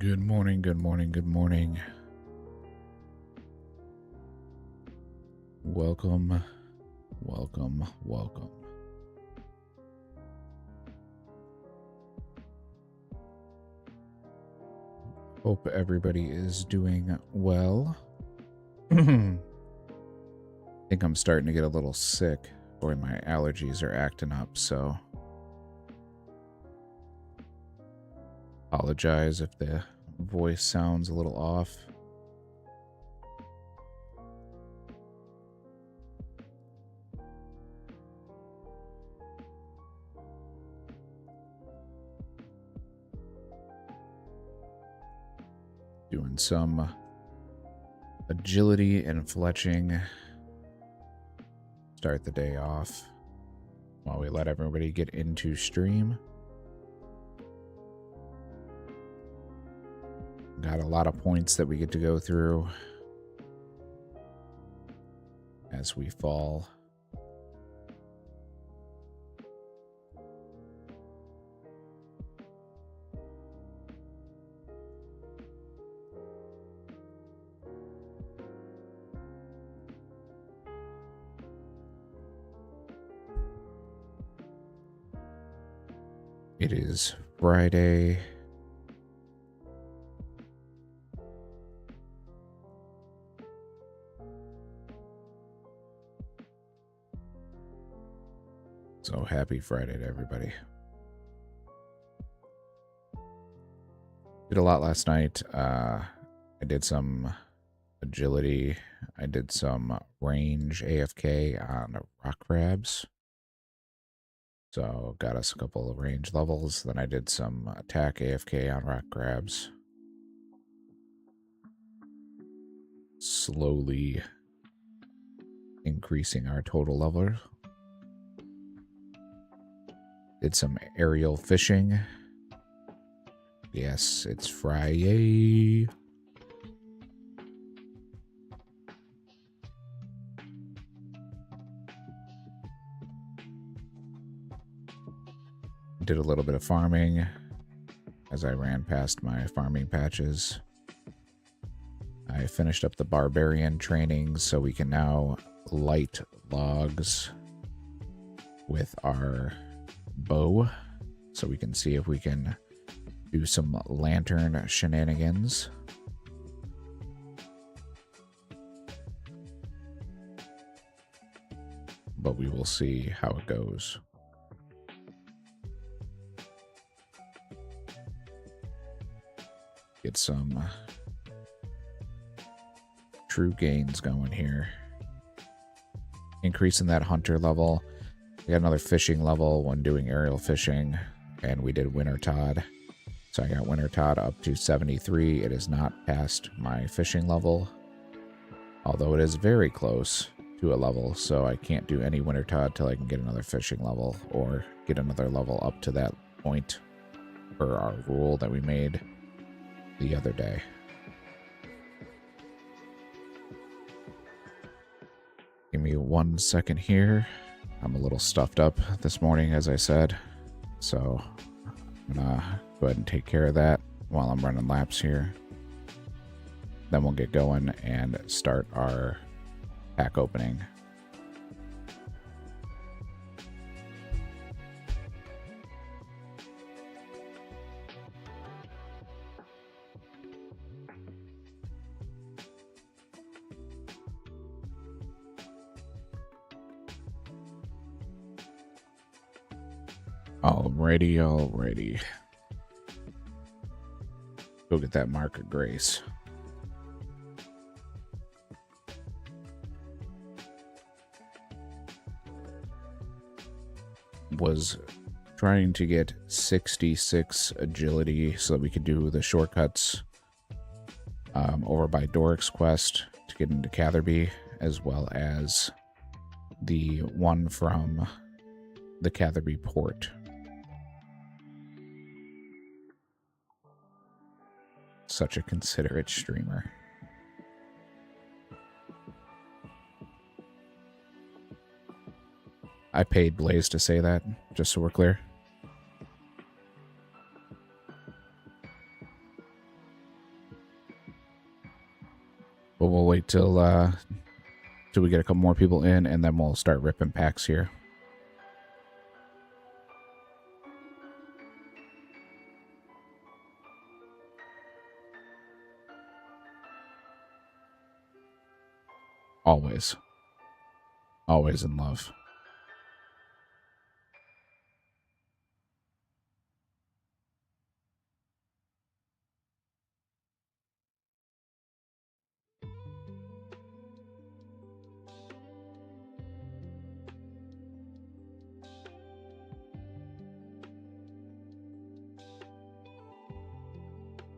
Good morning, good morning, good morning. Welcome, welcome, welcome. Hope everybody is doing well. I think I'm starting to get a little sick. Boy, my allergies are acting up, so apologize if the voice sounds a little off. Doing some agility and fletching. Start the day off while we let everybody get into stream. Got a lot of points that we get to go through as we fall. It is Friday. So happy Friday to everybody. Did a lot last night. I did some agility. I did some range AFK on rock crabs. So got us a couple of range levels. Then I did some attack AFK on rock crabs. Slowly increasing our total level. Did some aerial fishing. Yes, it's Friday. Did a little bit of farming as I ran past my farming patches. I finished up the barbarian training so we can now light logs with our bow, so we can see if we can do some lantern shenanigans. But we will see how it goes. Get some true gains going here. Increasing that hunter level. We got another fishing level when doing aerial fishing, and we did winter cod. So I got winter cod up to 73. It is not past my fishing level, although it is very close to a level, so I can't do any winter cod till I can get another fishing level or get another level up to that point for our rule that we made the other day. Give me 1 second here. I'm a little stuffed up this morning, as I said, so I'm gonna go ahead and take care of that while I'm running laps here. Then we'll get going and start our pack opening. Alrighty. Go get that mark of grace. Was trying to get 66 agility so that we could do the shortcuts over by Doric's quest to get into Catherby, as well as the one from the Catherby port. Such a considerate streamer. I paid Blaze to say that, just so we're clear. till we get a couple more people in, and then we'll start ripping packs here. Always. Always in love.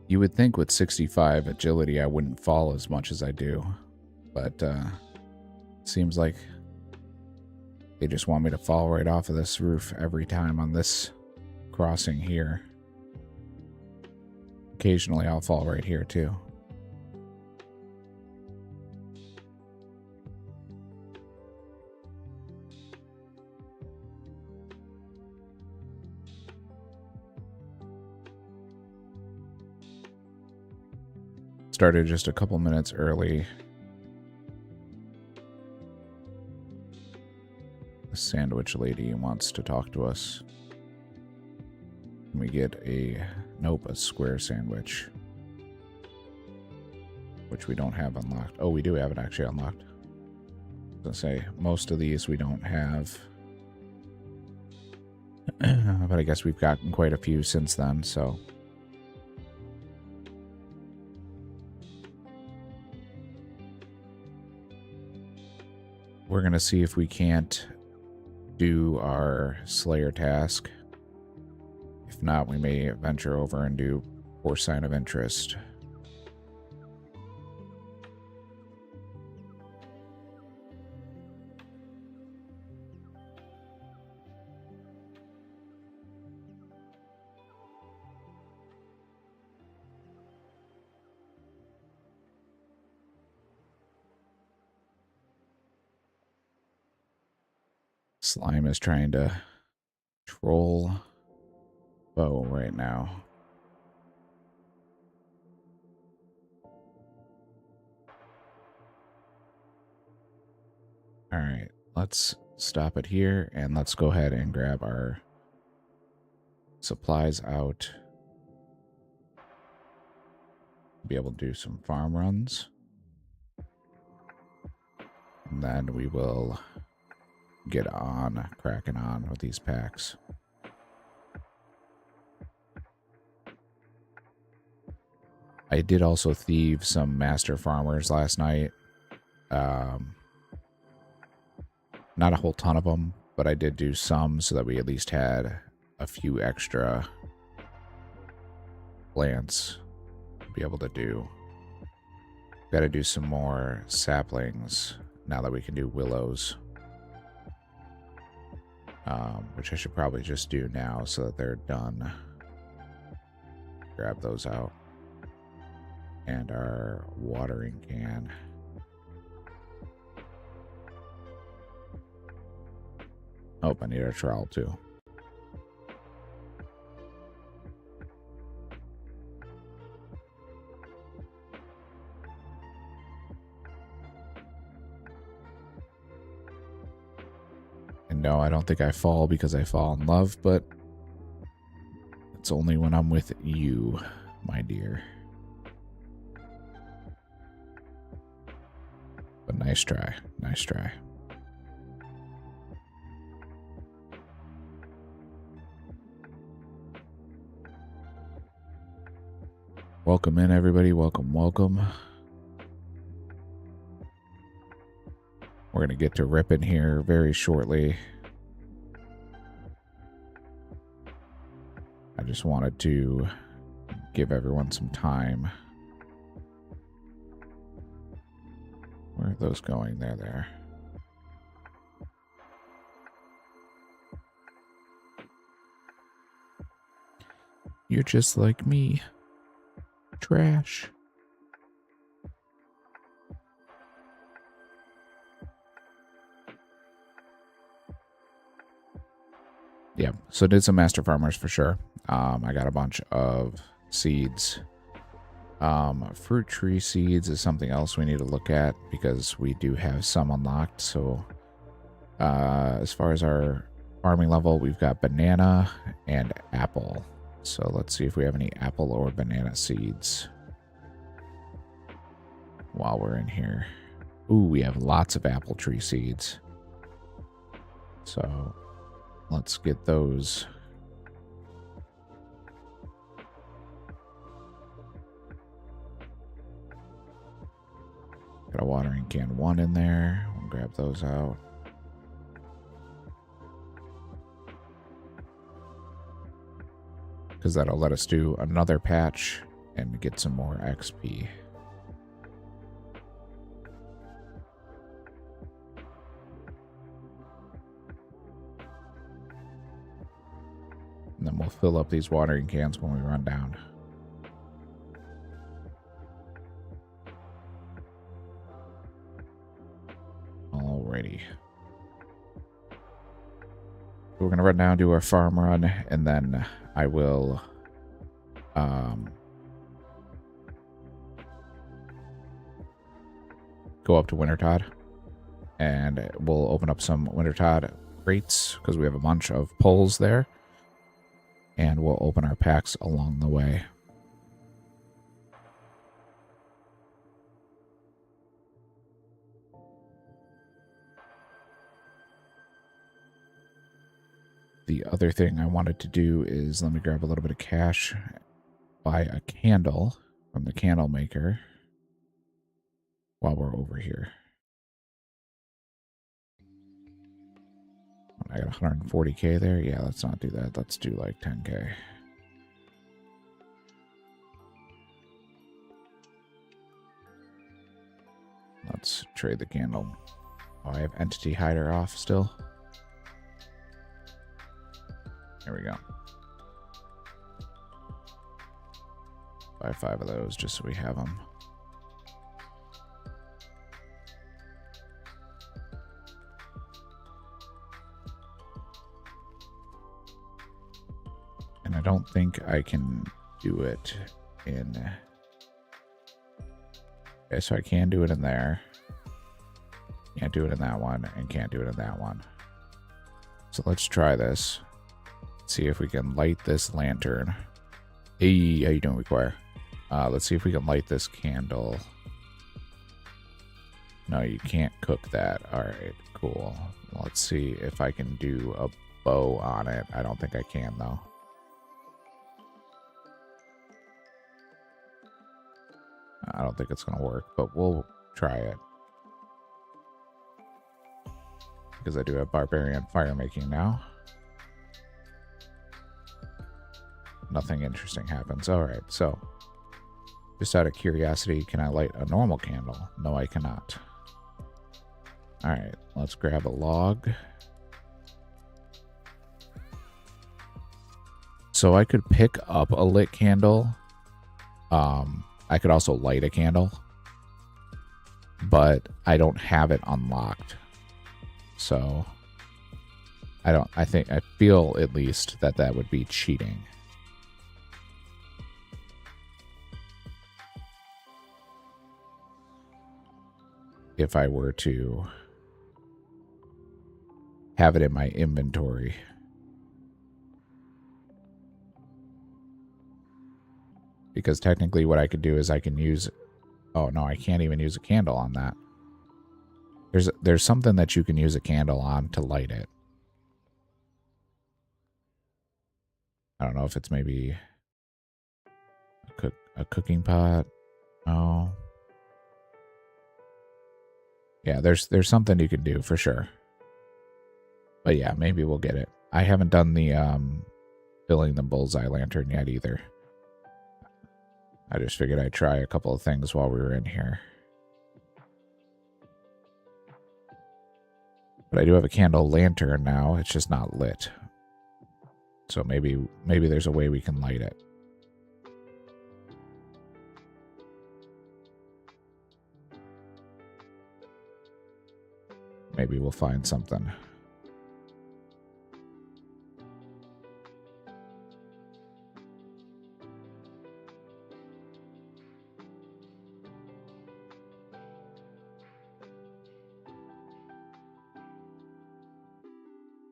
You would think with 65 agility I wouldn't fall as much as I do, but seems like they just want me to fall right off of this roof every time on this crossing here. Occasionally I'll fall right here too. Started just a couple minutes early. The sandwich lady wants to talk to us. We get a square sandwich, which we don't have unlocked. Oh, we do have it actually unlocked. I was gonna say most of these we don't have, but I guess we've gotten quite a few since then, so. We're going to see if we can't do our Slayer task. If not, we may venture over and do Poor Sign of Interest. Slime is trying to troll Bo right now. All right, let's stop it here and let's go ahead and grab our supplies out. Be able to do some farm runs. And then we will get on, cracking on with these packs. I did also thieve some master farmers last night. Not a whole ton of them, but I did do some so that we at least had a few extra plants to be able to do. Got to do some more saplings now that we can do willows. Which I should probably just do now so that they're done. Grab those out. And our watering can. Oh, I need our trowel too. And no, I don't think I fall because I fall in love, but it's only when I'm with you, my dear. But nice try. Nice try. Welcome in, everybody. Welcome, welcome. We're going to get to ripping here very shortly. I just wanted to give everyone some time. Where are those going? There. You're just like me. Trash. Yeah, so did some master farmers for sure. I got a bunch of seeds. Fruit tree seeds is something else we need to look at because we do have some unlocked. So as far as our farming level, we've got banana and apple. So let's see if we have any apple or banana seeds while we're in here. Ooh, we have lots of apple tree seeds. So let's get those. Got a watering can 1 in there. We'll grab those out. Because that'll let us do another patch and get some more XP. And then we'll fill up these watering cans when we run down. Alrighty. We're going to run down, do our farm run, and then I will go up to Wintertod, and we'll open up some Wintertod crates because we have a bunch of pulls there, and we'll open our packs along the way. The other thing I wanted to do is, let me grab a little bit of cash, buy a candle from the candle maker while we're over here. I got 140k there. Yeah, let's not do that. Let's do like 10k. Let's trade the candle. Oh, I have entity hider off still. There we go. Buy 5 of those just so we have them. And I don't think I can do it in... Okay, so I can do it in there. Can't do it in that one, and can't do it in that one. So let's try this. See if we can light this lantern. Hey, how you doing, Require? Let's see if we can light this candle. No, you can't cook that. Alright, cool. Let's see if I can do a bow on it. I don't think I can, though. I don't think it's going to work, but we'll try it. Because I do have Barbarian Fire Making now. Nothing interesting happens. Alright, so just out of curiosity, can I light a normal candle? No, I cannot. Alright, let's grab a log. So I could pick up a lit candle. I could also light a candle. But I don't have it unlocked. So I feel at least that that would be cheating. If I were to have it in my inventory. Because technically what I could do is I can use... Oh, no, I can't even use a candle on that. There's something that you can use a candle on to light it. I don't know if it's maybe a cooking pot. Oh. Yeah, there's something you can do for sure. But yeah, maybe we'll get it. I haven't done the filling the bullseye lantern yet either. I just figured I'd try a couple of things while we were in here. But I do have a candle lantern now. It's just not lit. So maybe there's a way we can light it. Maybe we'll find something.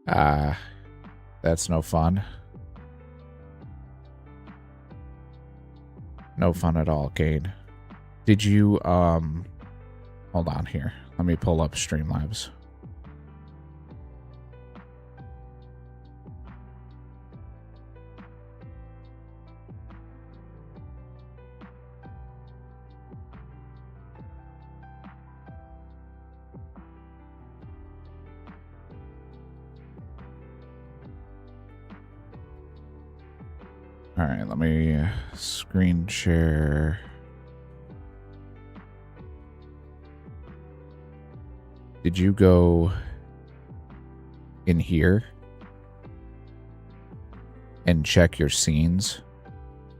That's no fun. No fun at all, Kane. Did you, hold on here. Let me pull up Streamlabs. All right, let me screen share. Did you go in here and check your scenes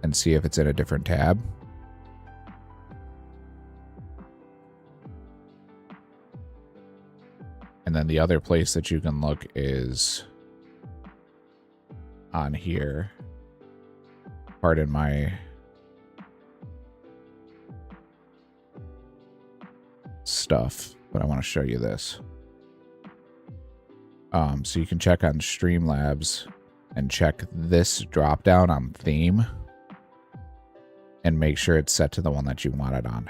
and see if it's in a different tab? And then the other place that you can look is on here. Pardon my stuff, but I want to show you this. So you can check on Streamlabs and check this drop down on theme and make sure it's set to the one that you want it on.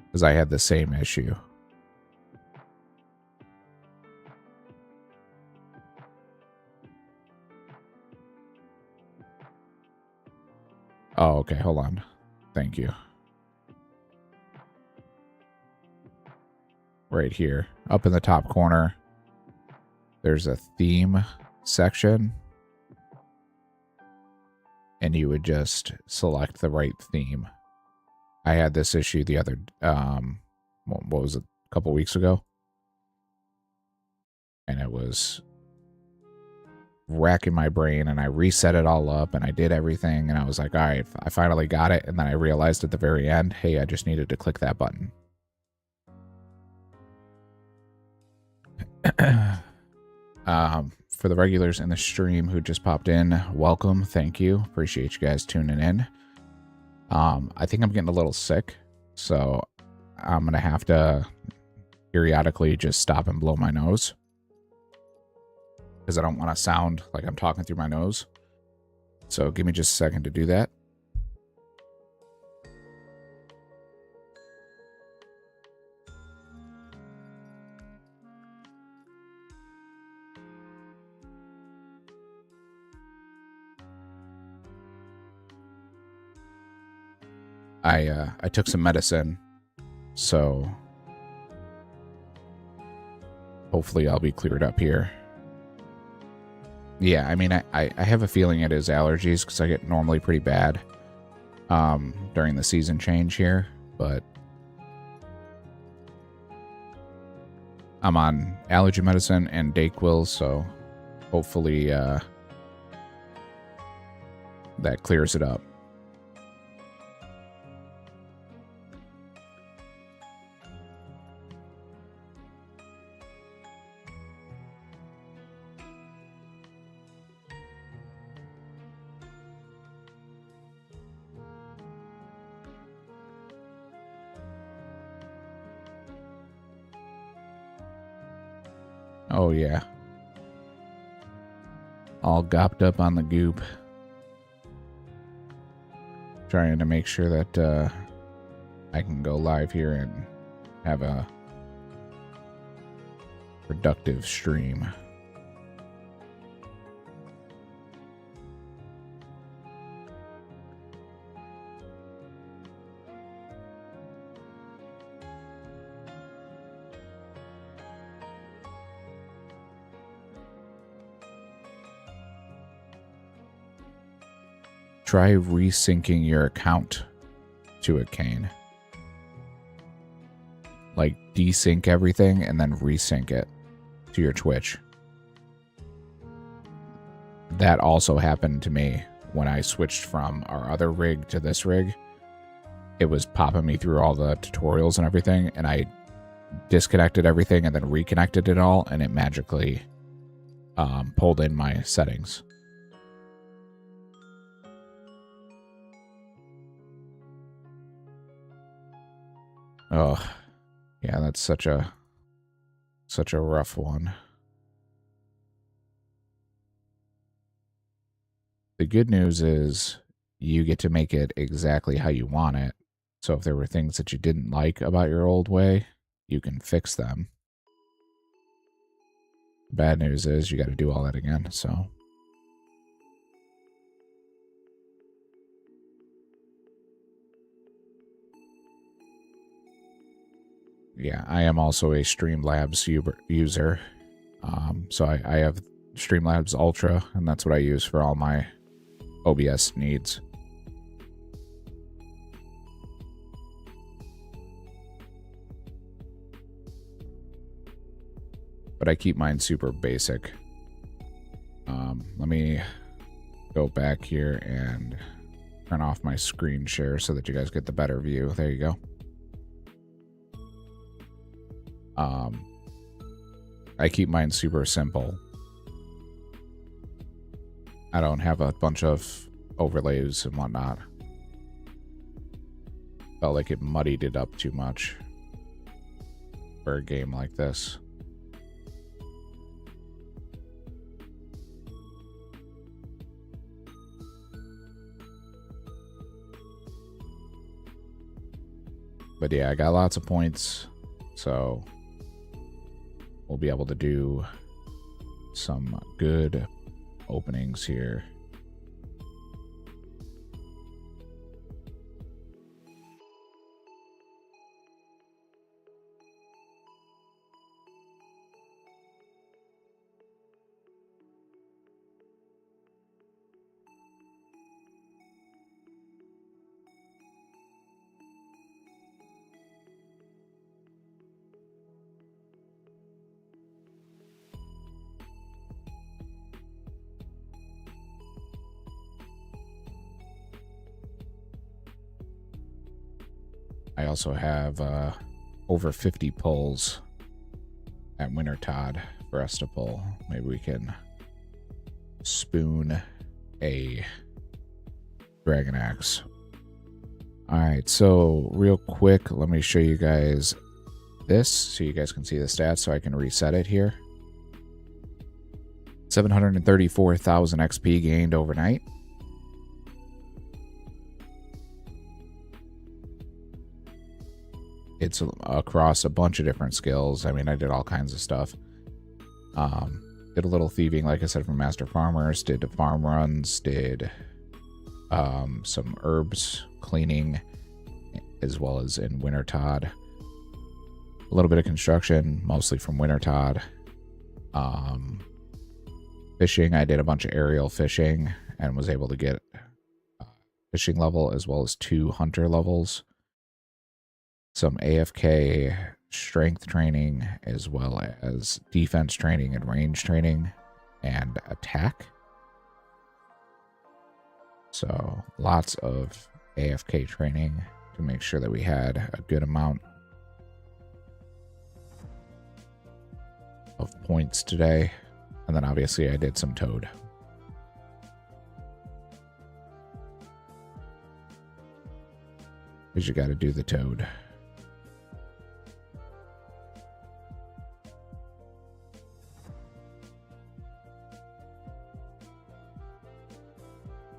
Because I had the same issue. Oh, okay, hold on. Thank you. Right here, up in the top corner, there's a theme section. And you would just select the right theme. I had this issue the other, what was it, a couple weeks ago? And it was racking my brain, and I reset it all up, and I did everything, and I was like, all right, I finally got it, and then I realized at the very end, hey, I just needed to click that button. For the regulars in the stream who just popped in, welcome, thank you, appreciate you guys tuning in. I think I'm getting a little sick, so I'm gonna have to periodically just stop and blow my nose, because I don't want to sound like I'm talking through my nose. So give me just a second to do that. I took some medicine, so hopefully I'll be cleared up here. Yeah, I mean, I have a feeling it is allergies, because I get normally pretty bad during the season change here, but I'm on allergy medicine and Dayquil, so hopefully that clears it up. Oh, yeah. All gopped up on the goop. Trying to make sure that I can go live here and have a productive stream. Try resyncing your account to it, Kane. Like, desync everything and then resync it to your Twitch. That also happened to me when I switched from our other rig to this rig. It was popping me through all the tutorials and everything, and I disconnected everything and then reconnected it all, and it magically pulled in my settings. Oh, yeah, that's such a such a rough one. The good news is you get to make it exactly how you want it. So if there were things that you didn't like about your old way, you can fix them. The bad news is you got to do all that again, so. Yeah, I am also a Streamlabs user. So I have Streamlabs Ultra, and that's what I use for all my OBS needs. But I keep mine super basic. Let me go back here and turn off my screen share so that you guys get the better view. There you go. I keep mine super simple. I don't have a bunch of overlays and whatnot. Felt like it muddied it up too much for a game like this. But yeah, I got lots of points, so we'll be able to do some good openings here. I also have over 50 pulls at Winter Todd for us to pull. Maybe we can spoon a Dragon Axe. Alright, so real quick, let me show you guys this so you guys can see the stats so I can reset it here. 734,000 XP gained overnight. It's across a bunch of different skills. I mean, I did all kinds of stuff. Did a little thieving, like I said, from Master Farmers. Did farm runs. Did some herbs cleaning, as well as in Winter Todd. A little bit of construction, mostly from Winter Todd. Fishing, I did a bunch of aerial fishing and was able to get fishing level as well as 2 hunter levels. Some AFK strength training, as well as defense training and range training and attack. So lots of AFK training to make sure that we had a good amount of points today. And then obviously I did some Toad. Because you got to do the Toad.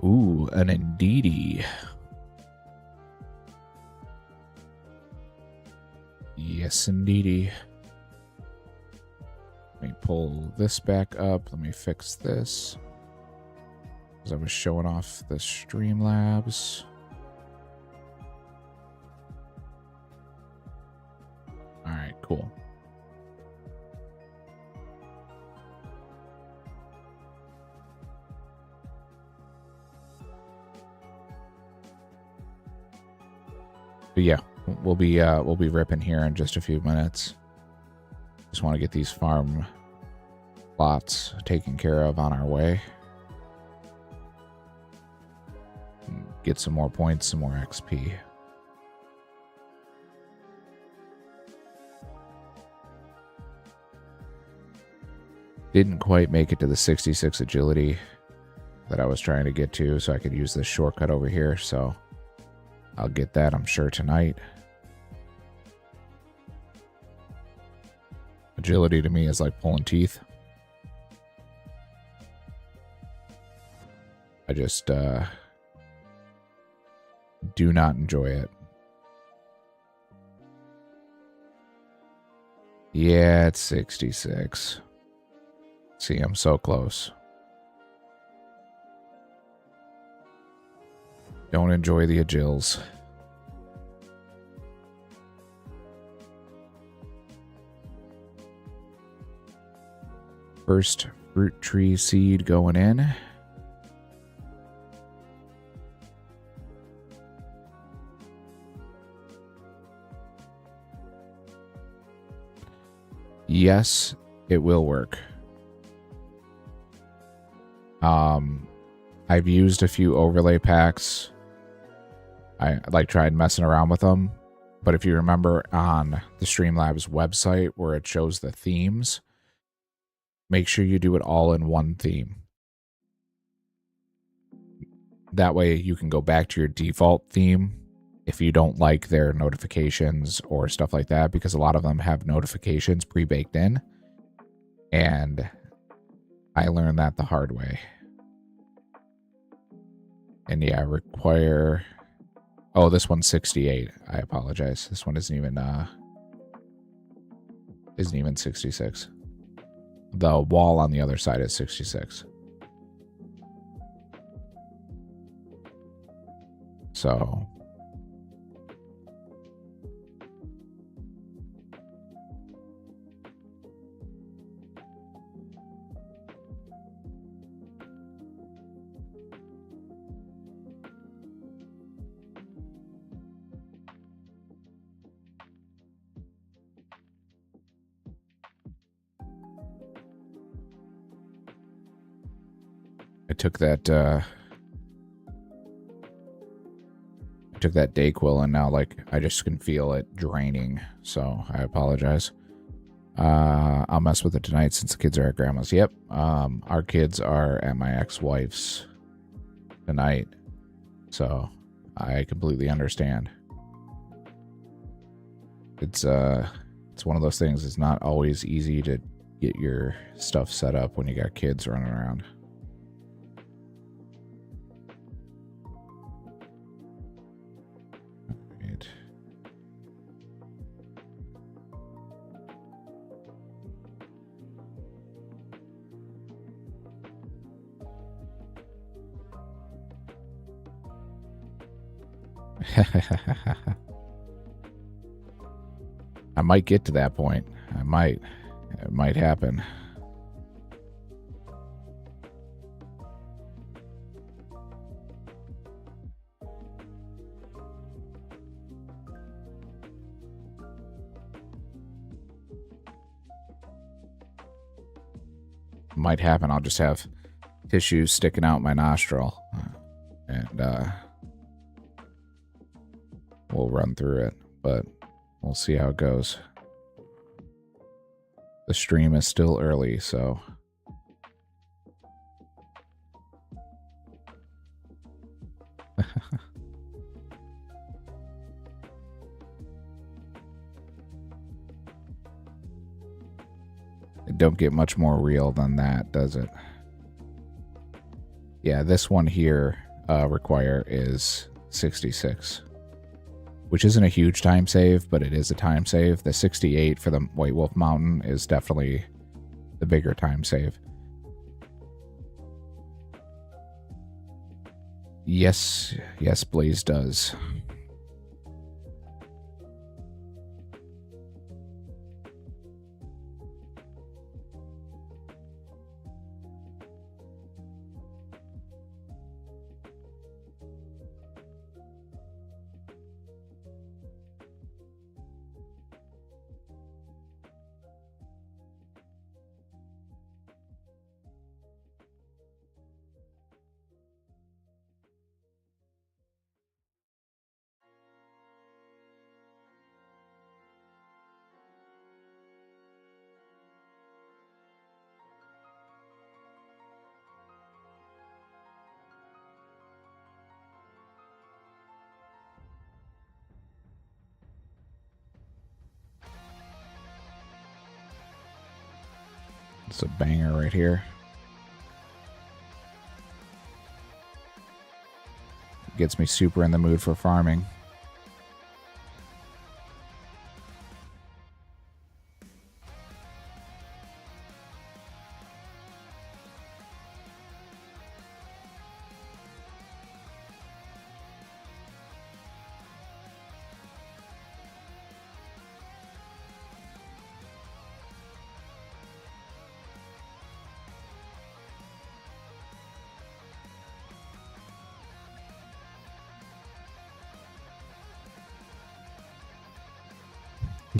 Ooh, an Indeedee. Yes, Indeedee. Let me pull this back up. Let me fix this. Because I was showing off the Streamlabs. Alright, cool. But yeah, we'll be ripping here in just a few minutes. Just want to get these farm plots taken care of on our way. Get some more points, some more XP. Didn't quite make it to the 66 agility that I was trying to get to, so I could use this shortcut over here, so I'll get that, I'm sure, tonight. Agility to me is like pulling teeth. I just do not enjoy it. Yeah, it's 66. See, I'm so close. Don't enjoy the agils. First fruit tree seed going in. Yes, it will work. I've used a few overlay packs. I tried messing around with them, but if you remember on the Streamlabs website where it shows the themes, make sure you do it all in one theme. That way you can go back to your default theme if you don't like their notifications or stuff like that, because a lot of them have notifications pre-baked in. And I learned that the hard way. And yeah, require... Oh, this one's 68. I apologize. This one isn't even 66. The wall on the other side is 66. So I took that Dayquil and now like I just can feel it draining, so I apologize. I'll mess with it tonight since the kids are at grandma's. Yep. Our kids are at my ex-wife's tonight, so I completely understand. It's one of those things. It's not always easy to get your stuff set up when you got kids running around. I might get to that point. I might. It might happen. Might happen. I'll just have tissues sticking out my nostril. And we'll run through it. But we'll see how it goes. The stream is still early, so... It don't get much more real than that, does it? Yeah, this one here, require is 66. Which isn't a huge time save, but it is a time save. The 68 for the White Wolf Mountain is definitely the bigger time save. Yes, yes, Blaze does. It's a banger right here. Gets me super in the mood for farming.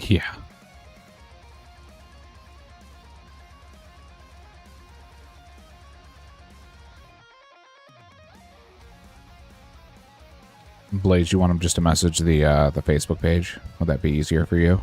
Yeah. Blaze, you want him just to message the Facebook page? Would that be easier for you?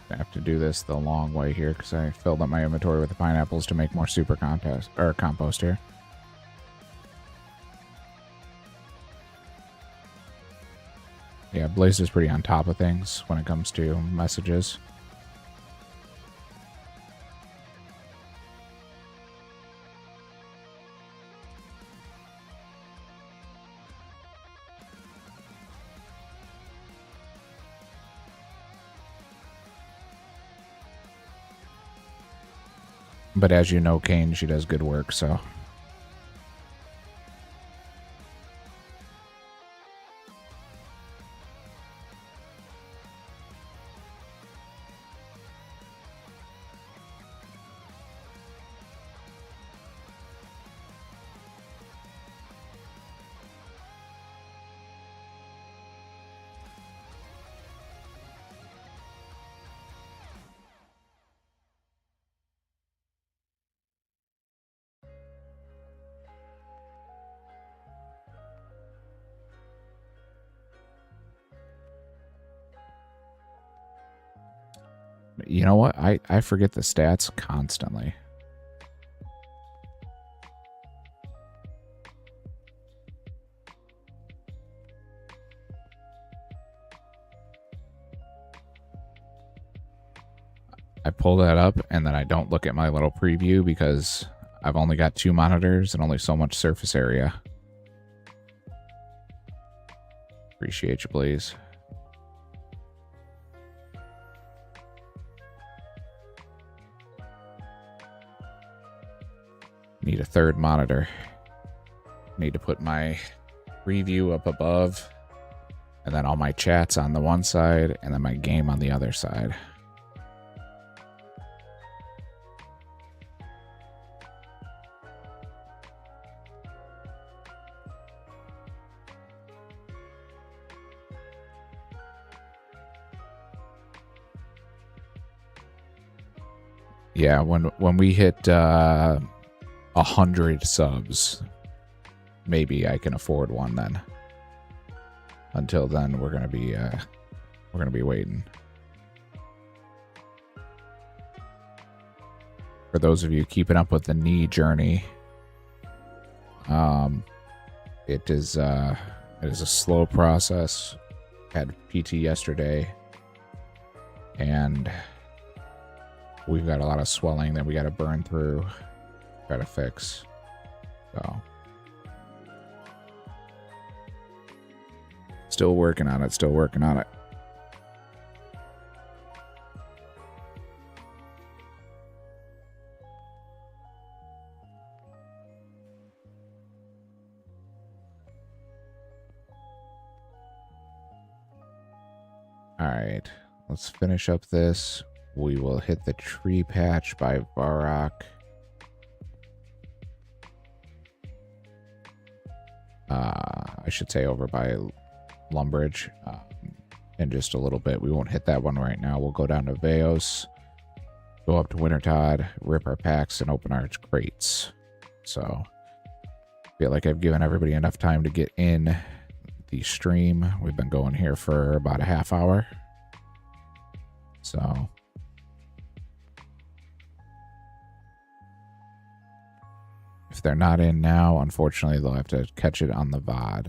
I have to do this the long way here because I filled up my inventory with the pineapples to make more super contest or compost here. Yeah, Blaze is pretty on top of things when it comes to messages. But as you know, Kane, she does good work, so... You know what? I forget the stats constantly. I pull that up and then I don't look at my little preview because I've only got 2 monitors and only so much surface area. Appreciate you, please. Need a 3rd monitor. Need to put my preview up above and then all my chats on the one side and then my game on the other side. Yeah, when we hit 100 subs, maybe I can afford one then. Until then, we're gonna be waiting. For those of you keeping up with the knee journey, it is a slow process. Had PT yesterday, and we've got a lot of swelling that we got to burn through, try to fix. So, still working on it. Still working on it. All right, let's finish up this. We will hit the tree patch by Varrock. I should say over by Lumbridge in just a little bit. We won't hit that one right now. We'll go down to Veos, go up to Wintertod, rip our packs, and open our crates. So Feel like I've given everybody enough time to get in the stream. We've been going here for about a half hour. So if they're not in now, unfortunately, they'll have to catch it on the VOD.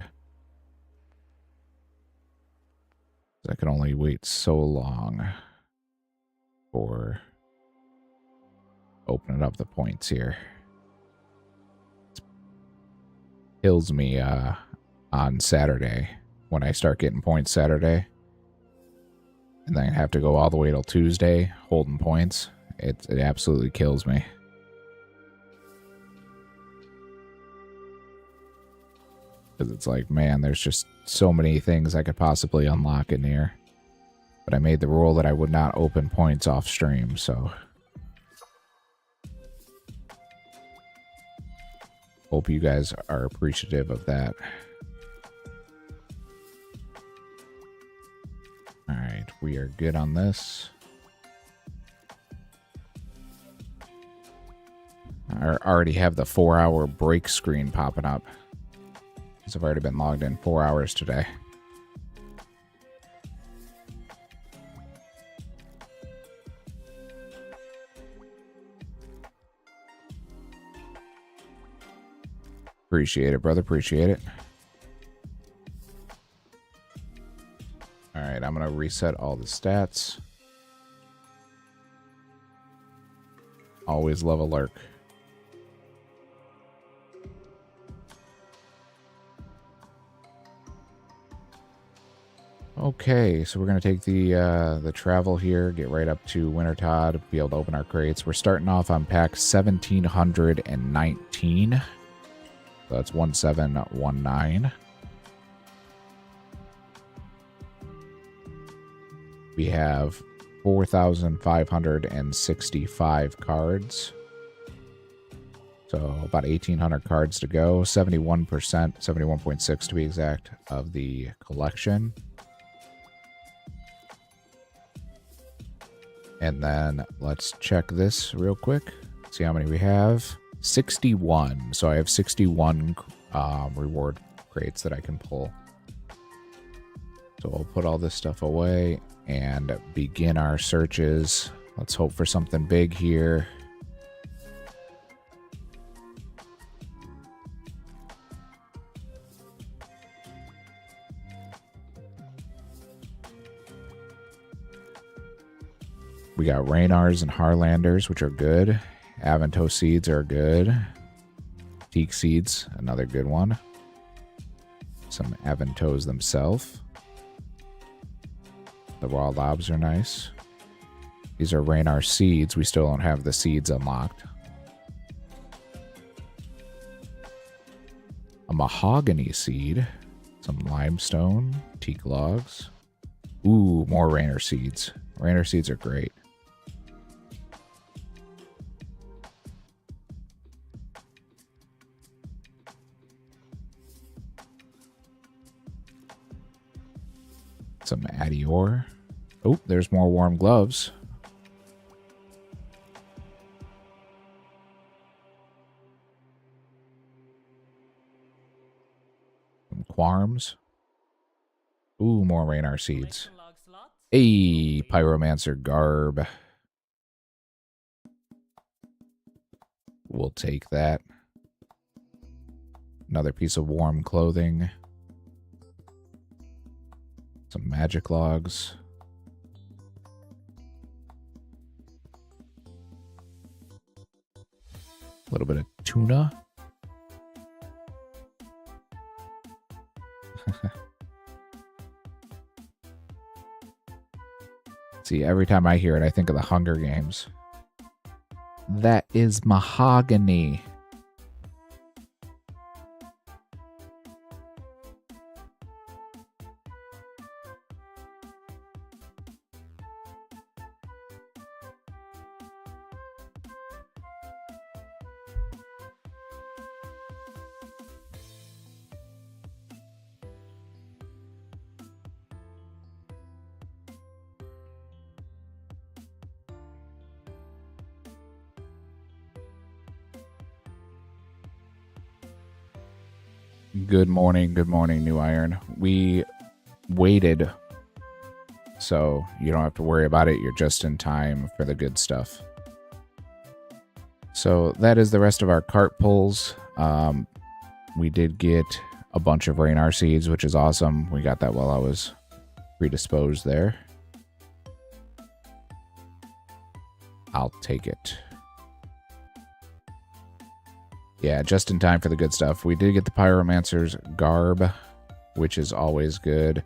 I can only wait so long for opening up the points here. It kills me on Saturday when I start getting points Saturday. And then I have to go all the way till Tuesday holding points. It absolutely kills me. Because it's like, man, there's just so many things I could possibly unlock in here. But I made the rule that I would not open points off stream, so. Hope you guys are appreciative of that. Alright, we are good on this. I already have the 4-hour break screen popping up. I've already been logged in 4 hours today. Appreciate it, brother. Appreciate it. Alright, I'm going to reset all the stats. Always love a lurk. Okay, so we're going to take the travel here, get right up to Wintertodd, be able to open our crates. We're starting off on pack 1719. So that's 1719. We have 4,565 cards. So about 1,800 cards to go. 71%, 71.6 to be exact, of the collection. And then let's check this real quick. See how many we have. 61. So I have 61 reward crates that I can pull. So we'll put all this stuff away and begin our searches. Let's hope for something big here. We got Raynars and Harlanders, which are good. Avanto seeds are good. Teak seeds, another good one. Some Avantos themselves. The raw lobs are nice. These are Raynar seeds. We still don't have the seeds unlocked. A mahogany seed. Some limestone. Teak logs. Ooh, more Raynar seeds. Raynar seeds are great. Some Adior. Oh, there's more warm gloves. Some Quarms. Ooh, more Raynar seeds. Hey, Pyromancer garb. We'll take that. Another piece of warm clothing. Some magic logs. A little bit of tuna. See, every time I hear it, I think of the Hunger Games. That is mahogany. Good morning, New Iron. We waited, so you don't have to worry about it. You're just in time for the good stuff. So that is the rest of our cart pulls. We did get a bunch of Raynar seeds, which is awesome. We got that while I was predisposed there. I'll take it. Yeah, just in time for the good stuff. We did get the Pyromancer's garb, which is always good.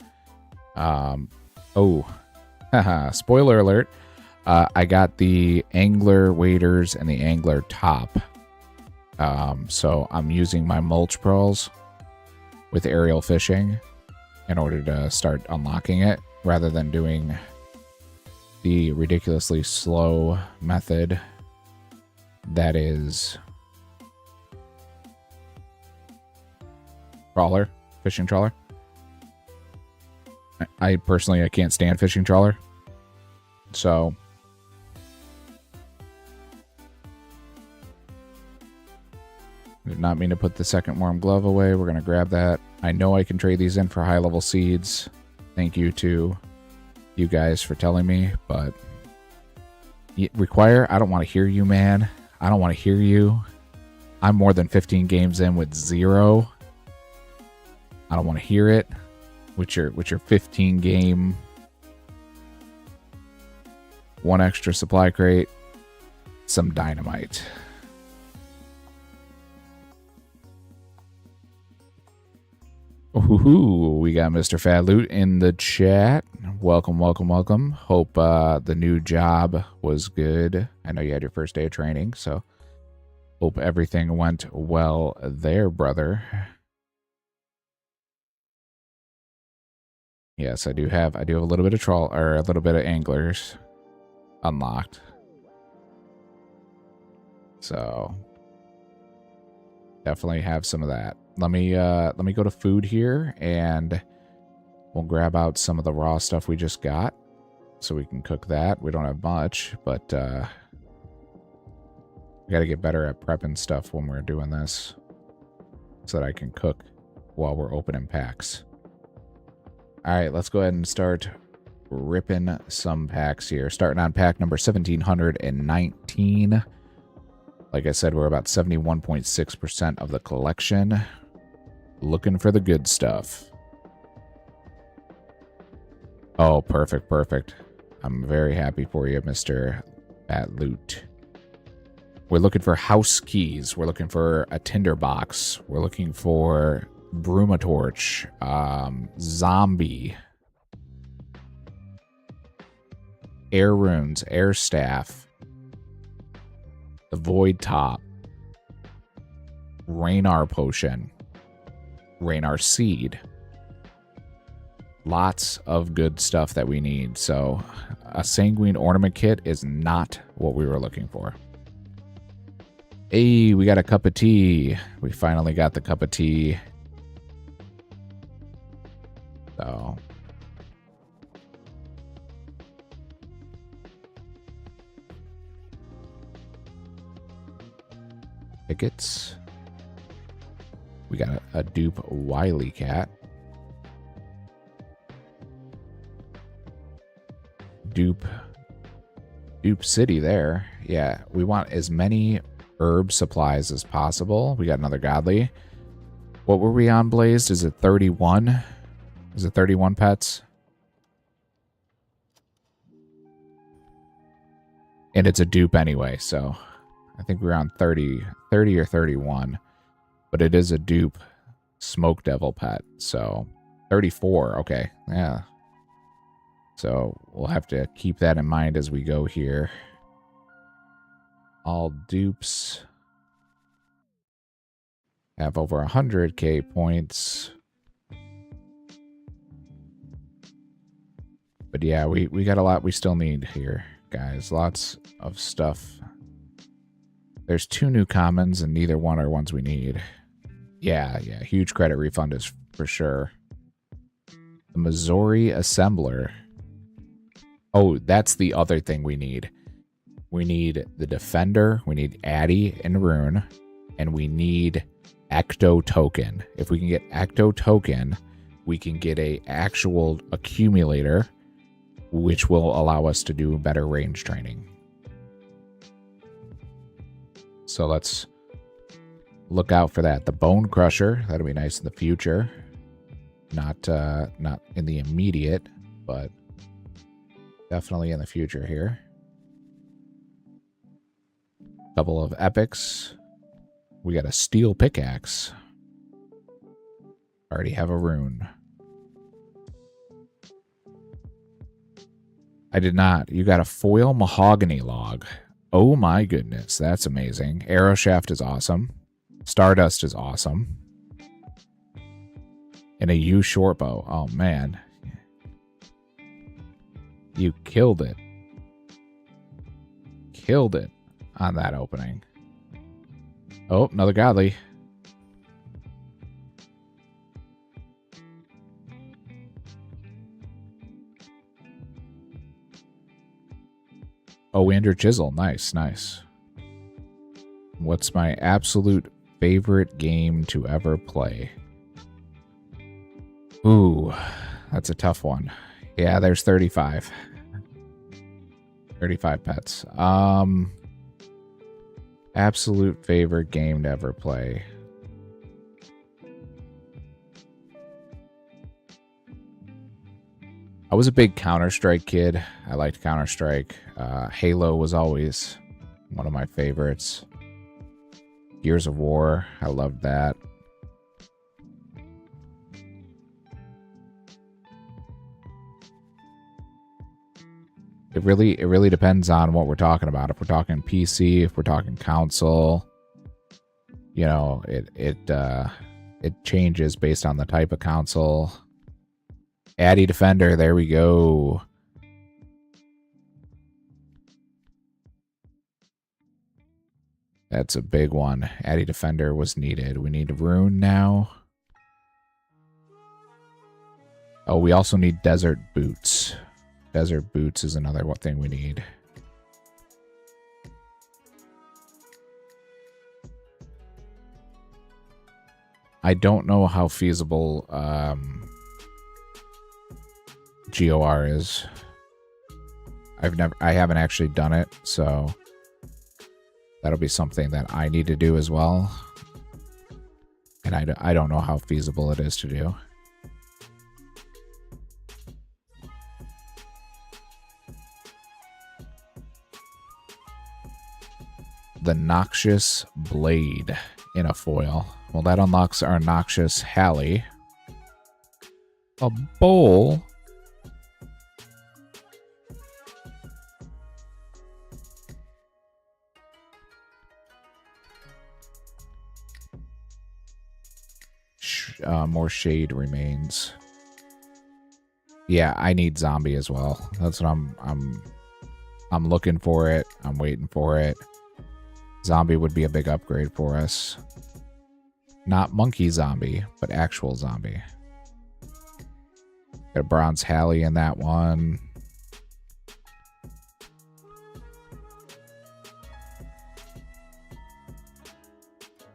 Oh, haha, spoiler alert. I got the Angler waders and the Angler top. So I'm using my mulch pearls with aerial fishing in order to start unlocking it, rather than doing the ridiculously slow method that is trawler, fishing trawler. I personally can't stand fishing trawler. So did not mean to put the second warm glove away. We're going to grab that. I know I can trade these in for high level seeds. Thank you to you guys for telling me, but Require, I don't want to hear you, man. I don't want to hear you. I'm more than 15 games in with 0. I don't want to hear it. With your 15 game, 1 extra supply crate, some dynamite. Ooh, we got Mr. Fat Loot in the chat. Welcome, welcome, welcome. Hope the new job was good. I know you had your first day of training, so hope everything went well there, brother. Yes, I do have a little bit of a little bit of anglers unlocked. So definitely have some of that. Let me go to food here, and we'll grab out some of the raw stuff we just got so we can cook that. We don't have much, but we got to get better at prepping stuff when we're doing this so that I can cook while we're opening packs. All right, let's go ahead and start ripping some packs here. Starting on pack number 1719. Like I said, we're about 71.6% of the collection. Looking for the good stuff. Oh, perfect, perfect. I'm very happy for you, Mr. Fat Loot. We're looking for house keys. We're looking for a tinderbox. We're looking for Brumatorch, zombie, air runes, air staff, the void top, Raynar potion, Raynar seed. Lots of good stuff that we need. So a sanguine ornament kit is not what we were looking for. Hey, we got a cup of tea. We finally got the cup of tea. So tickets. We got a dupe Wily cat. Dupe city there. Yeah, we want as many herb supplies as possible. We got another godly. What were we on, Blazed? Is it 31? Is it 31 pets? And it's a dupe anyway, so I think we're on 30 or 31. But it is a dupe smoke devil pet, so 34. Okay, yeah. So we'll have to keep that in mind as we go here. All dupes have over 100k points. But yeah, we got a lot we still need here, guys. Lots of stuff. There's 2 new commons, and neither one are ones we need. Yeah, huge credit refund is for sure. The Missouri Assembler. Oh, that's the other thing we need. We need the Defender, we need Addy and Rune, and we need Ecto Token. If we can get Ecto Token, we can get a actual accumulator, which will allow us to do better range training. So let's look out for that. The Bone Crusher, that'll be nice in the future. Not in the immediate, but definitely in the future here. Couple of epics. We got a steel pickaxe. Already have a rune. I did not. You got a foil mahogany log. Oh my goodness, that's amazing. Arrow shaft is awesome. Stardust is awesome. And a U short bow. Oh man. You killed it. Killed it on that opening. Oh, another godly. Oh, Andrew Chisel. Nice, nice. What's my absolute favorite game to ever play? Ooh, that's a tough one. Yeah, there's 35. 35 pets. Absolute favorite game to ever play. I was a big Counter-Strike kid. I liked Counter-Strike. Halo was always one of my favorites. Gears of War, I loved that. It really depends on what we're talking about. If we're talking PC, if we're talking console, you know, it changes based on the type of console. Addy Defender, there we go. That's a big one. Addy Defender was needed. We need Rune now. Oh, we also need Desert Boots. Desert Boots is another thing we need. I don't know how feasible GOR is. I haven't actually done it, so that'll be something that I need to do as well. And I don't know how feasible it is to do. The Noxious Blade in a foil. Well, that unlocks our Noxious Hallie. A bowl? More shade remains. Yeah, I need zombie as well. That's what I'm looking for it. I'm waiting for it. Zombie would be a big upgrade for us. Not monkey zombie, but actual zombie. Got a bronze Hallie in that one.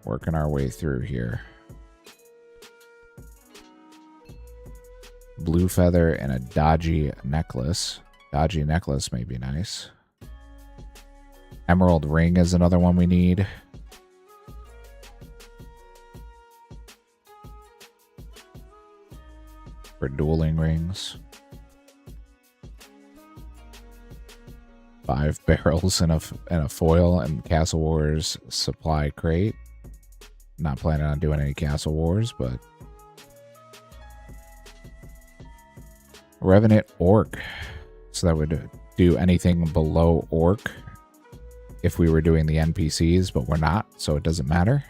Working our way through here. Blue feather and a dodgy necklace. Dodgy necklace may be nice. Emerald ring is another one we need. For dueling rings. 5 barrels and a foil and Castle Wars supply crate. Not planning on doing any Castle Wars, but Revenant Orc. So that would do anything below Orc if we were doing the NPCs, but we're not, so it doesn't matter.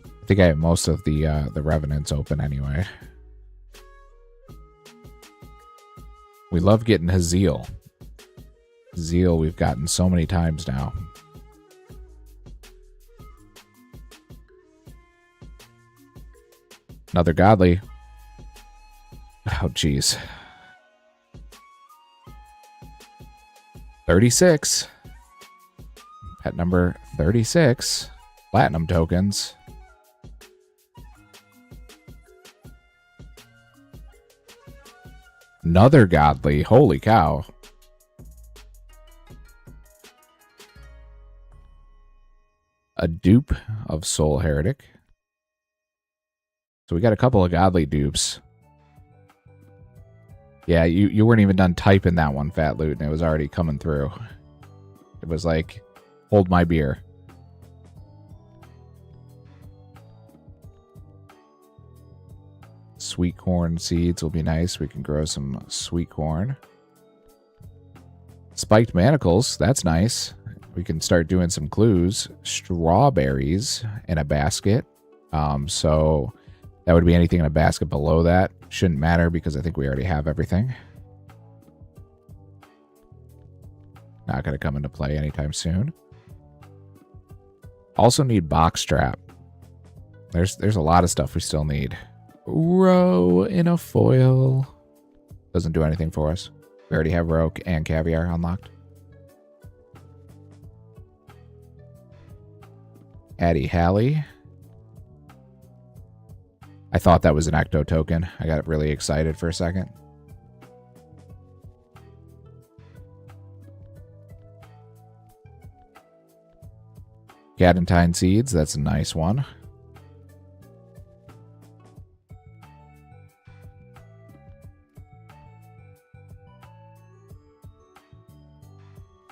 I think I have most of the Revenants open anyway. We love getting Hazeal. Zeal we've gotten so many times now. Another godly. Oh, jeez. 36. Pet number 36. Platinum tokens. Another godly. Holy cow. A dupe of Soul Heretic. So we got a couple of godly dupes. Yeah, you weren't even done typing that one, Fat Loot, and it was already coming through. It was like, hold my beer. Sweet corn seeds will be nice. We can grow some sweet corn. Spiked manacles, that's nice. We can start doing some clues. Strawberries in a basket. So that would be anything in a basket below that. Shouldn't matter because I think we already have everything. Not going to come into play anytime soon. Also need box trap. There's a lot of stuff we still need. Roe in a foil. Doesn't do anything for us. We already have roe and caviar unlocked. Addie Halley. I thought that was an Ecto token. I got really excited for a second. Gadentine seeds, that's a nice one.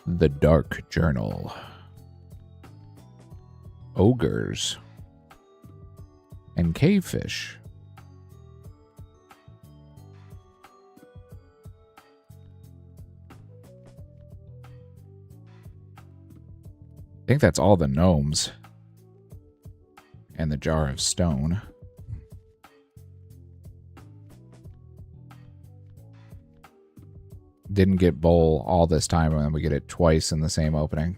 The Dark Journal. Ogres. And cavefish. I think that's all the gnomes. And the jar of stone. Didn't get bowl all this time, and then we get it twice in the same opening.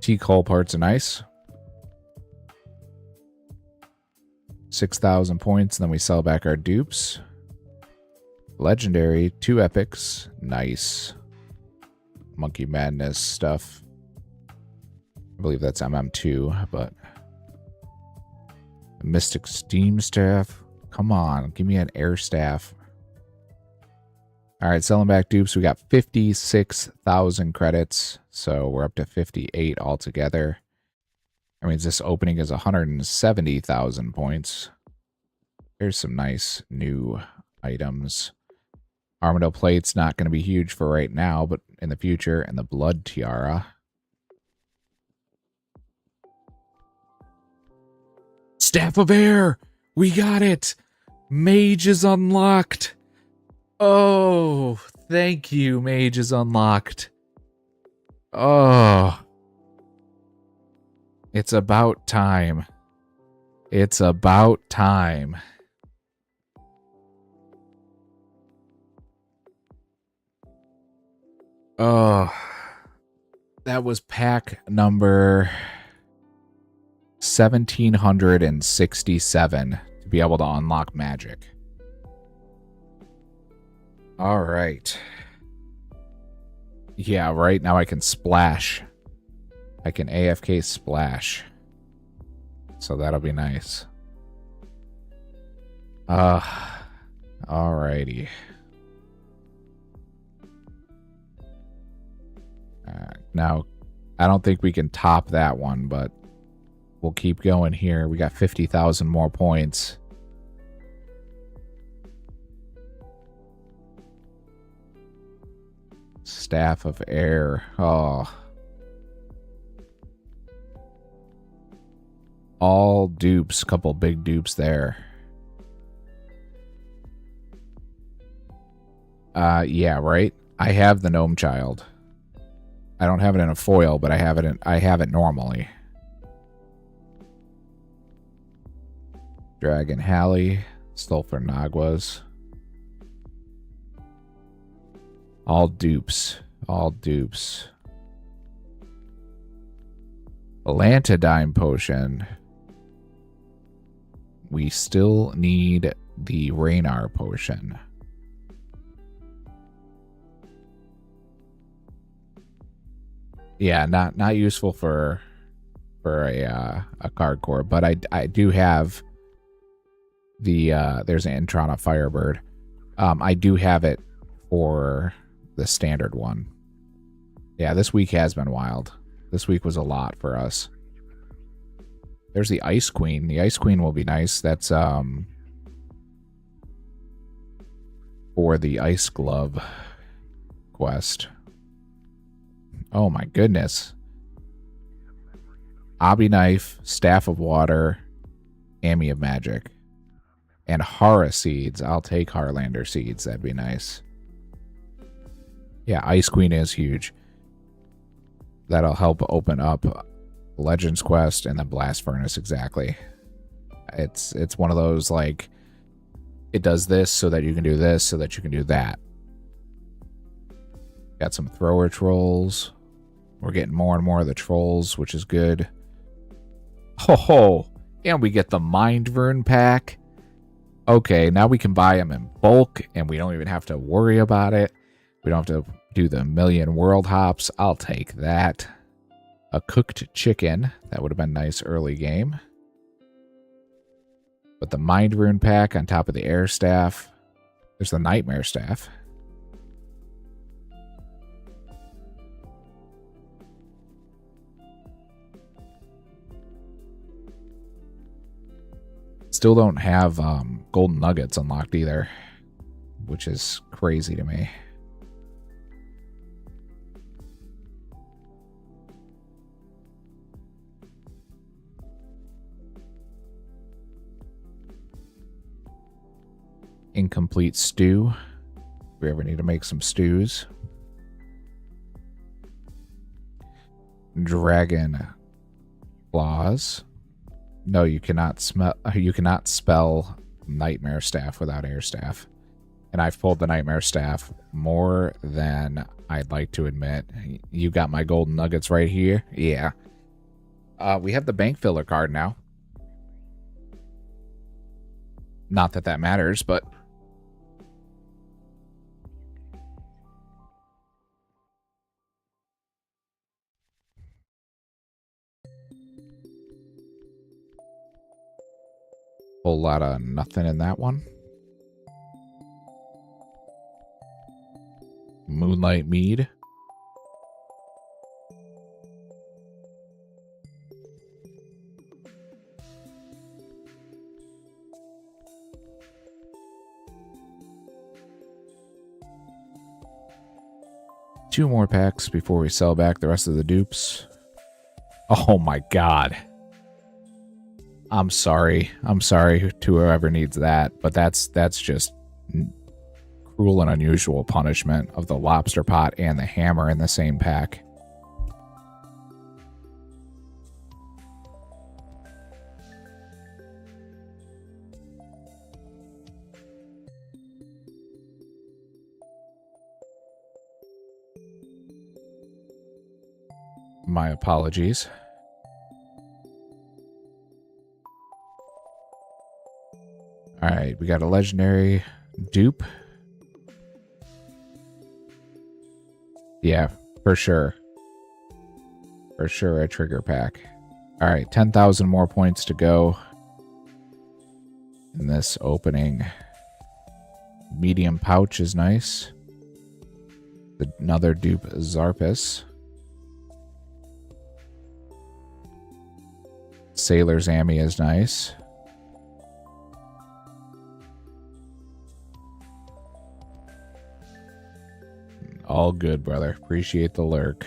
Tea coal parts are nice. 6,000 points, and then we sell back our dupes. Legendary, 2 epics. Nice. Monkey Madness stuff. I believe that's MM2, but... Mystic Steam Staff. Come on, give me an air staff. Alright, selling back dupes. We got 56,000 credits, so we're up to 58 altogether. That means this opening is 170,000 points. Here's some nice new items. Armadillo plate's not going to be huge for right now, but in the future, and the blood tiara. Staff of Air! We got it! Mage is unlocked! Oh, thank you, Mage is unlocked. Oh. It's about time. It's about time. Oh. That was pack number 1767 to be able to unlock magic. All right. Yeah, right now I can splash. I can AFK splash. So that'll be nice. Alrighty. Now, I don't think we can top that one, but we'll keep going here. We got 50,000 more points. Staff of Air. Oh. All dupes. Couple big dupes there. Yeah, right? I have the Gnome Child. I don't have it in a foil, but I have it normally. Dragon Halley. Sulfur Naguas. All dupes. All dupes. Lantidine Potion. We still need the Raynar Potion. Yeah, not useful for a card core, but I do have the there's an Introna Firebird. I do have it for the standard one. Yeah, this week has been wild. This week was a lot for us. There's the Ice Queen. The Ice Queen will be nice. That's for the Ice Glove quest. Oh my goodness. Obby Knife, Staff of Water, Ami of Magic, and Hara Seeds. I'll take Harlander Seeds. That'd be nice. Yeah, Ice Queen is huge. That'll help open up Legends Quest and then Blast Furnace, exactly. It's one of those, like, it does this so that you can do this so that you can do that. Got some thrower trolls. We're getting more and more of the trolls, which is good. Oh, and we get the Mind Rune pack. Okay, now we can buy them in bulk, and we don't even have to worry about it. We don't have to do the million world hops. I'll take that. A cooked chicken. That would have been nice early game. But the Mind Rune pack on top of the Air Staff. There's the Nightmare Staff. Still don't have golden nuggets unlocked either, which is crazy to me. Incomplete stew. If we ever need to make some stews. Dragon claws. No, you cannot spell Nightmare Staff without Air Staff. And I've pulled the Nightmare Staff more than I'd like to admit. You got my golden nuggets right here. Yeah. We have the bank filler card now. Not that that matters, but whole lot of nothing in that one. Moonlight Mead. Two more packs before we sell back the rest of the dupes. Oh my god. I'm sorry. I'm sorry to whoever needs that, but that's just cruel and unusual punishment of the lobster pot and the hammer in the same pack. My apologies. Alright, we got a legendary dupe. Yeah, for sure. For sure a trigger pack. Alright, 10,000 more points to go in this opening. Medium pouch is nice. Another dupe Zarpus. Sailor's Ami is nice. All good, brother. Appreciate the lurk.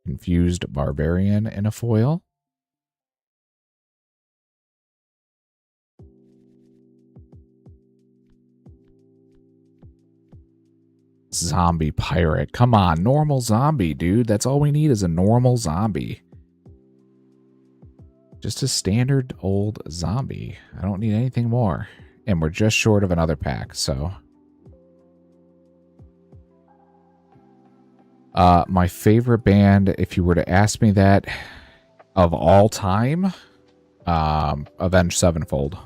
Confused Barbarian in a foil. Zombie pirate. Come on, normal zombie, dude. That's all we need is a normal zombie. Just a standard old zombie. I don't need anything more. And we're just short of another pack, so. My favorite band, if you were to ask me that, of all time, Avenged Sevenfold.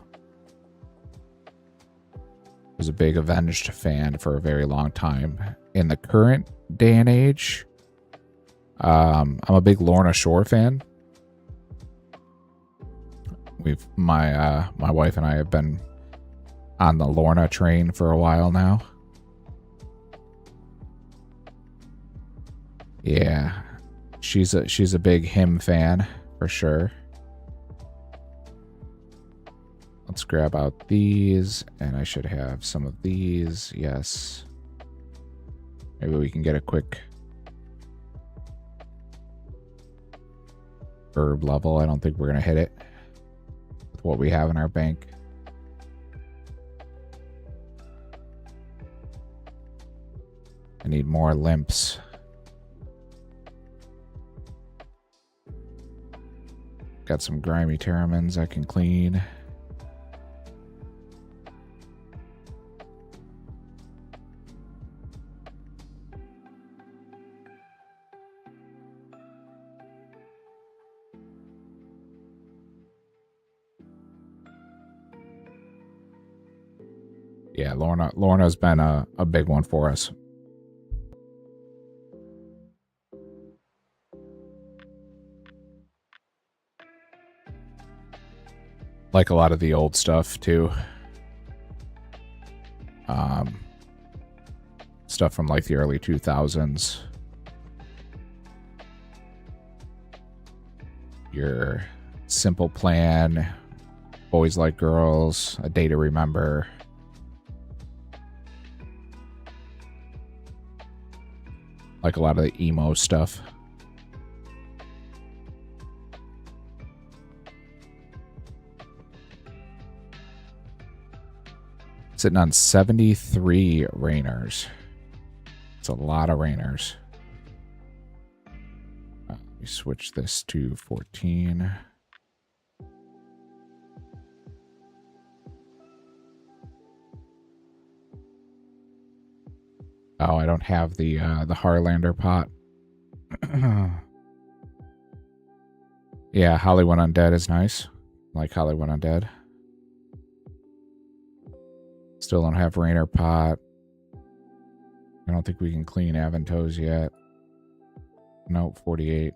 Was a big Avenged fan for a very long time. In the current day and age, I'm a big Lorna Shore fan. My wife and I have been on the Lorna train for a while now. Yeah, she's a big him fan for sure. Let's grab out these, and I should have some of these. Yes. Maybe we can get a quick herb level. I don't think we're gonna hit it with what we have in our bank. I need more limps. Got some grimy terramins I can clean. Yeah, Lorna's been a big one for us. Like a lot of the old stuff too. Stuff from like the early 2000s. Your Simple Plan, Boys Like Girls, A Day to Remember. Like a lot of the emo stuff. Sitting on 73 Rainers. It's a lot of Rainers. Let me switch this to 14. Oh, I don't have the Harlander pot. Yeah, Hollywood Undead is nice. Like Hollywood Undead. Still don't have Rainer pot. I don't think we can clean Aventos yet. Nope, 48.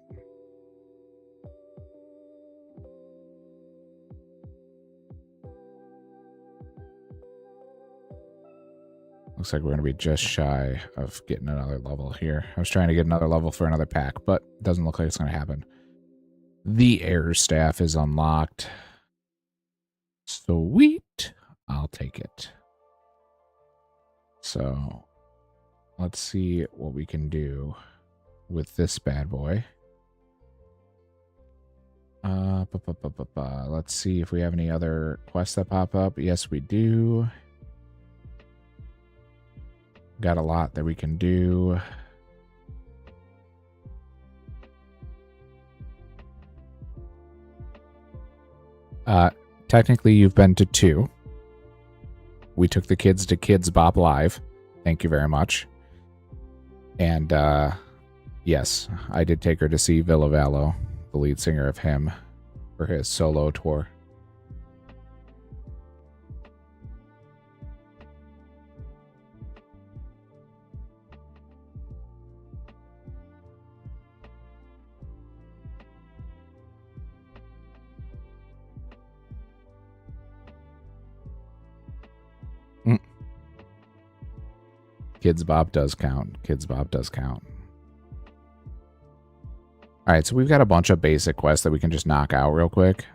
Looks like we're going to be just shy of getting another level here. I was trying to get another level for another pack, but it doesn't look like it's going to happen. The air staff is unlocked. Sweet. I'll take it. So let's see what we can do with this bad boy. Let's see if we have any other quests that pop up. Yes, we do. Got a lot that we can do. Technically, you've been to 2. We took the kids to Kids Bop Live. Thank you very much. And, yes, I did take her to see Villa Vallo, the lead singer of Him, for his solo tour. Kids Bop does count. Kids Bop does count. All right, so we've got a bunch of basic quests that we can just knock out real quick.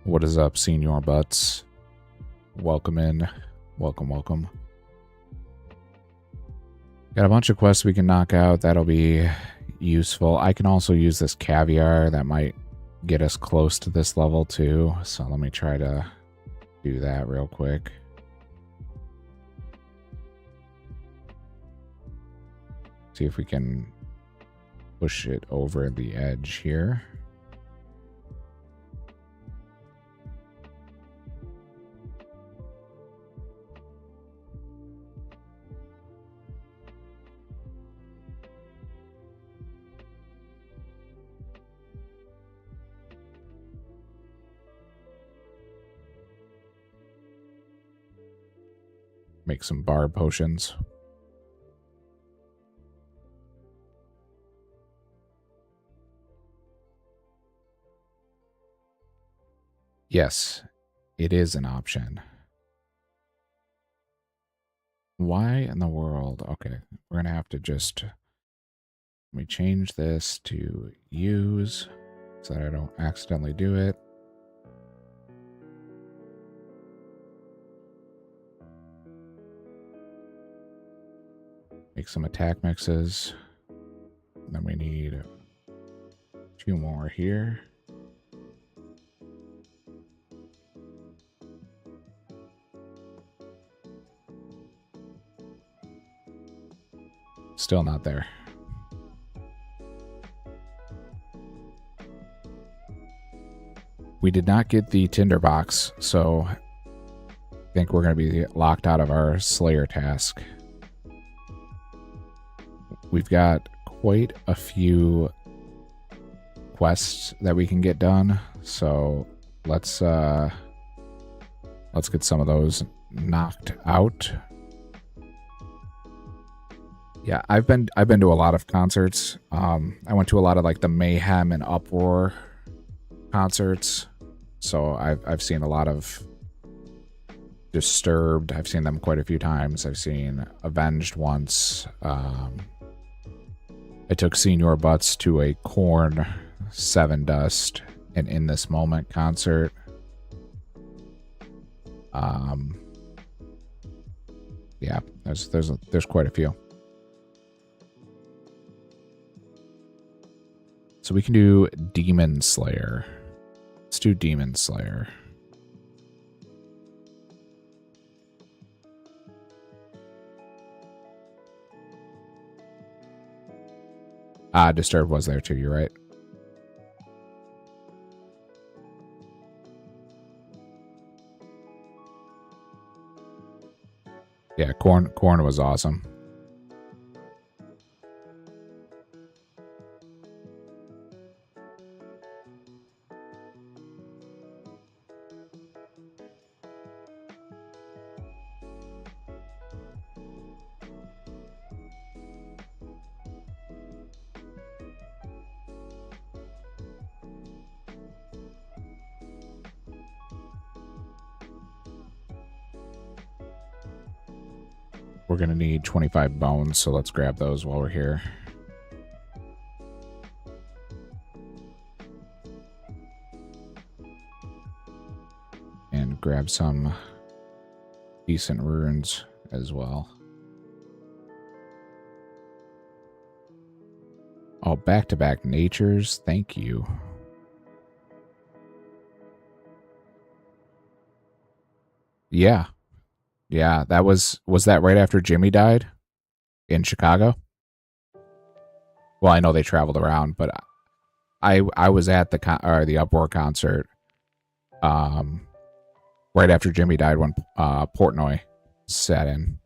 What is up, Senior Butts? Welcome in. Welcome, welcome. Got a bunch of quests we can knock out. That'll be useful. I can also use this caviar. That might get us close to this level too. So let me try to do that real quick. See if we can push it over the edge here. make some barb potions. Yes, it is an option. Why in the world? Okay, we're going to have to just... Let me change this to use so that I don't accidentally do it. Make some attack mixes. And then we need 2 more here. Still not there. We did not get the tinderbox, so I think we're going to be locked out of our Slayer task. We've got quite a few quests that we can get done, so let's get some of those knocked out. Yeah, I've been to a lot of concerts. I went to a lot of like the Mayhem and Uproar concerts, so I've seen a lot of Disturbed. I've seen them quite a few times. I've seen Avenged once. I took Senior Butts to a Korn, Seven Dust, and In This Moment concert. Yeah, there's quite a few. So we can do Demon Slayer. Let's do Demon Slayer. Disturbed was there too, you're right. Yeah, Korn was awesome. We're going to need 25 bones, so let's grab those while we're here. And grab some decent runes as well. Oh, back-to-back natures. Thank you. Yeah. Yeah, that was that right after Jimmy died in Chicago? Well, I know they traveled around, but I was at the Uproar concert right after Jimmy died when Portnoy sat in.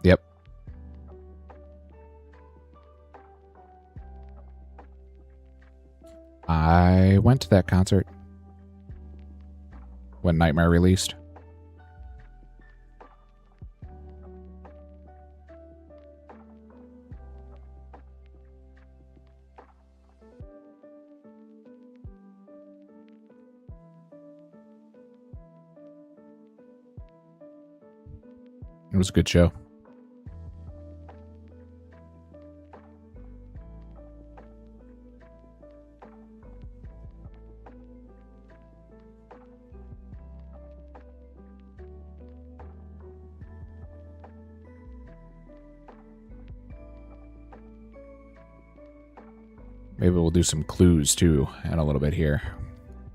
Yep. I went to that concert when Nightmare released. It was a good show. Maybe we'll do some clues too in a little bit here.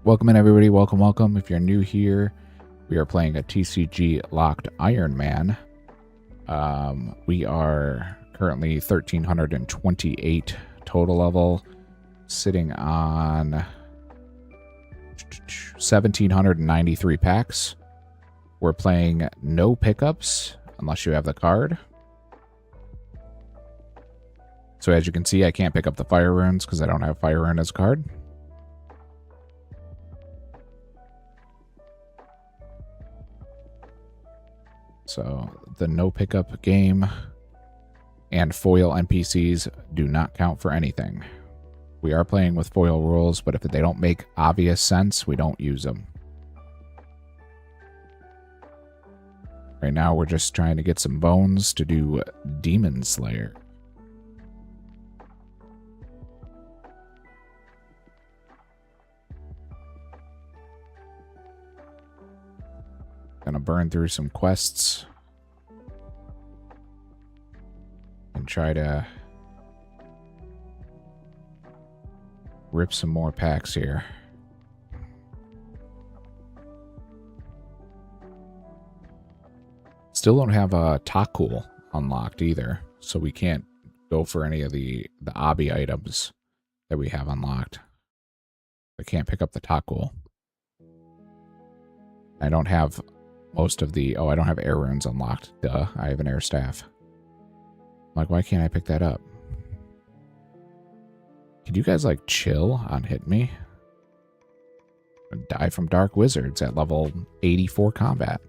Welcome in, everybody. Welcome. If you're new here, we are playing a TCG locked Ironman. We are currently 1,328 total level, sitting on 1,793 packs. We're playing no pickups unless you have the card. So as you can see, I can't pick up the fire runes because I don't have fire rune as a card. So the no pickup game and foil NPCs do not count for anything. We are playing with foil rules, but if they don't make obvious sense, we don't use them. Right now, we're just trying to get some bones to do Demon Slayer. Gonna burn through some quests and try to rip some more packs here. Still don't have a Takul unlocked either, so we can't go for any of the obby items that we have unlocked. I can't pick up the Takul. I don't have most of the... Oh, I don't have air runes unlocked. Duh, I have an air staff. Like, why can't I pick that up? Could you guys, like, chill on Hit Me? Die from Dark Wizards at level 84 combat.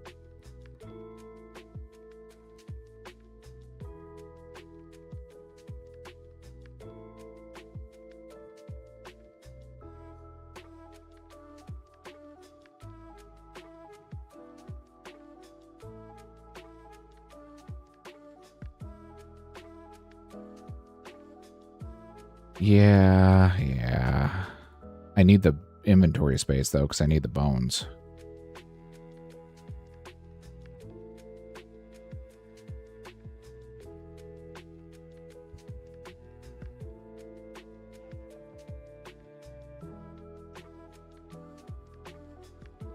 Yeah. I need the inventory space, though, because I need the bones.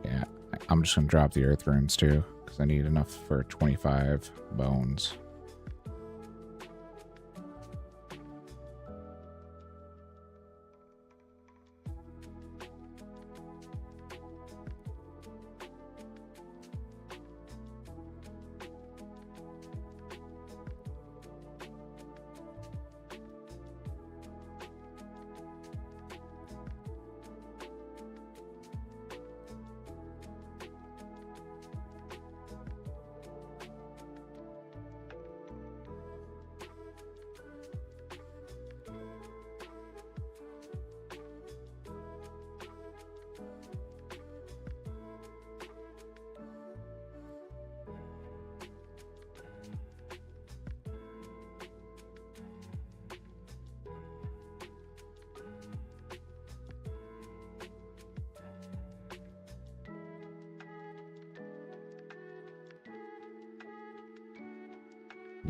Yeah, I'm just going to drop the earth runes, too, because I need enough for 25 bones.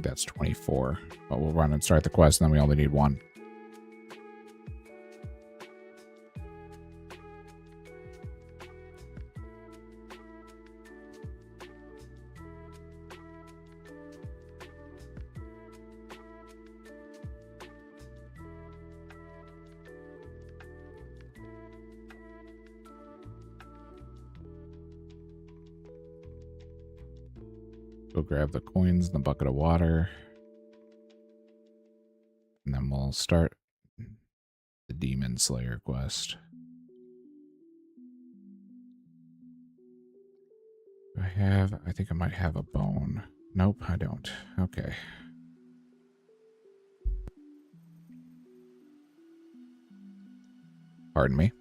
That's 24. But we'll run and start the quest, and then we only need one. Go grab the coins in the bucket of water. And then we'll start the Demon Slayer quest. I think I might have a bone. Nope, I don't. Okay. Pardon me.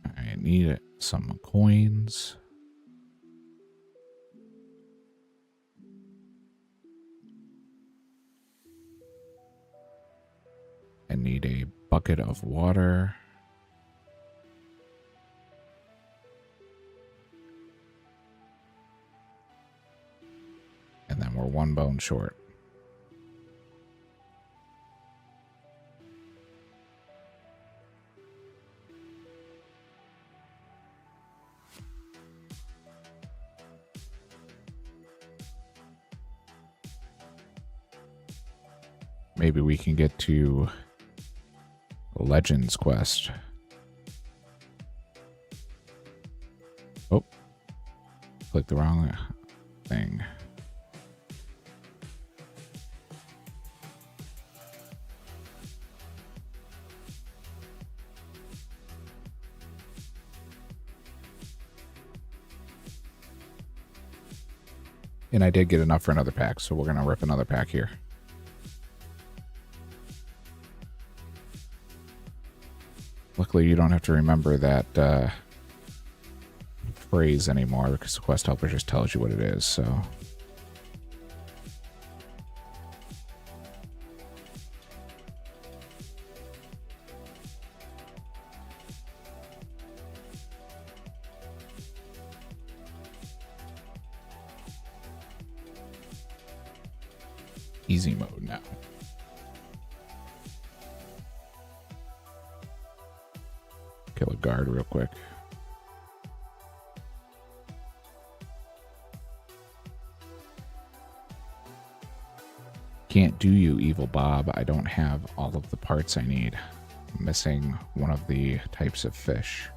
I need some coins. I need a bucket of water. And then we're one bone short. Maybe we can get to Legends quest. clicked the wrong thing. And I did get enough for another pack, so we're going to rip another pack here. Luckily, you don't have to remember that phrase anymore because the quest helper just tells you what it is, so... Easy mode now. Kill a guard real quick. Can't do you, Evil Bob. I don't have all of the parts I need. I'm missing one of the types of fish.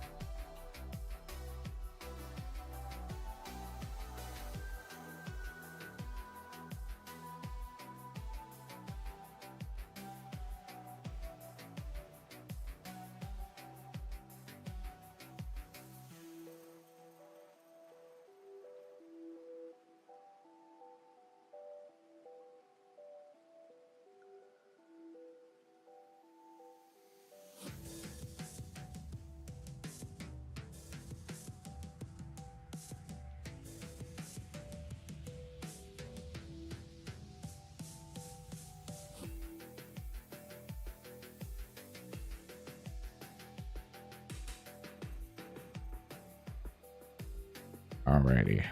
Alrighty.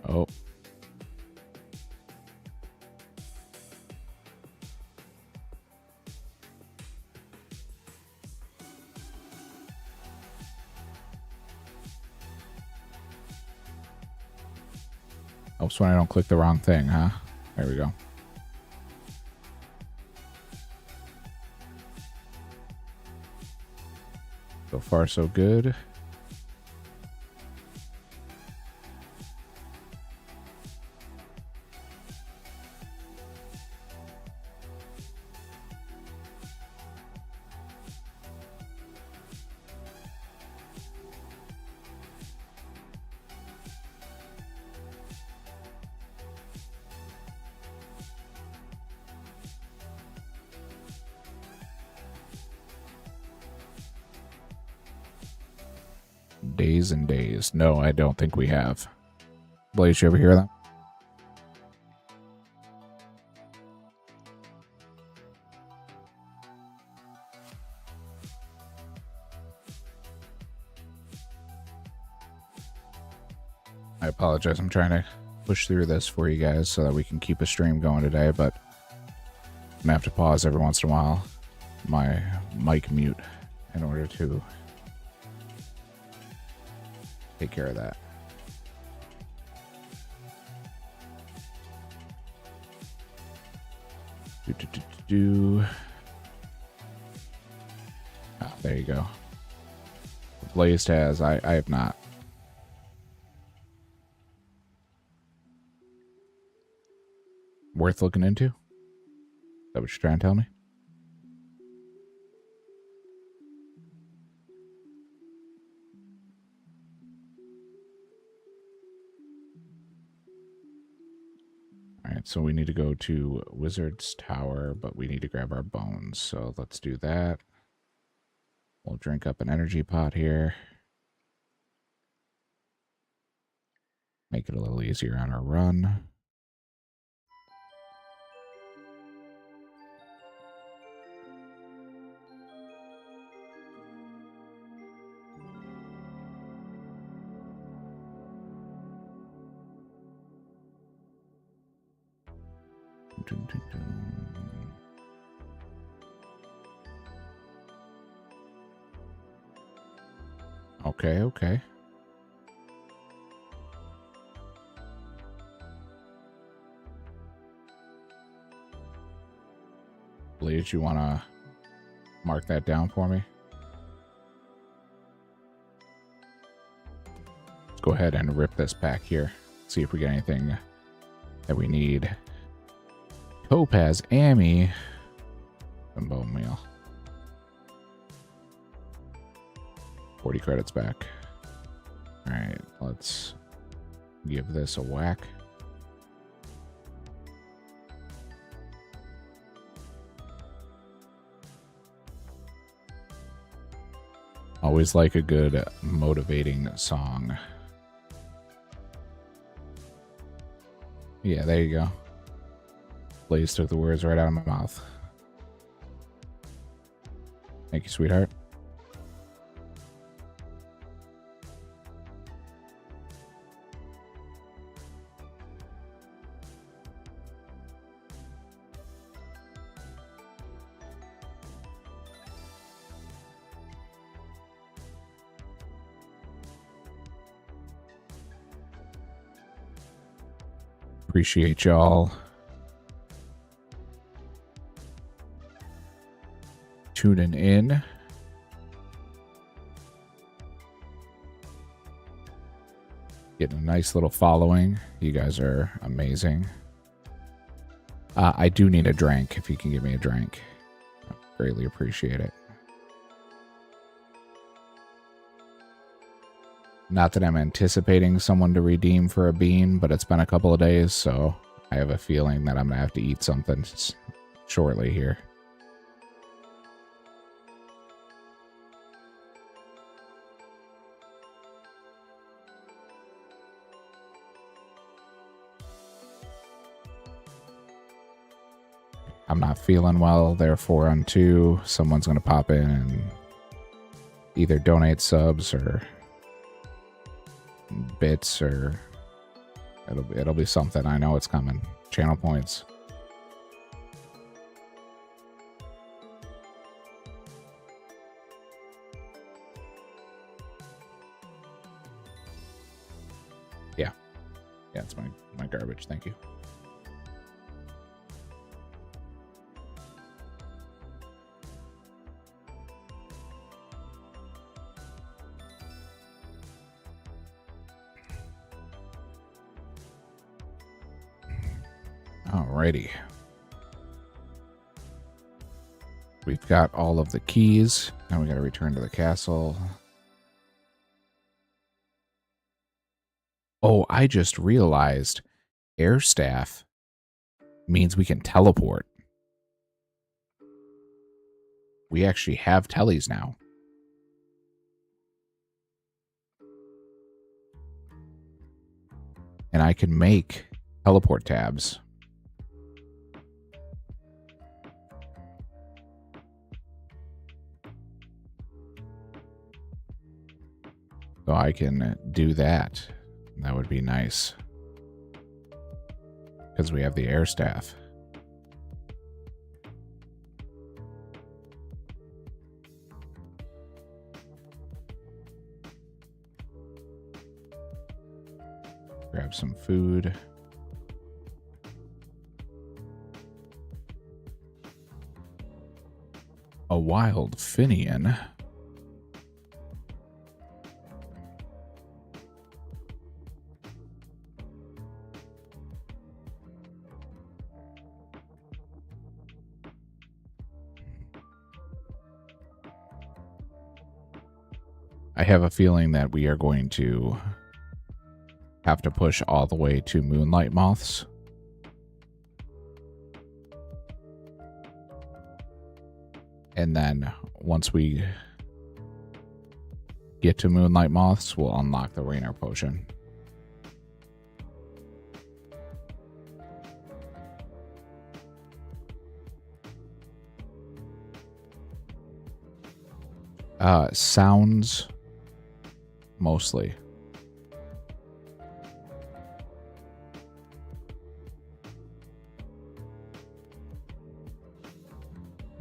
Oh. Helps when I don't click the wrong thing, huh? There we go. So far, so good. Days and days. No, I don't think we have. Blaze, you ever hear that? I apologize. I'm trying to push through this for you guys so that we can keep a stream going today, but I'm going to have to pause every once in a while my mic mute in order to take care of that. Ah, there you go. Blazed has. I have not. Worth looking into? Is that what you're trying to tell me? Alright, so we need to go to Wizard's Tower, but we need to grab our bones. So let's do that. We'll drink up an energy pot here. Make it a little easier on our run. Okay, okay. Blaze, you want to mark that down for me? go ahead and rip this pack here. See if we get anything that we need. Topaz, Amy, and bone meal. 40 credits back. All right, let's give this a whack. Always like a good motivating song. Yeah, there you go. Blaze took the words right out of my mouth. Thank you, sweetheart. Appreciate y'all tuning in. Getting a nice little following. You guys are amazing. I do need a drink. If you can give me a drink, I greatly appreciate it. Not that I'm anticipating someone to redeem for a bean, but it's been a couple of days, so I have a feeling that I'm going to have to eat something shortly here. I'm not feeling well, therefore on 2, someone's going to pop in and either donate subs or bits, or it'll be something. I know it's coming. Channel points. Yeah, it's my garbage. Thank you. Alrighty. We've got all of the keys. Now we got to return to the castle. Oh, I just realized air staff means we can teleport. We actually have tellies now. And I can make teleport tabs. So I can do that. That would be nice. Because we have the air staff. Grab some food. A wild Finian. I have a feeling that we are going to have to push all the way to moonlight moths. And then once we get to moonlight moths, we'll unlock the Rainer potion. Sounds mostly.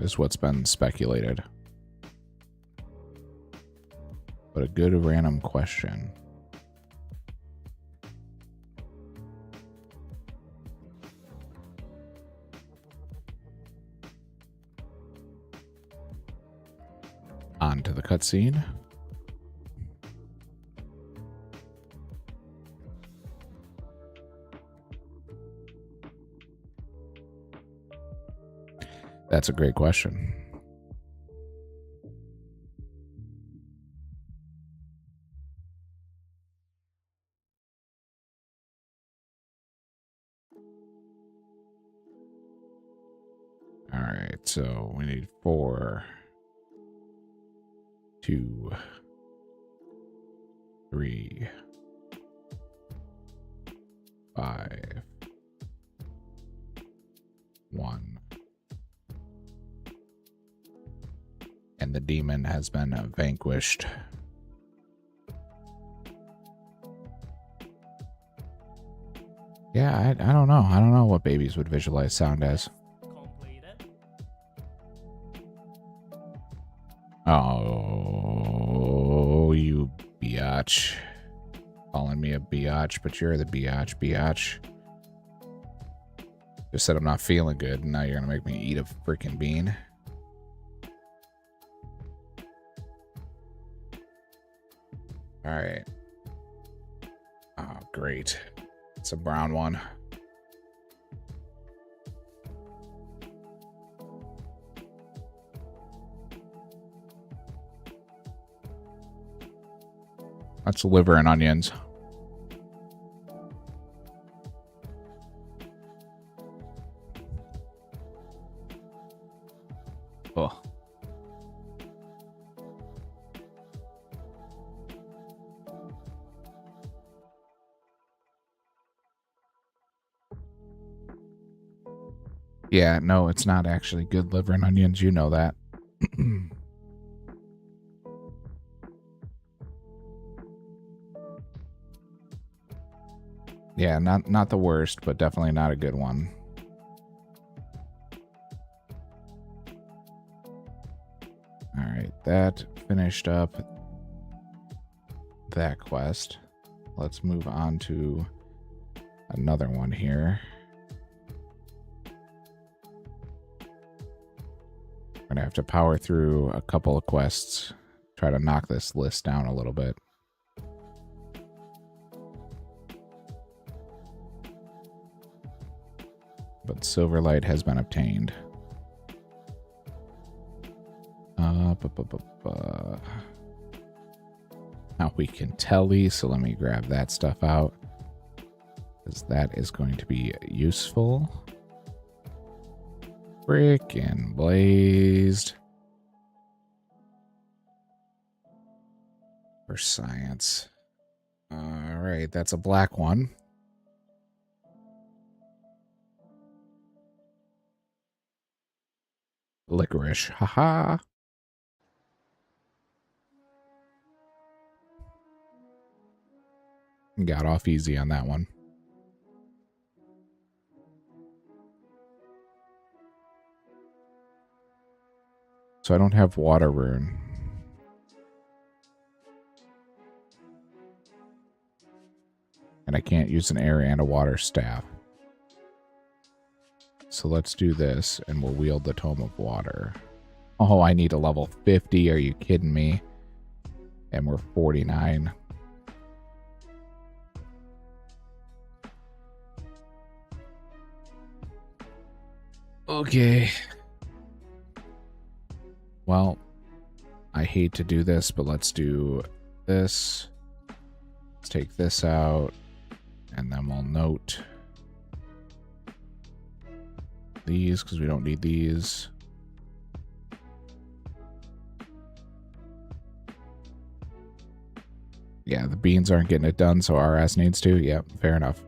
Is what's been speculated. But a good random question. On to the cutscene. That's a great question. All right, so we need 4, 2, 3, 5, 1. And the demon has been vanquished. Yeah, I don't know. I don't know what babies would visualize sound as. Oh, you biatch. Calling me a biatch, but you're the biatch. Just said I'm not feeling good, and now you're gonna make me eat a freaking bean. All right. Oh, great. It's a brown one. That's liver and onions. Oh. Yeah, no, it's not actually good liver and onions. You know that. Yeah, not the worst, but definitely not a good one. All right, that finished up that quest. Let's move on to another one here. We're gonna have to power through a couple of quests, try to knock this list down a little bit. But Silverlight has been obtained. Now we can telly, so let me grab that stuff out, because that is going to be useful. Frickin' blazed. For science. Alright, that's a black one. Licorice, haha. Got off easy on that one. So I don't have water rune. And I can't use an air and a water staff. So let's do this, and we'll wield the Tome of Water. Oh, I need a level 50. Are you kidding me? And we're 49. Okay. Well, I hate to do this, but let's do this. Let's take this out, and then we'll note these, because we don't need these. Yeah, the beans aren't getting it done, so RS needs to. Yep, fair enough.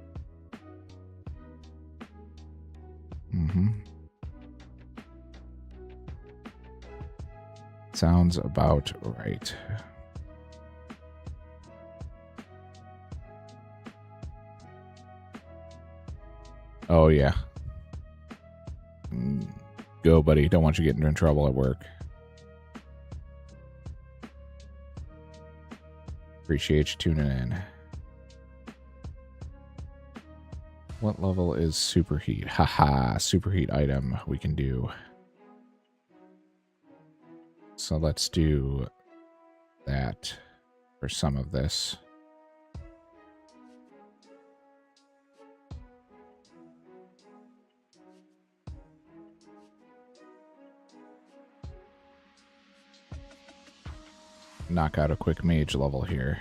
Sounds about right. Oh, yeah. Go, buddy. Don't want you getting in trouble at work. Appreciate you tuning in. What level is superheat? Haha, superheat item we can do. So let's do that for some of this. knock out a quick mage level here.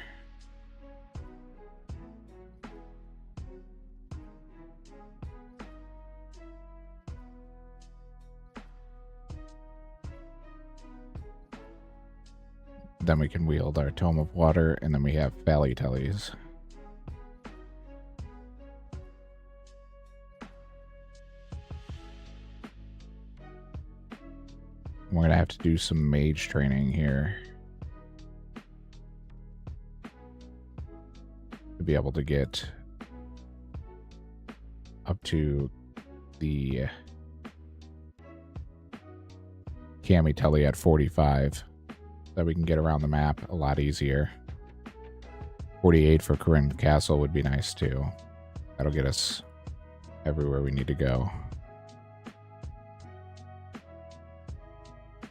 Then we can wield our Tome of Water, and then we have Valley Tellies. We're going to have to do some mage training here to be able to get up to the Cami Telly at 45. That we can get around the map a lot easier. 48 for Corinne Castle would be nice too. That'll get us everywhere we need to go.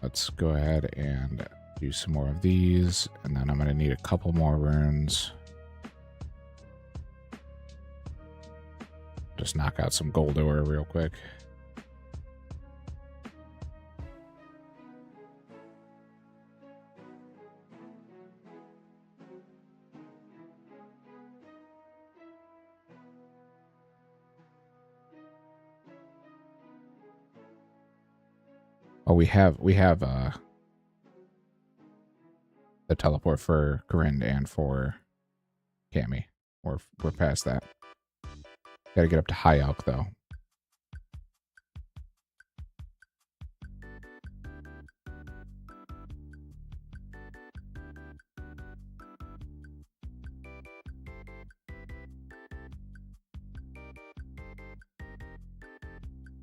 Let's go ahead and do some more of these, and then I'm going to need a couple more runes. Just knock out some gold ore real quick. Oh, we have the teleport for Corinne and for Cami. We're past that. Gotta get up to High Elk though.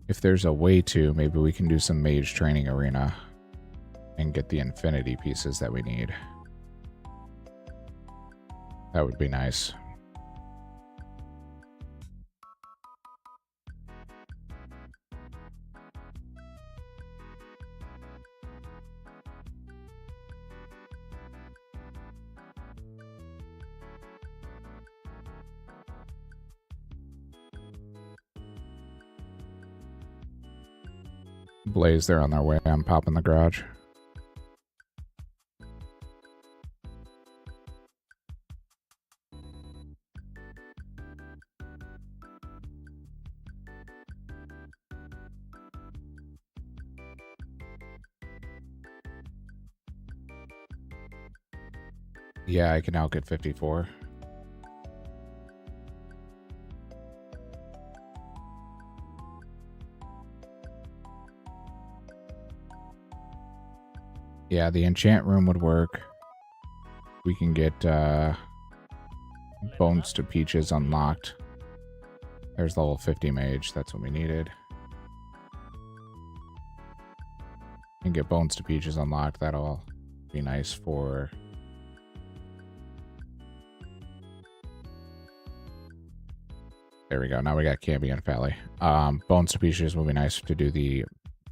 If there's a way to, maybe we can do some mage training arena and get the infinity pieces that we need. That would be nice. Blaze, they're on their way. I'm popping the garage. Yeah, I can outget 54. Yeah, the enchant room would work. We can get Bones to Peaches unlocked. There's level 50 mage. That's what we needed. And get Bones to Peaches unlocked. That'll be nice for... There we go. Now we got Camby and Pally. Bones to Peaches will be nice to do the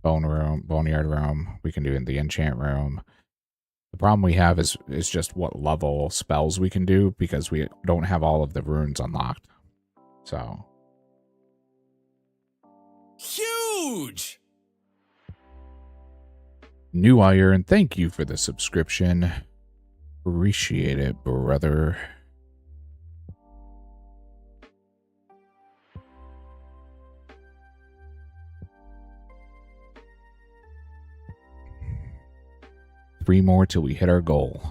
Boneyard room. We can do it in the enchant room. The problem we have is just what level spells we can do, because we don't have all of the runes unlocked. So huge. New Iron, thank you for the subscription. Appreciate it, brother. Three more till we hit our goal.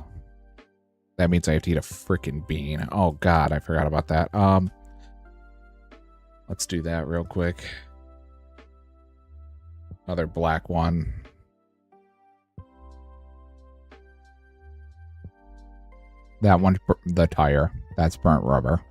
That means I have to eat a freaking bean. Oh god, I forgot about that. Let's do that real quick. Another black one. That one's the tire. That's burnt rubber.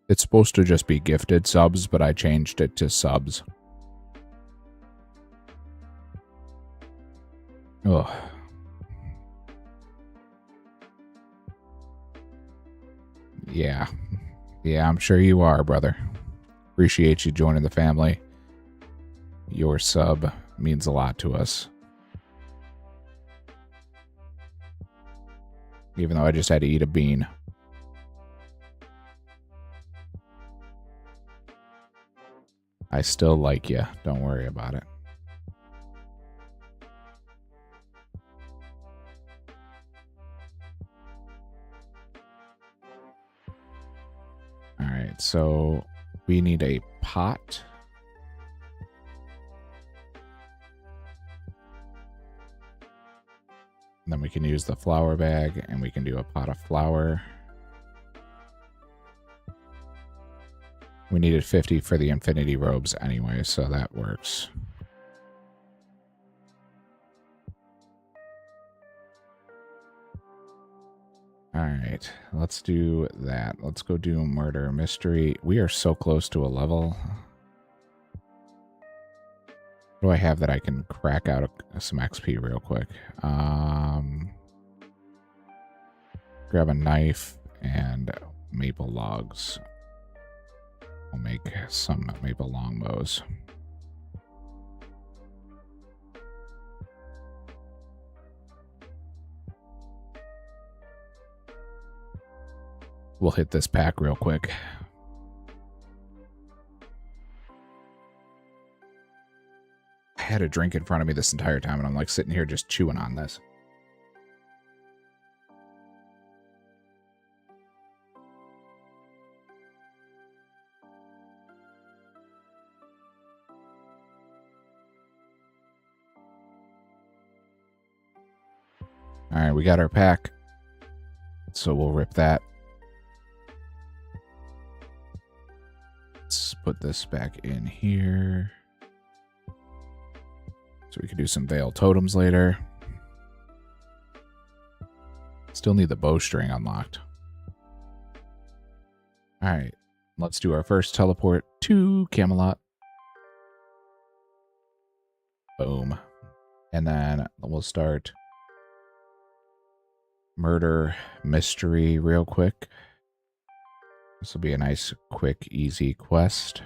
It's supposed to just be gifted subs, but I changed it to subs. Ugh. Yeah. Yeah, I'm sure you are, brother. Appreciate you joining the family. Your sub means a lot to us. even though I just had to eat a bean. I still like you. Don't worry about it. All right, so we need a pot. And then we can use the flour bag, and we can do a pot of flour. We needed 50 for the infinity robes anyway, so that works. All right, let's do that. Let's go do murder mystery. We are so close to a level. What do I have that I can crack out some XP real quick? Grab a knife and maple logs. We'll make some maple longbows. We'll hit this pack real quick. I had a drink in front of me this entire time, and I'm like sitting here just chewing on this. All right, we got our pack, so we'll rip that. Let's put this back in here. So we can do some Veil Totems later. Still need the bowstring unlocked. All right, let's do our first teleport to Camelot. Boom. And then we'll start murder mystery real quick. This will be a nice, quick, easy quest.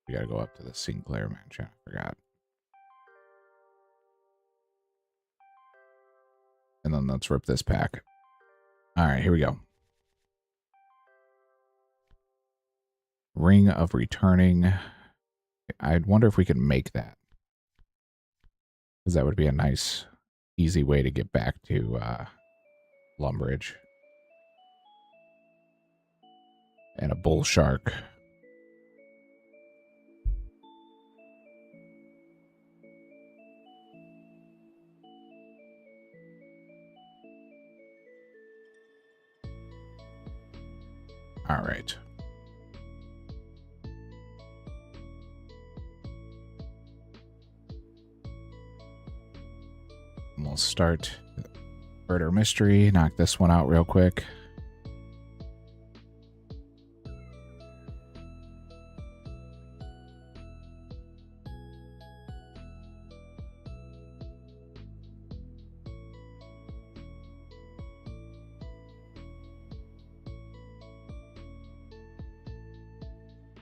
We gotta go up to the Sinclair mansion. I forgot. And then let's rip this pack. All right, here we go. Ring of Returning. I'd wonder if we could make that, because that would be a nice, easy way to get back to Lumbridge. And a bull shark. All right. And we'll start murder mystery. Knock this one out real quick.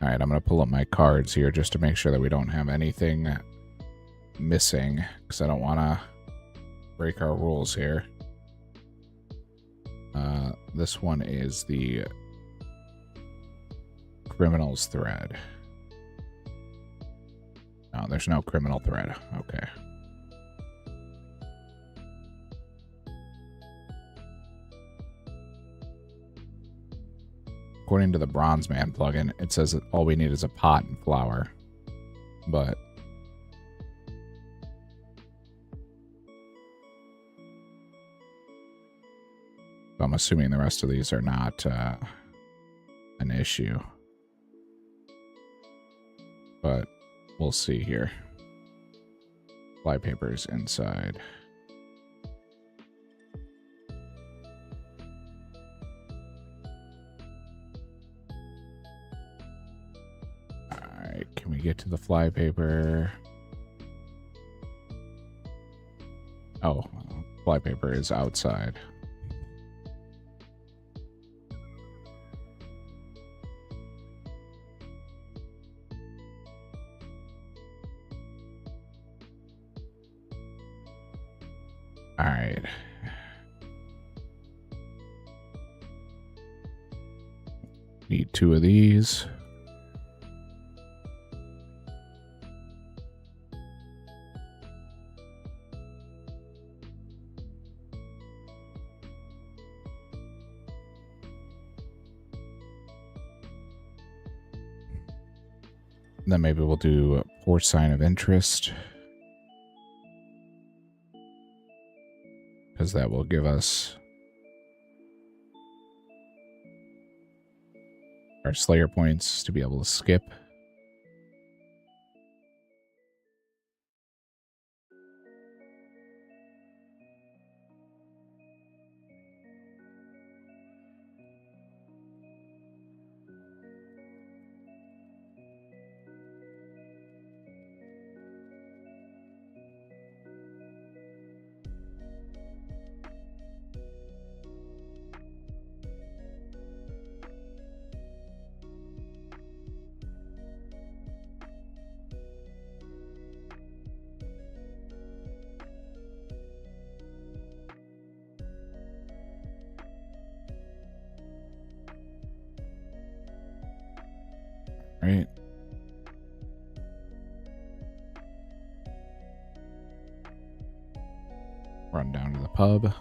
All right, I'm going to pull up my cards here just to make sure that we don't have anything missing, because I don't want to break our rules here. This one is the criminal's thread. No, there's no criminal thread. Okay. According to the Bronze Man plugin, it says that all we need is a pot and flour. But I'm assuming the rest of these are not an issue. But we'll see here. Flypaper's inside. Alright, can we get to the flypaper? Oh, flypaper is outside. All right. Need 2 of these. Then maybe we'll do a poor sign of interest, because that will give us our Slayer points to be able to skip. Right. Run down to the pub.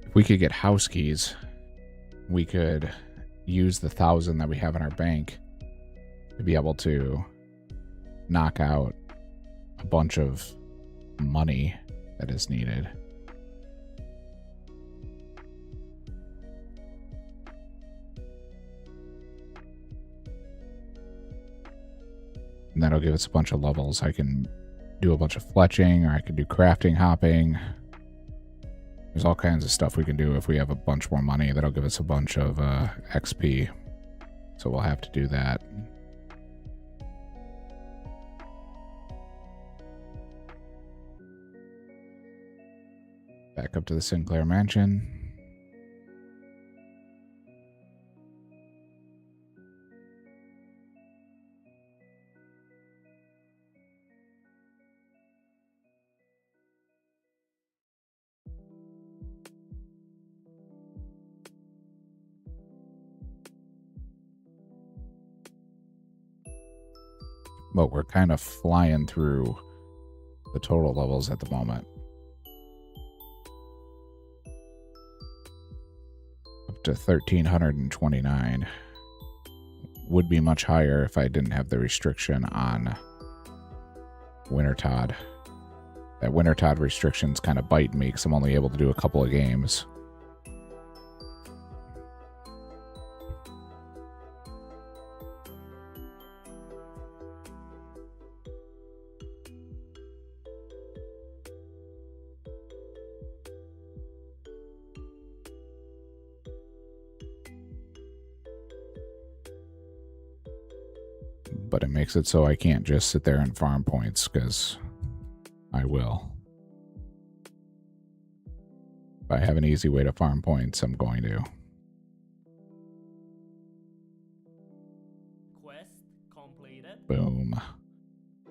If we could get house keys, we could use the 1,000 that we have in our bank to be able to knock out a bunch of money that is needed. And that'll give us a bunch of levels. I can do a bunch of fletching, or I could do crafting hopping. There's all kinds of stuff we can do if we have a bunch more money. That'll give us a bunch of XP. So we'll have to do that. Back up to the Sinclair Mansion. But we're kind of flying through the total levels at the moment. Up to 1,329. Would be much higher if I didn't have the restriction on Wintertodt. That Wintertodt restriction's kind of biting me because I'm only able to do a couple of games. But it makes it so I can't just sit there and farm points, because I will. If I have an easy way to farm points, I'm going to. Quest completed. Boom.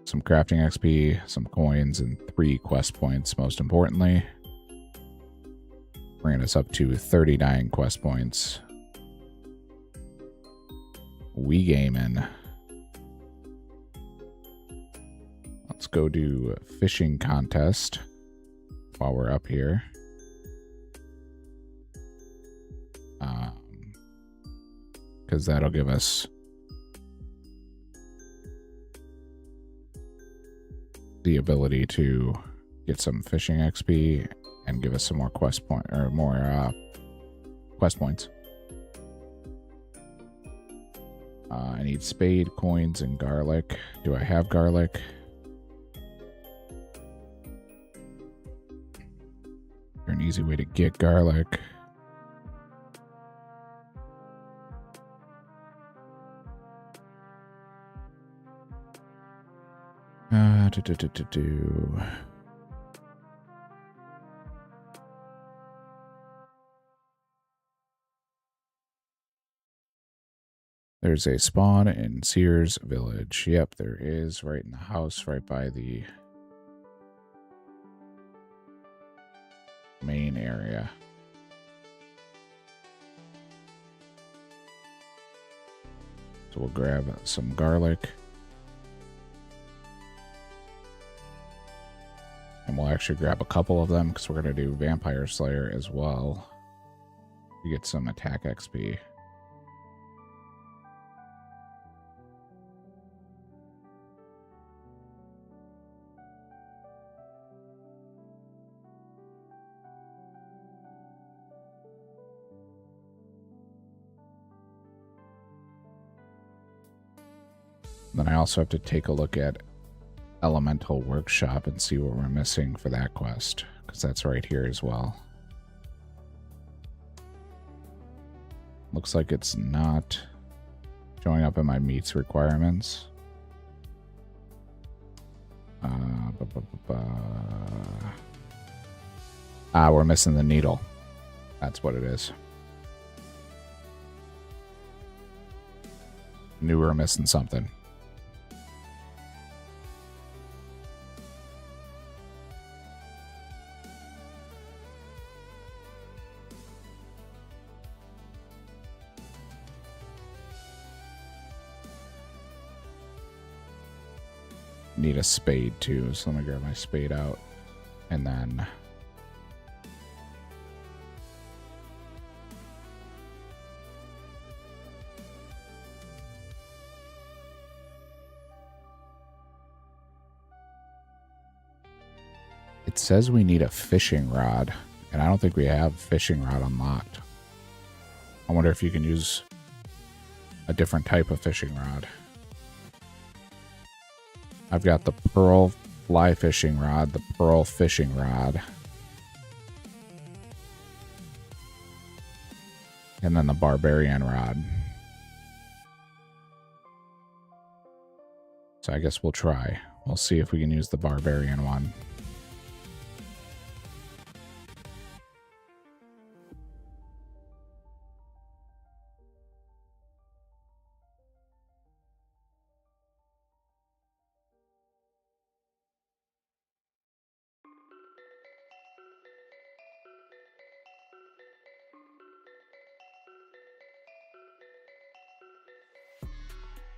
Some crafting XP, some coins, and 3 quest points, most importantly. Bringing us up to 39 quest points. We gaming. Let's go do a fishing contest while we're up here. Because that'll give us the ability to get some fishing XP and give us some more quest point or more quest points. I need spade, coins, and garlic. Do I have garlic? There's an easy way to get garlic. There's a spawn in Sears Village. Yep, there is, right in the house, right by the main area. So we'll grab some garlic. And we'll actually grab a couple of them because we're going to do Vampire Slayer as well. You get some attack XP. Then I also have to take a look at Elemental Workshop and see what we're missing for that quest, because that's right here as well. Looks like it's not showing up in my meats requirements. We're missing the needle. That's what it is. Knew we were missing something. Need a spade too, so let me grab my spade out. And then it says we need a fishing rod, and I don't think we have fishing rod unlocked. I wonder if you can use a different type of fishing rod. I've got the pearl fly fishing rod, the pearl fishing rod, and then the barbarian rod. So I guess we'll try. We'll see if we can use the barbarian one.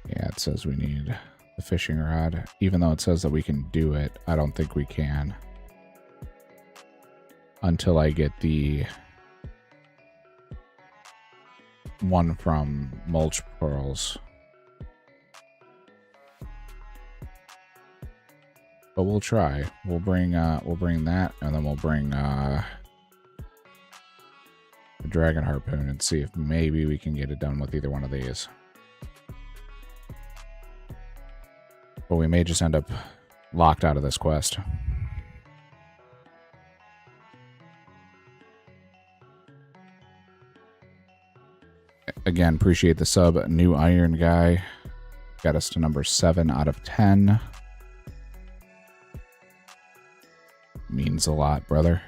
Yeah, it says we need the fishing rod. Even though it says that we can do it, I don't think we can. Until I get the one from Mulch Pearls. But we'll try. We'll bring that, and then we'll bring the Dragon Harpoon and see if maybe we can get it done with either one of these. But we may just end up locked out of this quest. Again, appreciate the sub. New Iron Guy got us to number 7 out of 10. Means a lot, brother.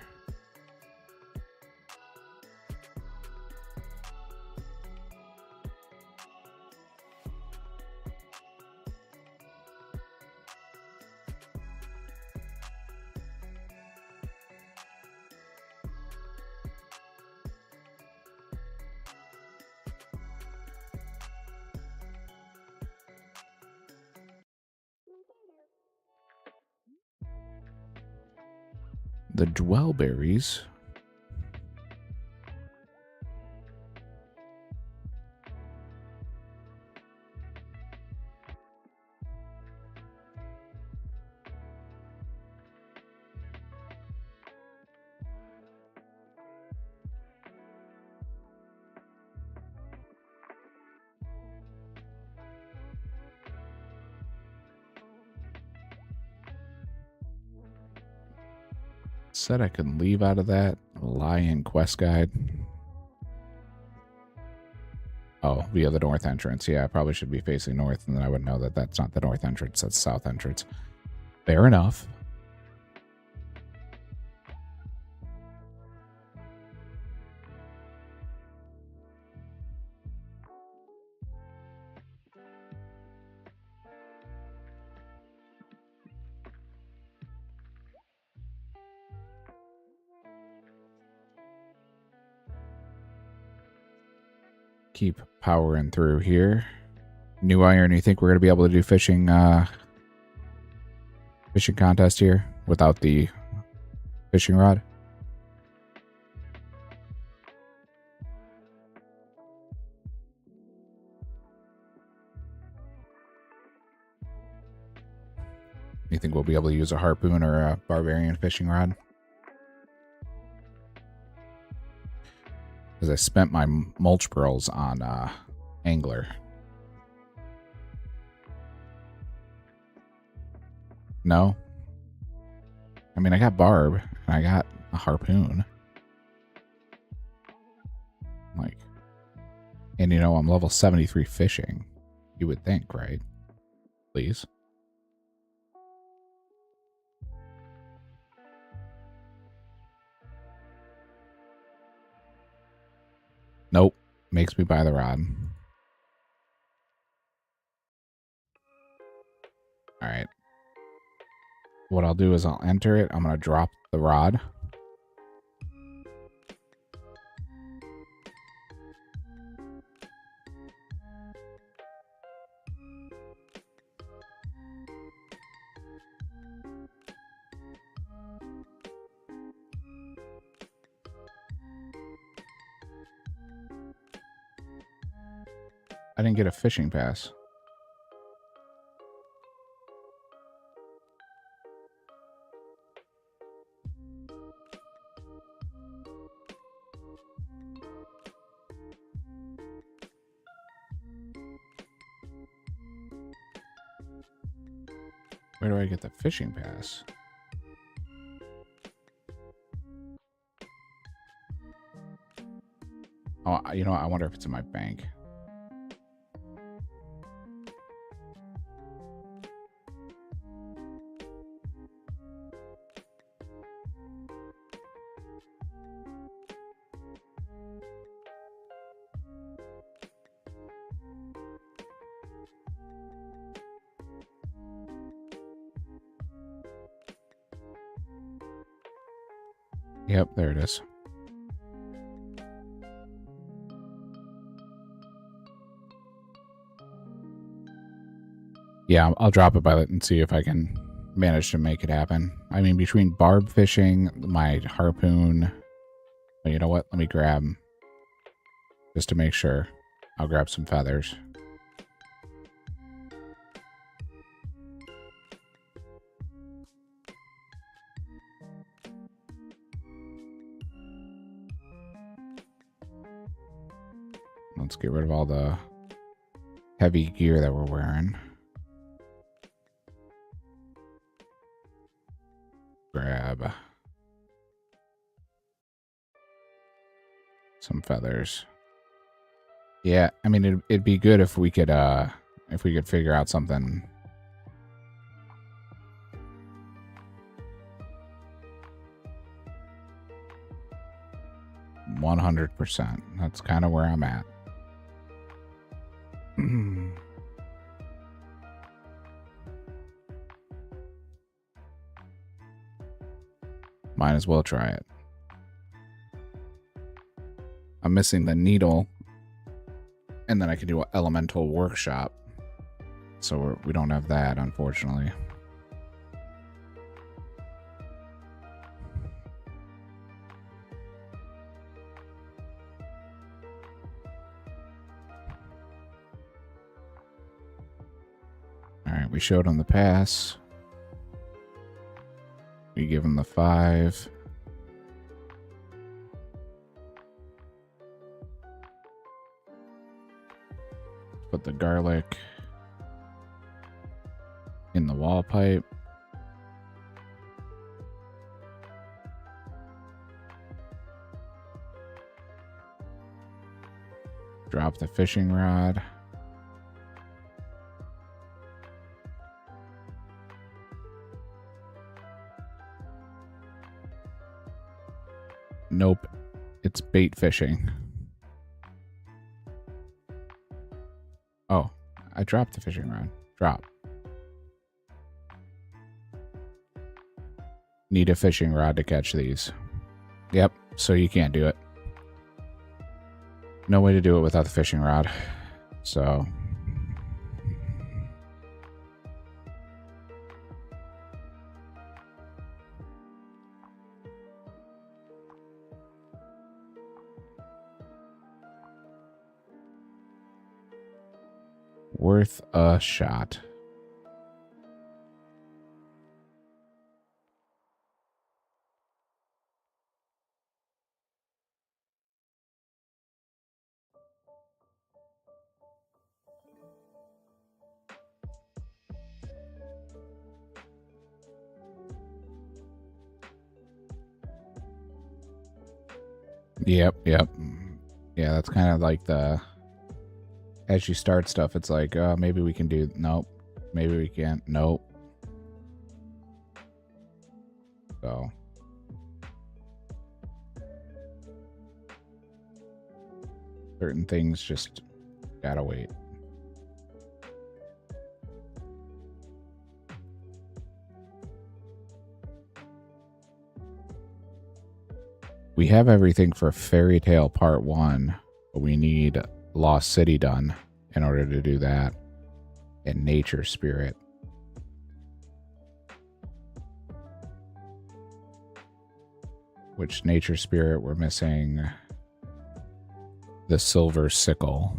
The Dwellberries. Said I could leave out of that Lion quest guide. Oh, via the north entrance. Yeah, I probably should be facing north, and then I would know that that's not the north entrance, that's south entrance. Fair enough. keep powering through here. New iron, you think we're going to be able to do fishing contest here without the fishing rod? You think we'll be able to use a harpoon or a barbarian fishing rod? Because I spent my mulch pearls on angler. No? I mean, I got barb, and I got a harpoon. Like, and you know, I'm level 73 fishing. You would think, right? Please. Nope. Makes me buy the rod. Alright. What I'll do is I'll enter it. I'm going to drop the rod. I didn't get a fishing pass. Where do I get the fishing pass? Oh, you know what? I wonder if it's in my bank. Yep, there it is. Yeah, I'll drop it by it and see if I can manage to make it happen. I mean, between barb fishing, my harpoon... You know what? Let me grab... Just to make sure. I'll grab some feathers. Let's get rid of all the heavy gear that we're wearing. Grab some feathers. Yeah, I mean it'd be good if we could figure out something. %. That's kind of where I'm at. Might as well try it. I'm missing the needle, and then I can do an elemental workshop. So we don't have that, unfortunately. Alright, we showed him the pass. We give him the 5. Put the garlic in the wall pipe. Drop the fishing rod. Nope. It's bait fishing. Oh, I dropped the fishing rod. Drop. Need a fishing rod to catch these. Yep, so you can't do it. No way to do it without the fishing rod. So worth a shot. Yep. Yeah, that's kind of like the, as you start stuff, it's like, maybe we can do, nope. Maybe we can't, nope. So certain things just gotta wait. We have everything for Fairy Tale Part 1, but we need Lost City done in order to do that. And Nature Spirit. Which Nature Spirit, we're missing the Silver Sickle.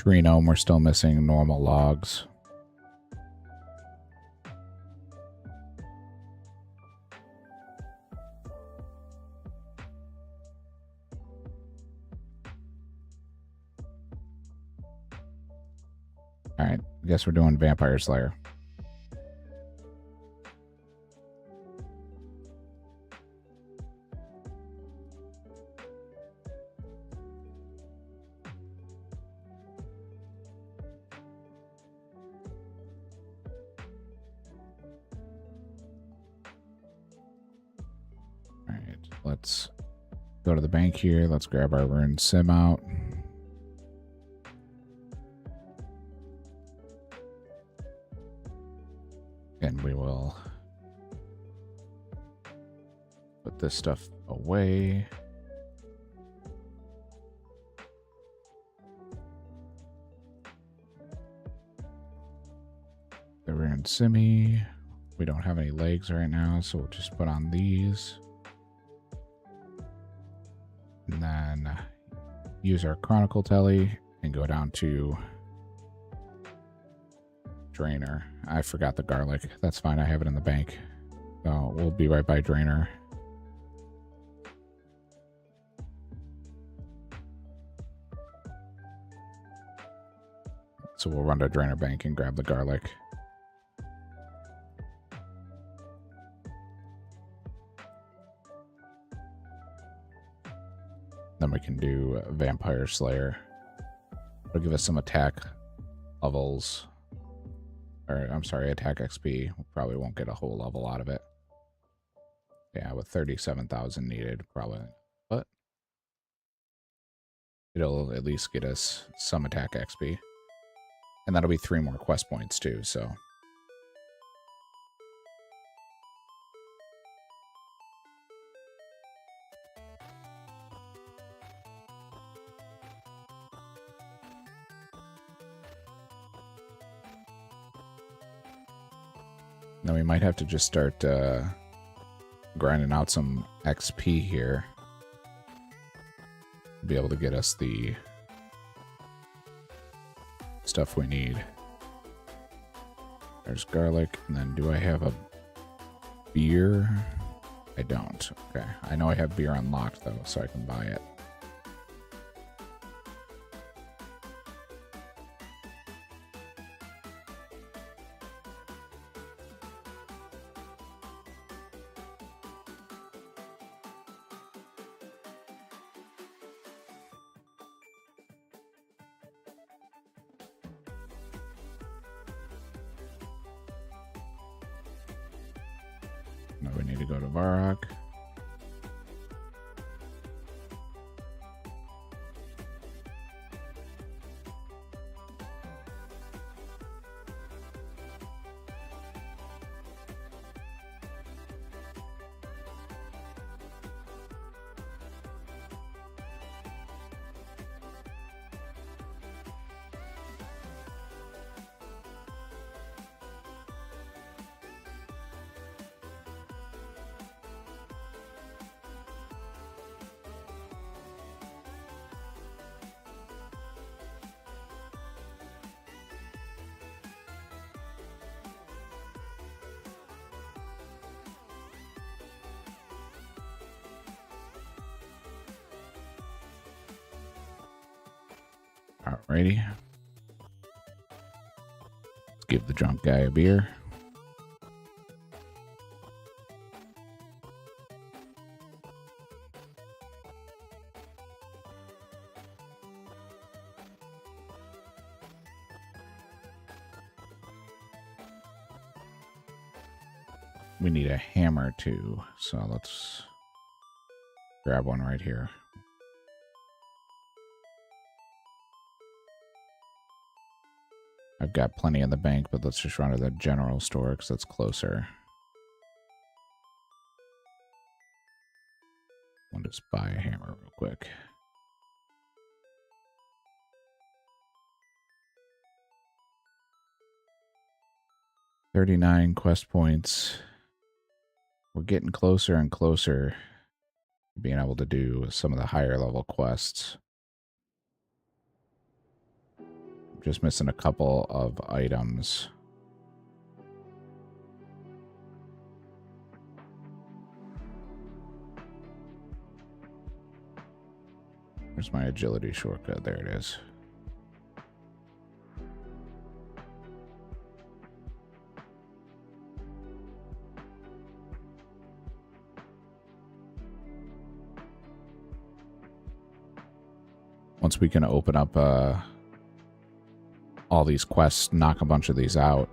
Genome, we're still missing normal logs. Alright, I guess we're doing Vampire Slayer. Alright, let's go to the bank here. Let's grab our Rune Sim out. And we will put this stuff away. The Rune Simmy. We don't have any legs right now, so we'll just put on these. And then use our Chronicle Telly and go down to Drainer. I forgot the garlic. That's fine. I have it in the bank. So we'll be right by Drainer. So we'll run to Drainer Bank and grab the garlic. Then we can do Vampire Slayer. It'll give us some attack levels. Or, I'm sorry, attack XP. We probably won't get a whole level out of it. Yeah, with 37,000 needed, probably. But it'll at least get us some attack XP. And that'll be 3 more quest points too, so. Now we might have to just start grinding out some XP here to be able to get us the stuff we need. There's garlic, and then do I have a beer? I don't. Okay, I know I have beer unlocked though, so I can buy it. No, we need to go to Varrock. Alrighty. Let's give the drunk guy a beer. We need a hammer too, so let's grab one right here. I've got plenty in the bank, but let's just run to the general store because that's closer. I'll just buy a hammer real quick. $39 quest points. We're getting closer and closer to being able to do some of the higher level quests. Just missing a couple of items. Where's my agility shortcut? There it is. Once we can open up all these quests, knock a bunch of these out,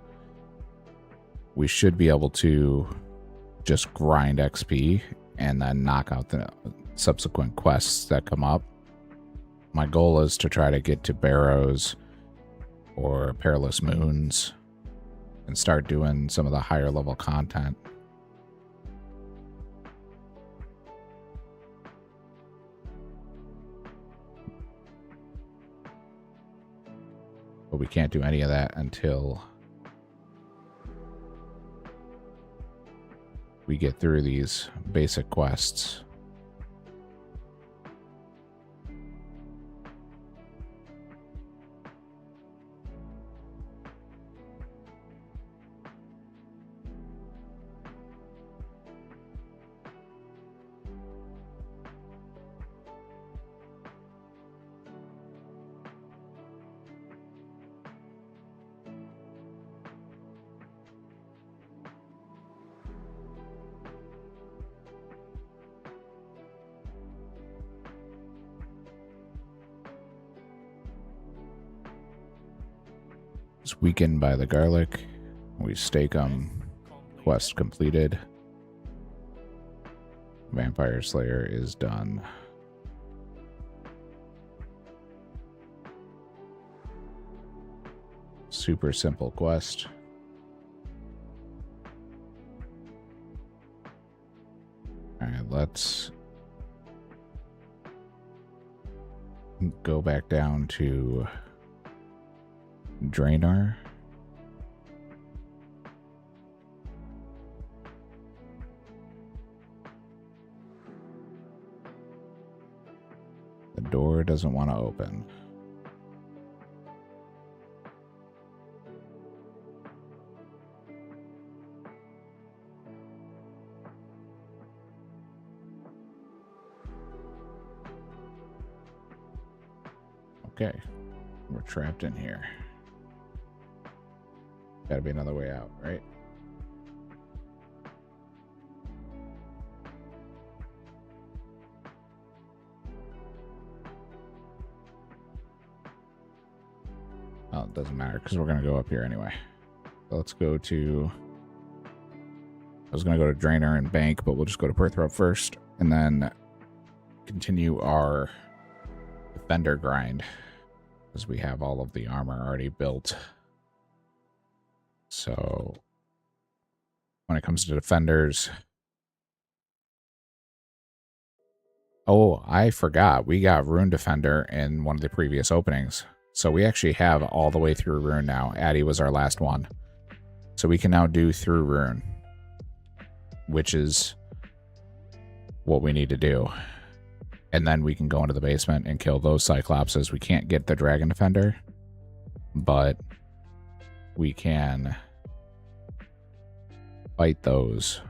we should be able to just grind XP and then knock out the subsequent quests that come up. My goal is to try to get to Barrows or Perilous Moons and start doing some of the higher level content. But we can't do any of that until we get through these basic quests. It's weakened by the garlic. We stake them. Quest completed. Vampire Slayer is done. Super simple quest. Alright, let's go back down to Draenor. The door doesn't want to open. Okay, we're trapped in here. Gotta be another way out, right? Oh, it doesn't matter because we're gonna go up here anyway. So let's go to I was going to go to Drainer and Bank, but we'll just go to Perthrow first, and then continue our Defender grind, because we have all of the armor already built. So when it comes to Defenders... Oh, I forgot. We got Rune Defender in one of the previous openings. So we actually have all the way through Rune now. Addy was our last one. So we can now do through Rune, which is what we need to do. And then we can go into the basement and kill those Cyclopses. We can't get the Dragon Defender, but we can fight those.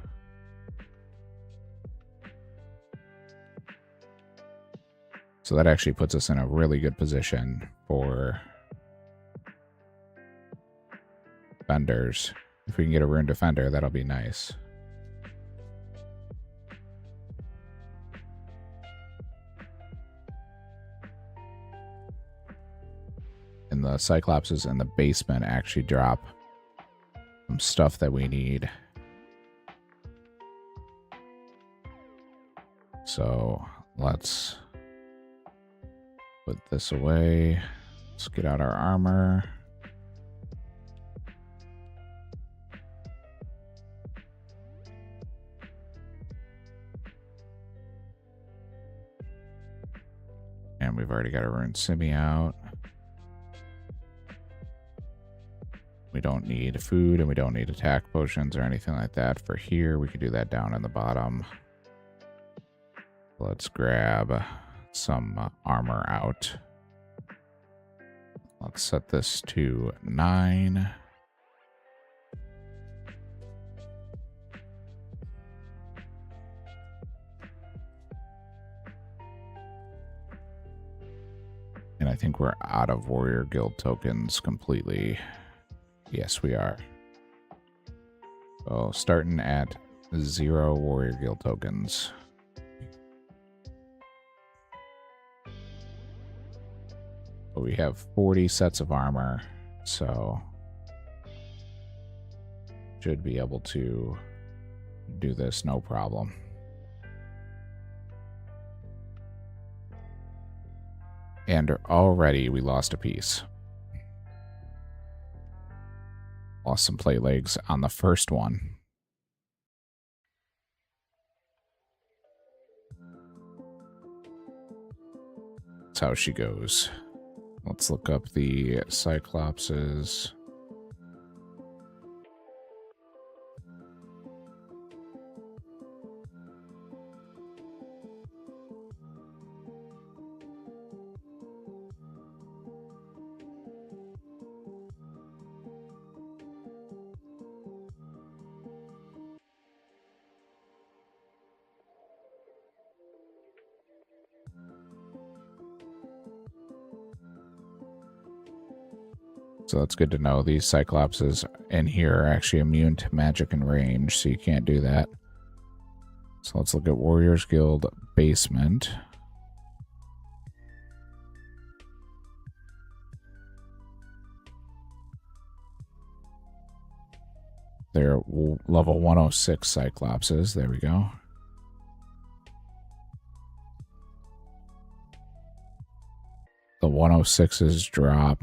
So that actually puts us in a really good position for Defenders. If we can get a Rune Defender, that'll be nice. And the Cyclopses in the basement actually drop some stuff that we need. So let's put this away. Let's get out our armor. And we've already got a Rune Simi out. We don't need food and we don't need attack potions or anything like that for here. We could do that down in the bottom. Let's grab some armor out. Let's set this to 9. And I think we're out of Warrior Guild tokens completely. Yes, we are. So starting at 0 Warrior Guild tokens. But we have 40 sets of armor, so should be able to do this no problem. And already we lost a piece. Lost some plate legs on the first one. That's how she goes. Let's look up the Cyclopses. So that's good to know. These Cyclopses in here are actually immune to magic and range, so you can't do that. So let's look at Warriors Guild basement. They're level 106 Cyclopses. There we go. The 106s drop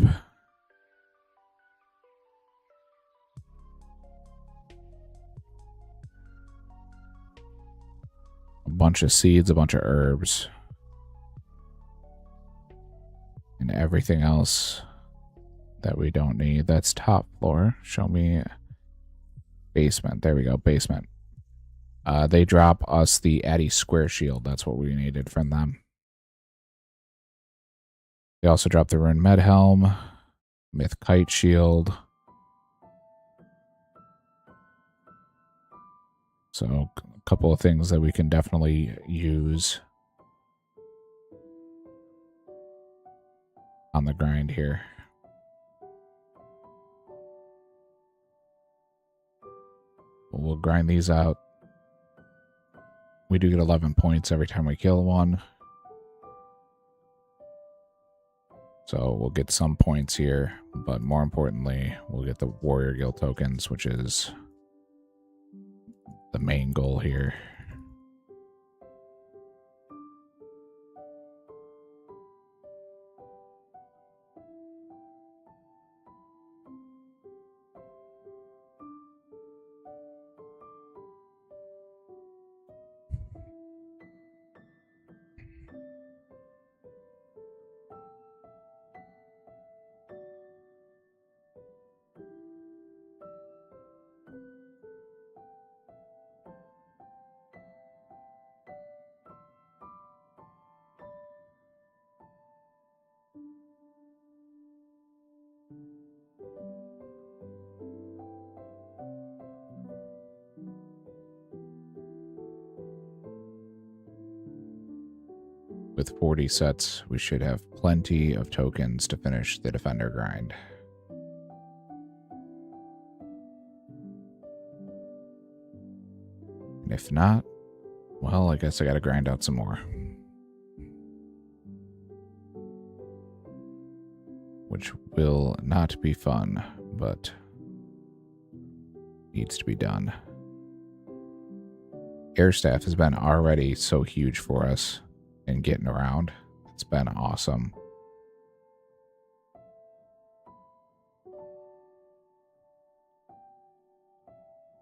a bunch of seeds, a bunch of herbs, and everything else that we don't need. That's top floor. Show me basement. There we go, basement. They drop us the Addy Square Shield. That's what we needed from them. They also drop the Rune Med Helm, Myth Kite Shield. So a couple of things that we can definitely use on the grind here. We'll grind these out. We do get 11 points every time we kill one. So we'll get some points here, but more importantly, we'll get the Warrior Guild tokens, which is the main goal here. With 40 sets, we should have plenty of tokens to finish the defender grind. And if not, well, I guess I gotta grind out some more. Which will not be fun, but needs to be done. Air staff has been already so huge for us in getting around. It's been awesome.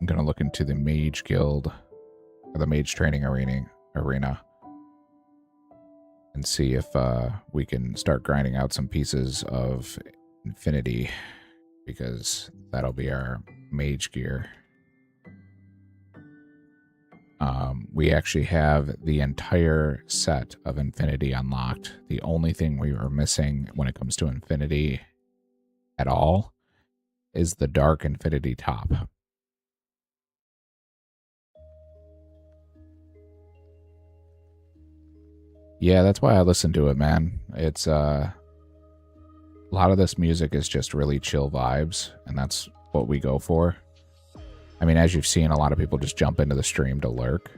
I'm going to look into the Mage Guild, or the Mage Training Arena, and see if we can start grinding out some pieces of Infinity, because that'll be our Mage gear. We actually have the entire set of Infinity unlocked. The only thing we were missing when it comes to Infinity at all is the Dark Infinity top. Yeah, that's why I listen to it, man. It's a lot of this music is just really chill vibes, and that's what we go for. I mean, as you've seen, a lot of people just jump into the stream to lurk,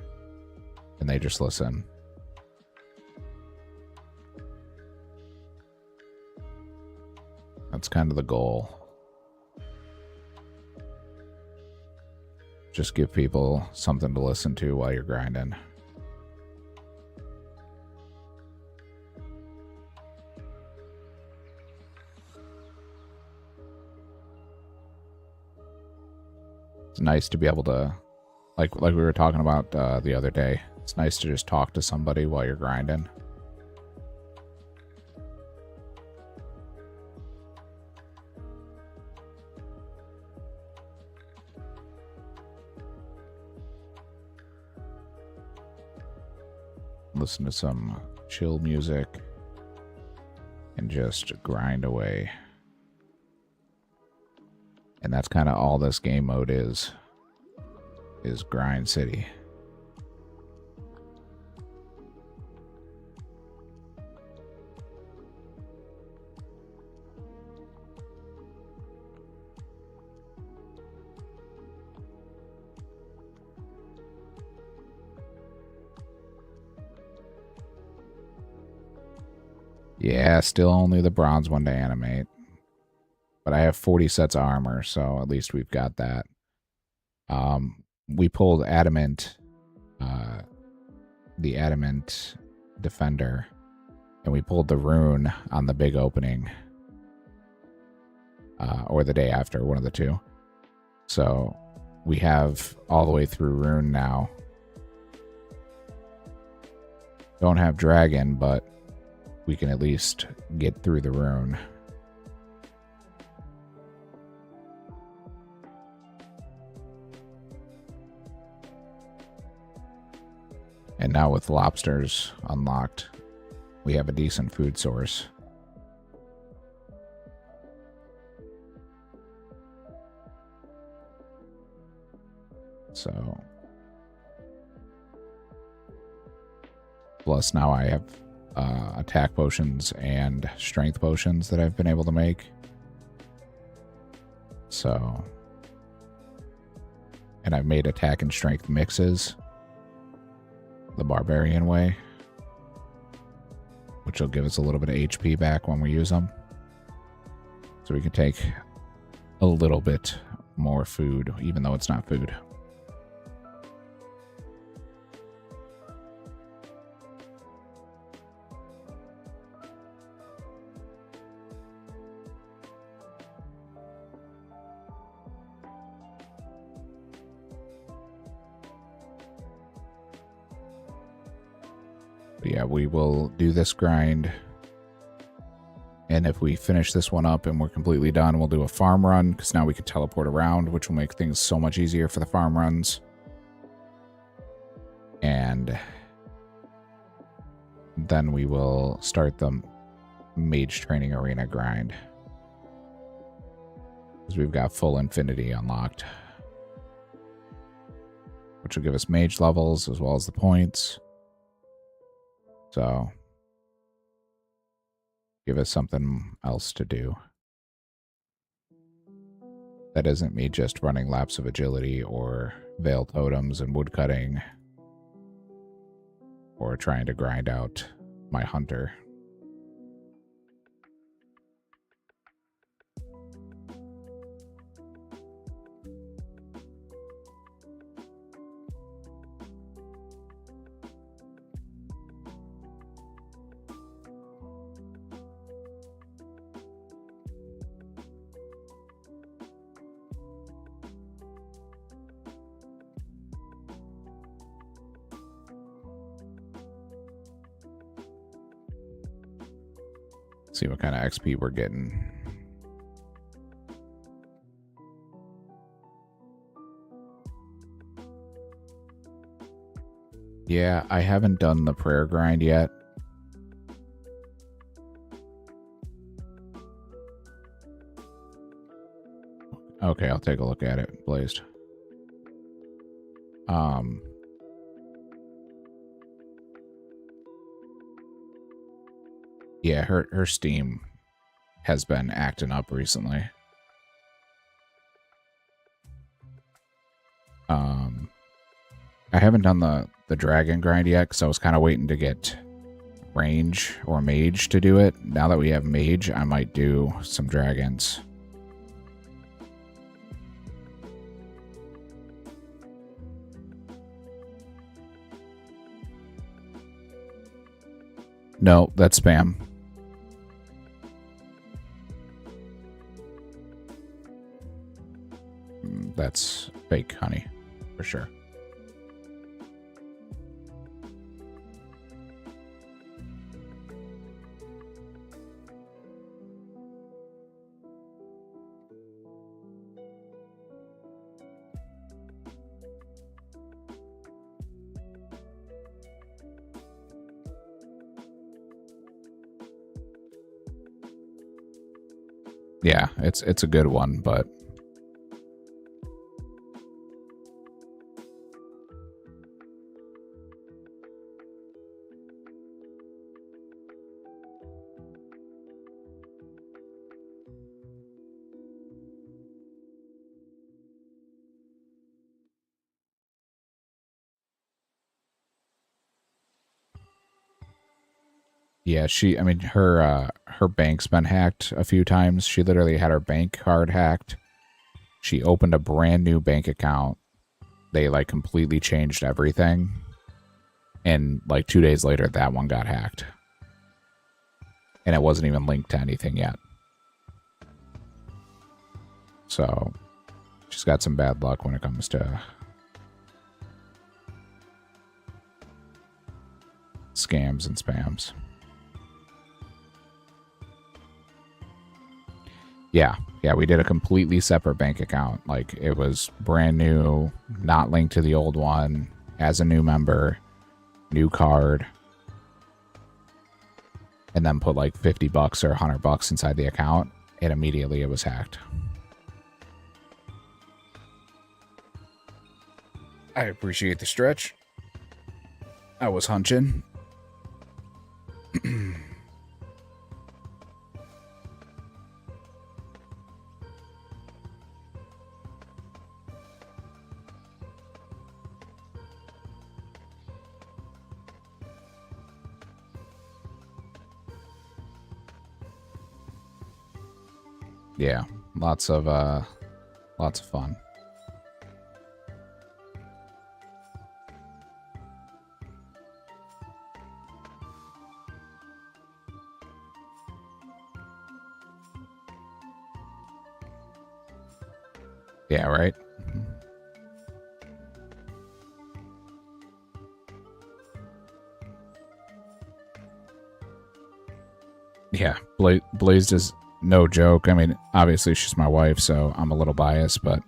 and they just listen. That's kind of the goal. Just give people something to listen to while you're grinding. It's nice to be able to, like we were talking about the other day, it's nice to just talk to somebody while you're grinding. Listen to some chill music and just grind away. And that's kind of all this game mode is Grind City. Yeah, still only the bronze one to animate. But I have 40 sets of armor, so at least we've got that. We pulled Adamant, the Adamant Defender, and we pulled the rune on the big opening. Or the day after, one of the two. So we have all the way through rune now. Don't have dragon, but we can at least get through the rune. And now with lobsters unlocked, we have a decent food source. So, plus now I have attack potions and strength potions that I've been able to make. So, and I've made attack and strength mixes the barbarian way, which will give us a little bit of HP back when we use them. So we can take a little bit more food, even though it's not food. yeah, we will do this grind. And if we finish this one up and we're completely done, we'll do a farm run, because now we can teleport around, which will make things so much easier for the farm runs. And then we will start the mage training arena grind, because we've got full infinity unlocked, which will give us mage levels as well as the points. So give us something else to do. That isn't me just running laps of agility or veil totems and woodcutting or trying to grind out my hunter. See what kind of XP we're getting. Yeah, I haven't done the prayer grind yet. Okay, I'll take a look at it, Blazed. Yeah, her Steam has been acting up recently. I haven't done the dragon grind yet, because I was kind of waiting to get range or mage to do it. Now that we have mage, I might do some dragons. No, that's spam. That's fake honey, for sure. Yeah, it's a good one, but yeah, I mean, her bank's been hacked a few times. She literally had her bank card hacked. She opened a brand new bank account. They like completely changed everything. And like 2 days later, that one got hacked. And it wasn't even linked to anything yet. So she's got some bad luck when it comes to scams and spams. Yeah, we did a completely separate bank account. Like, it was brand new, not linked to the old one, as a new member, new card, and then put like $50 or $100 inside the account, and immediately it was hacked. I appreciate the stretch. I was hunching. Yeah, lots of fun. Yeah, right? Yeah, Blazed is no joke. I mean, obviously she's my wife, so I'm a little biased, but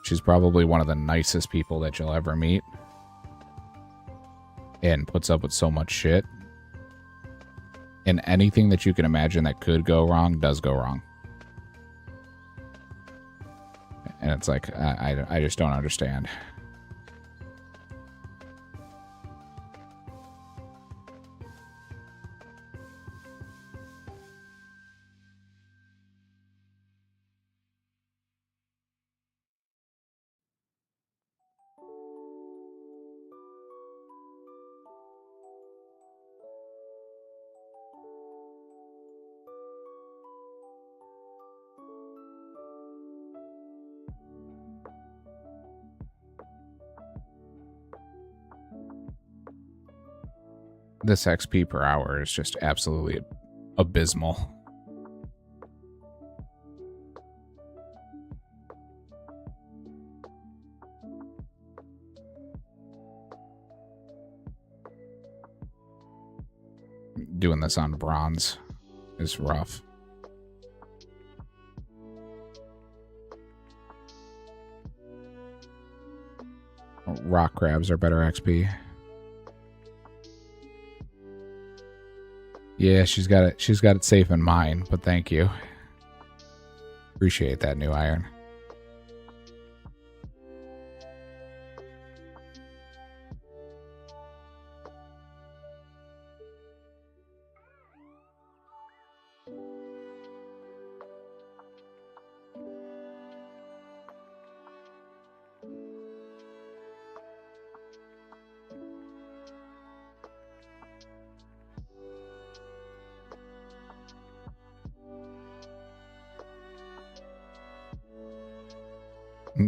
she's probably one of the nicest people that you'll ever meet. And puts up with so much shit. And anything that you can imagine that could go wrong does go wrong. And it's like, I just don't understand. This XP per hour is just absolutely abysmal. Doing this on bronze is rough. Rock crabs are better XP. Yeah, she's got it safe in mind, but thank you. Appreciate that, New Iron.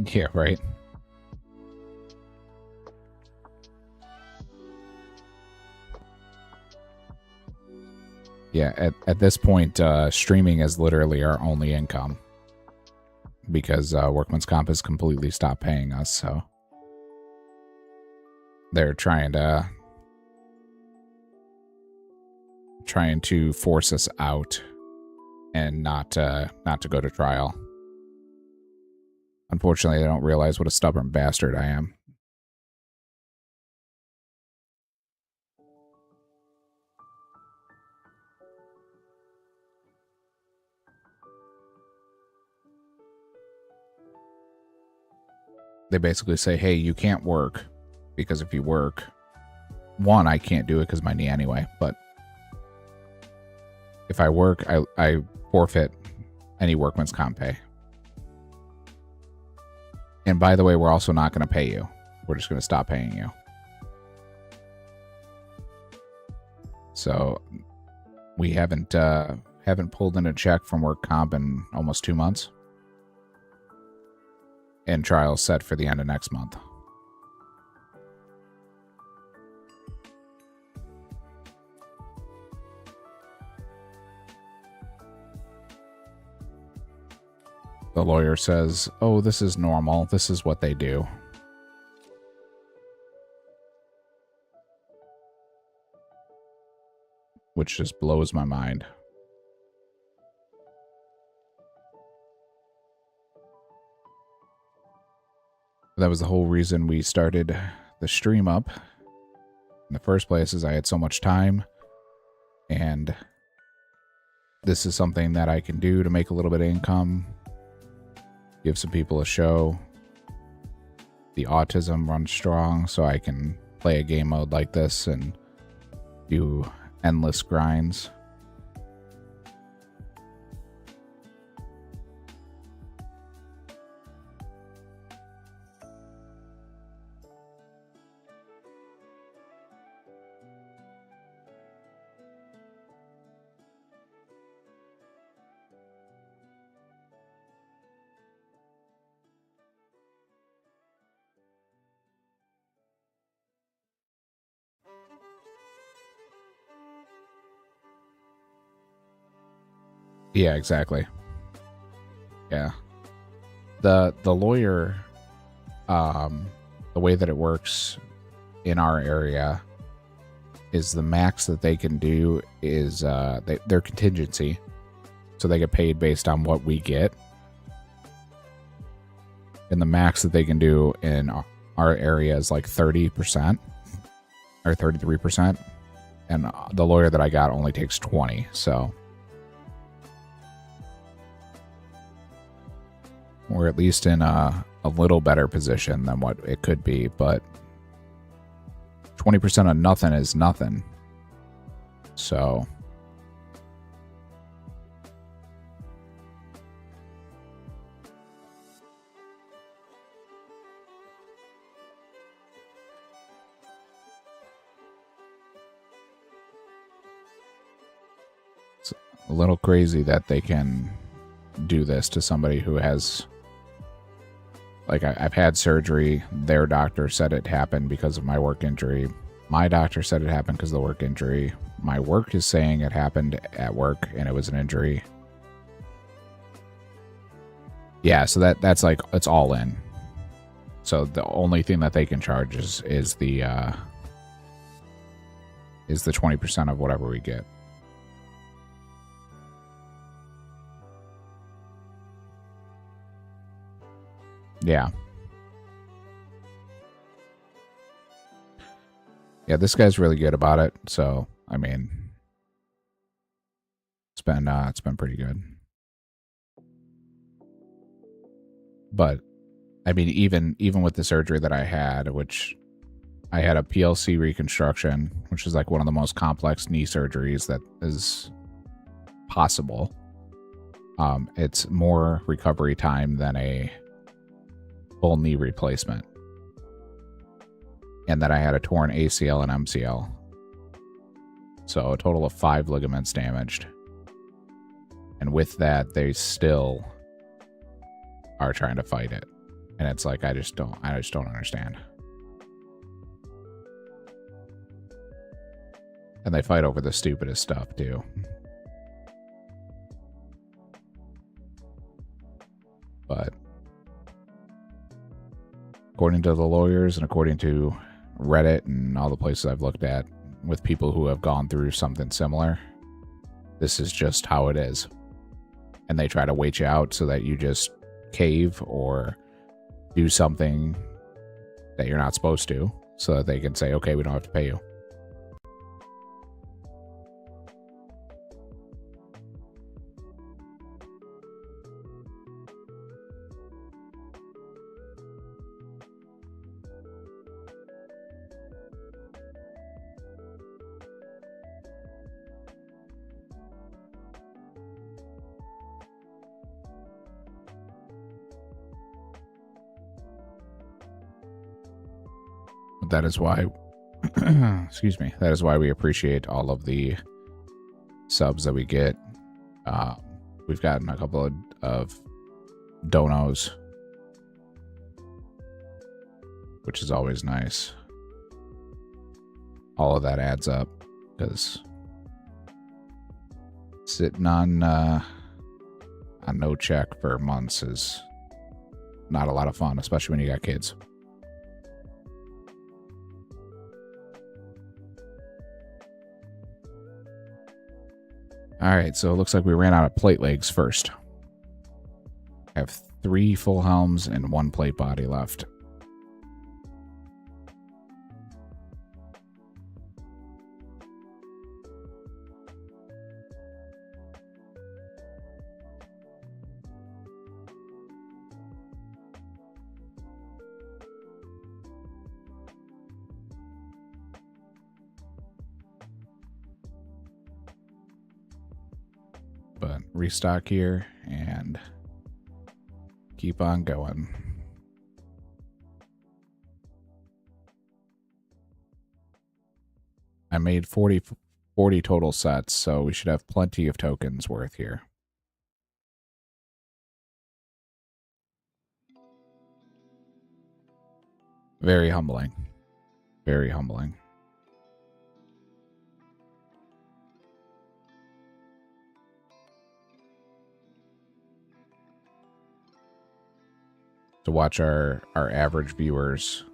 Yeah, right. Yeah, at this point, streaming is literally our only income. Because Workman's Comp has completely stopped paying us, so... They're trying to force us out and not to go to trial. Unfortunately, they don't realize what a stubborn bastard I am. They basically say, hey, you can't work, because if you work, one, I can't do it because of my knee anyway, but if I work, I forfeit any Workman's Comp pay. And by the way, we're also not going to pay you. We're just going to stop paying you. So we haven't pulled in a check from Work Comp in almost 2 months. And trial's set for the end of next month. The lawyer says, oh, this is normal. This is what they do. Which just blows my mind. That was the whole reason we started the stream up. In the first place is I had so much time. And this is something that I can do to make a little bit of income. Give some people a show. The autism runs strong, so I can play a game mode like this and do endless grinds. Yeah, exactly. Yeah. The lawyer, the way that it works in our area is the max that they can do is their contingency. So they get paid based on what we get. And the max that they can do in our area is like 30% or 33%. And the lawyer that I got only takes 20. So we're at least in a little better position than what it could be. But 20% of nothing is nothing. So it's a little crazy that they can do this to somebody who has, like, I've had surgery. Their doctor said it happened because of my work injury. My doctor said it happened because of the work injury. My work is saying it happened at work and it was an injury. Yeah, so that's like, it's all in. So the only thing that they can charge is the 20% of whatever we get. Yeah. Yeah, this guy's really good about it. So, I mean, it's been pretty good. But I mean, even with the surgery that I had, which I had a PLC reconstruction, which is like one of the most complex knee surgeries that is possible. It's more recovery time than a full knee replacement. And then I had a torn ACL and MCL. So a total of 5 ligaments damaged. And with that, they still are trying to fight it. And it's like, I just don't understand. And they fight over the stupidest stuff too. But according to the lawyers and according to Reddit and all the places I've looked at with people who have gone through something similar, this is just how it is. And they try to wait you out so that you just cave or do something that you're not supposed to so that they can say, okay, we don't have to pay you. That is why, excuse me, that is why we appreciate all of the subs that we get. We've gotten a couple of donos, which is always nice. All of that adds up because sitting on no check for months is not a lot of fun, especially when you got kids. Alright, so it looks like we ran out of plate legs first. I have 3 full helms and 1 plate body left. But restock here and keep on going. I made 40 total sets, so we should have plenty of tokens worth here. Very humbling. Very humbling. To watch our average viewers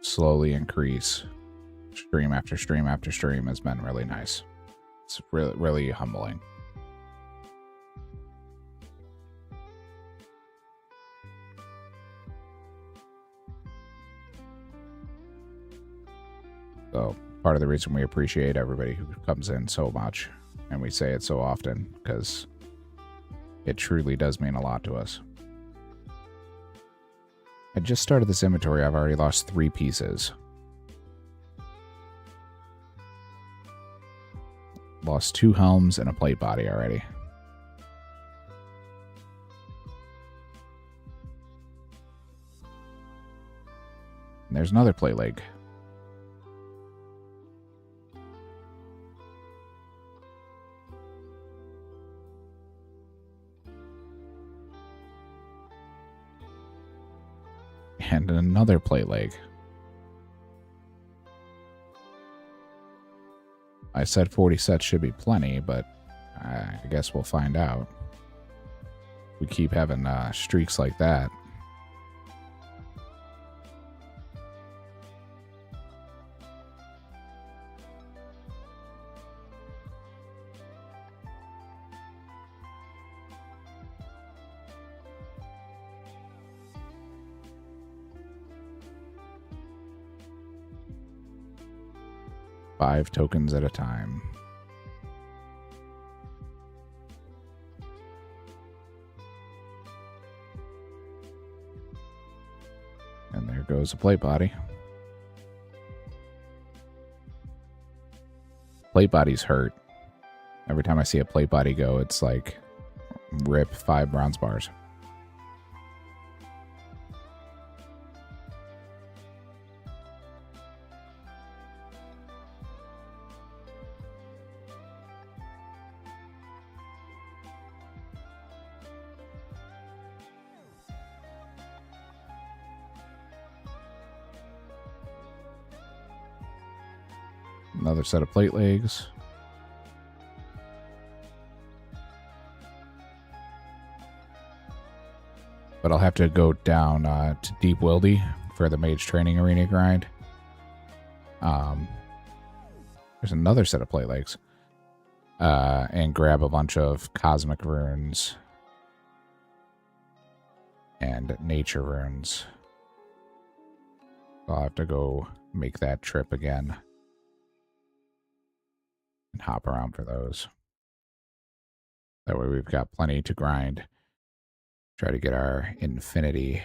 slowly increase stream after stream after stream has been really nice. It's really, really humbling. So part of the reason we appreciate everybody who comes in so much, and we say it so often, because it truly does mean a lot to us. I just started this inventory. I've already lost 3 pieces. Lost 2 helms and a plate body already. And there's another plate leg. And another plate leg. I said 40 sets should be plenty, but I guess we'll find out. We keep having streaks like that. Five tokens at a time. And there goes a plate body. Plate bodies hurt. Every time I see a plate body go, it's like rip 5 bronze bars. Another set of plate legs. But I'll have to go down to Deep Wildy for the Mage Training Arena grind. There's another set of plate legs. And grab a bunch of Cosmic Runes and Nature Runes. I'll have to go make that trip again. And hop around for those. That way we've got plenty to grind. Try to get our infinity.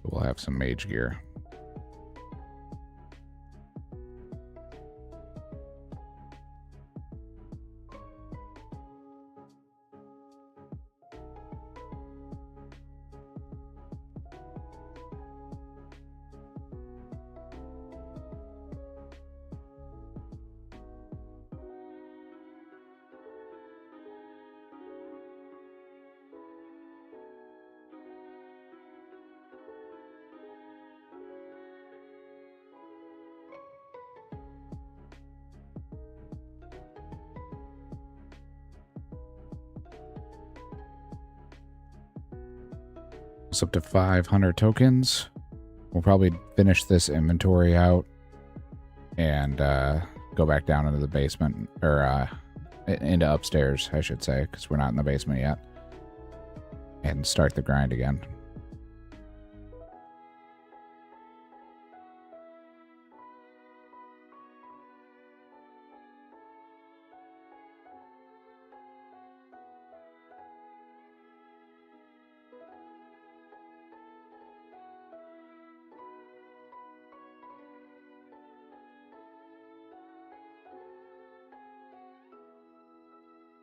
We'll have some mage gear. It's up to 500 tokens. We'll probably finish this inventory out and go back down into the basement, or into upstairs, I should say, because we're not in the basement yet, and start the grind again.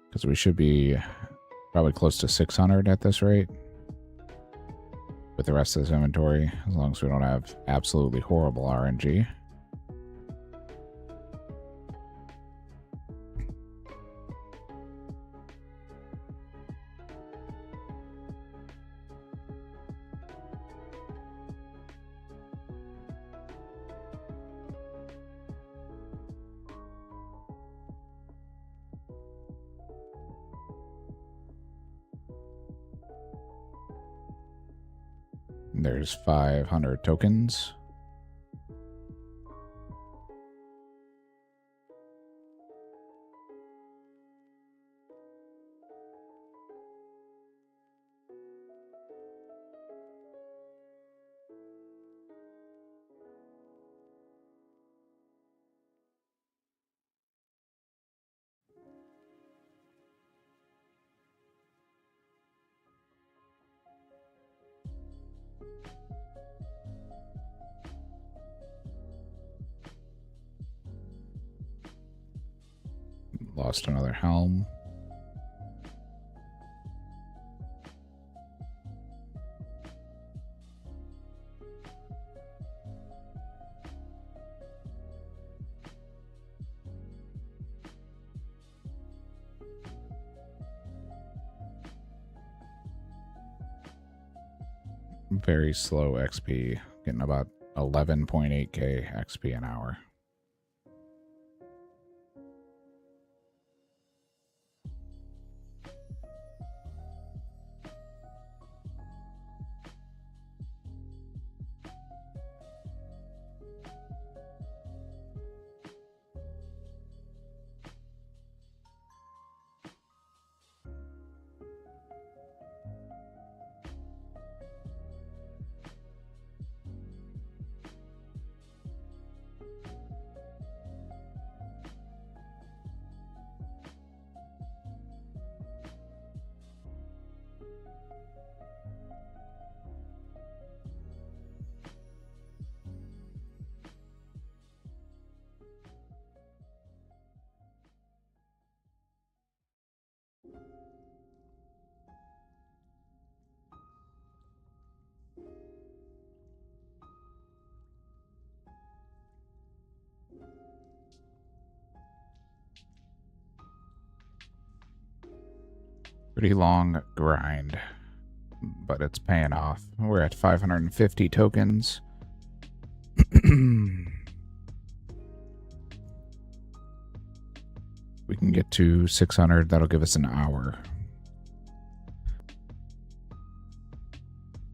Because we should be probably close to 600 at this rate with the rest of this inventory, as long as we don't have absolutely horrible RNG. There's 500 tokens. Lost another helm. Very slow XP, getting about 11.8k XP an hour. Pretty long grind, but it's paying off. We're at 550 tokens. We can get to 600. That'll give us an hour.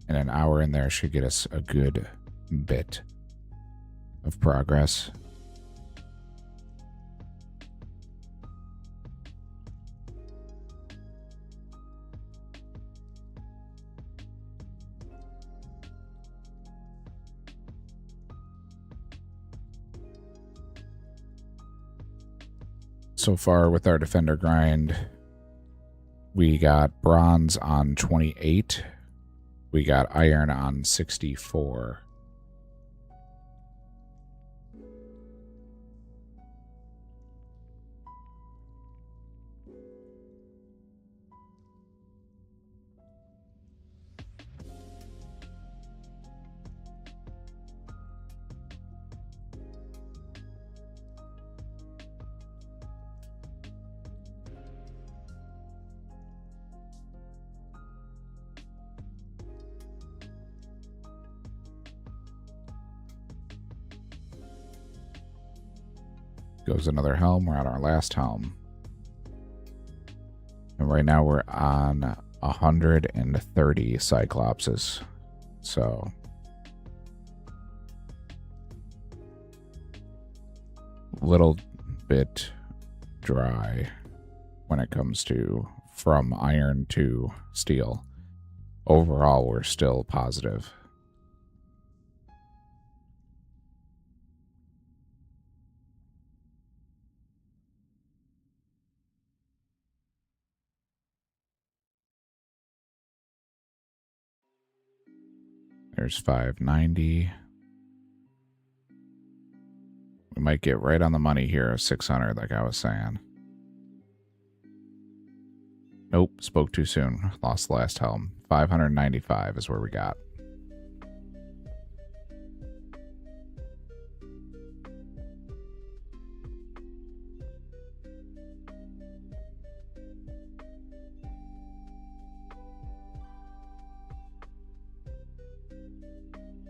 And an hour in there should get us a good bit of progress. So far with our defender grind, we got bronze on 28. We got iron on 64. Goes another helm. We're on our last helm. And right now we're on 130 Cyclopses. So a little bit dry when it comes to from iron to steel. Overall, we're still positive. There's 590. We might get right on the money here, 600, like I was saying. Nope, spoke too soon. Lost the last helm. 595 is where we got.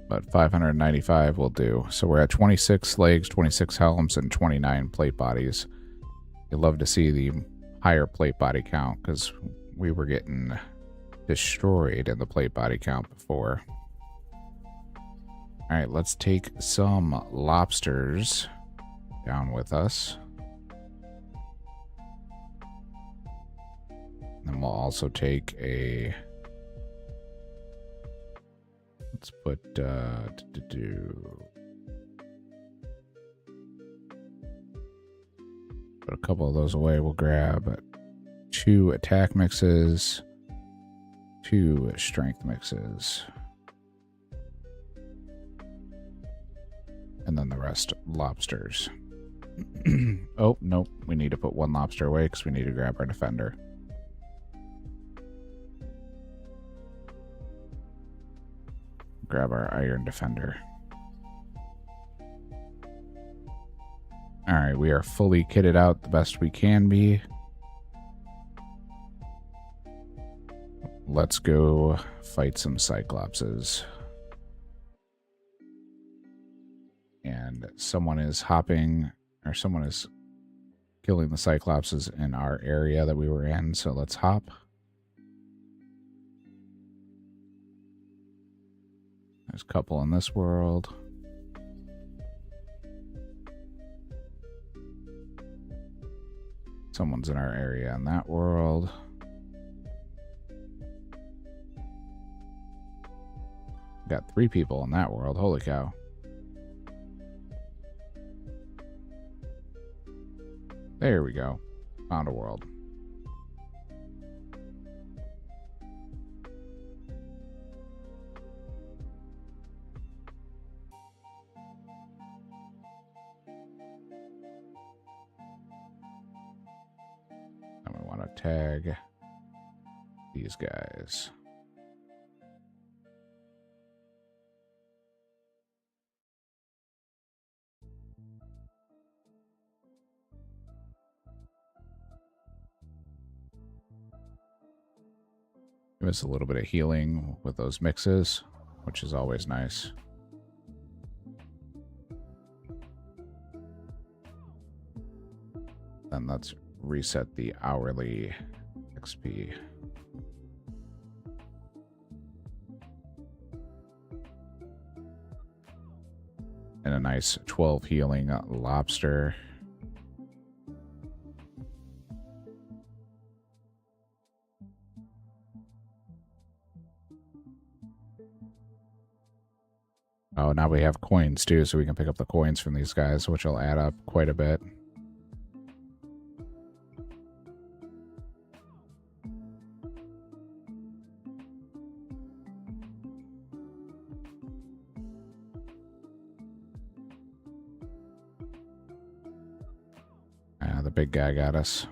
But 595 will do. So we're at 26 legs, 26 helms, and 29 plate bodies. You'd love to see the higher plate body count because we were getting destroyed in the plate body count before. All right, let's take some lobsters down with us. And we'll also take a... Let's put... Put a couple of those away. We'll grab 2 attack mixes, 2 strength mixes, and then the rest lobsters. Oh, nope. We need to put 1 lobster away because we need to grab our defender. Grab our iron defender. Alright, we are fully kitted out the best we can be. Let's go fight some Cyclopses. And someone is hopping, or someone is killing the Cyclopses in our area that we were in, so let's hop. There's a couple in this world. Someone's in our area in that world. Got 3 people in that world. Holy cow. There we go. Found a world. And we want to tag these guys. Give us a little bit of healing with those mixes, which is always nice. Then let's reset the hourly XP. And a nice 12 healing lobster. Oh, now we have coins too, so we can pick up the coins from these guys, which will add up quite a bit. The big guy got us.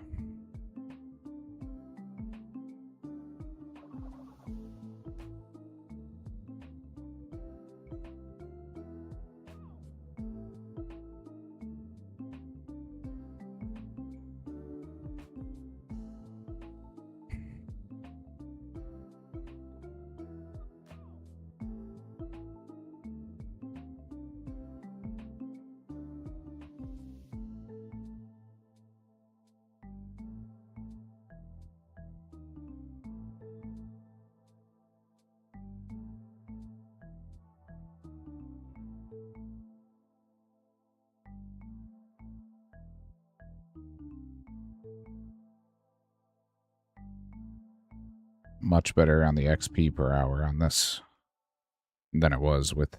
Much better on the XP per hour on this than it was with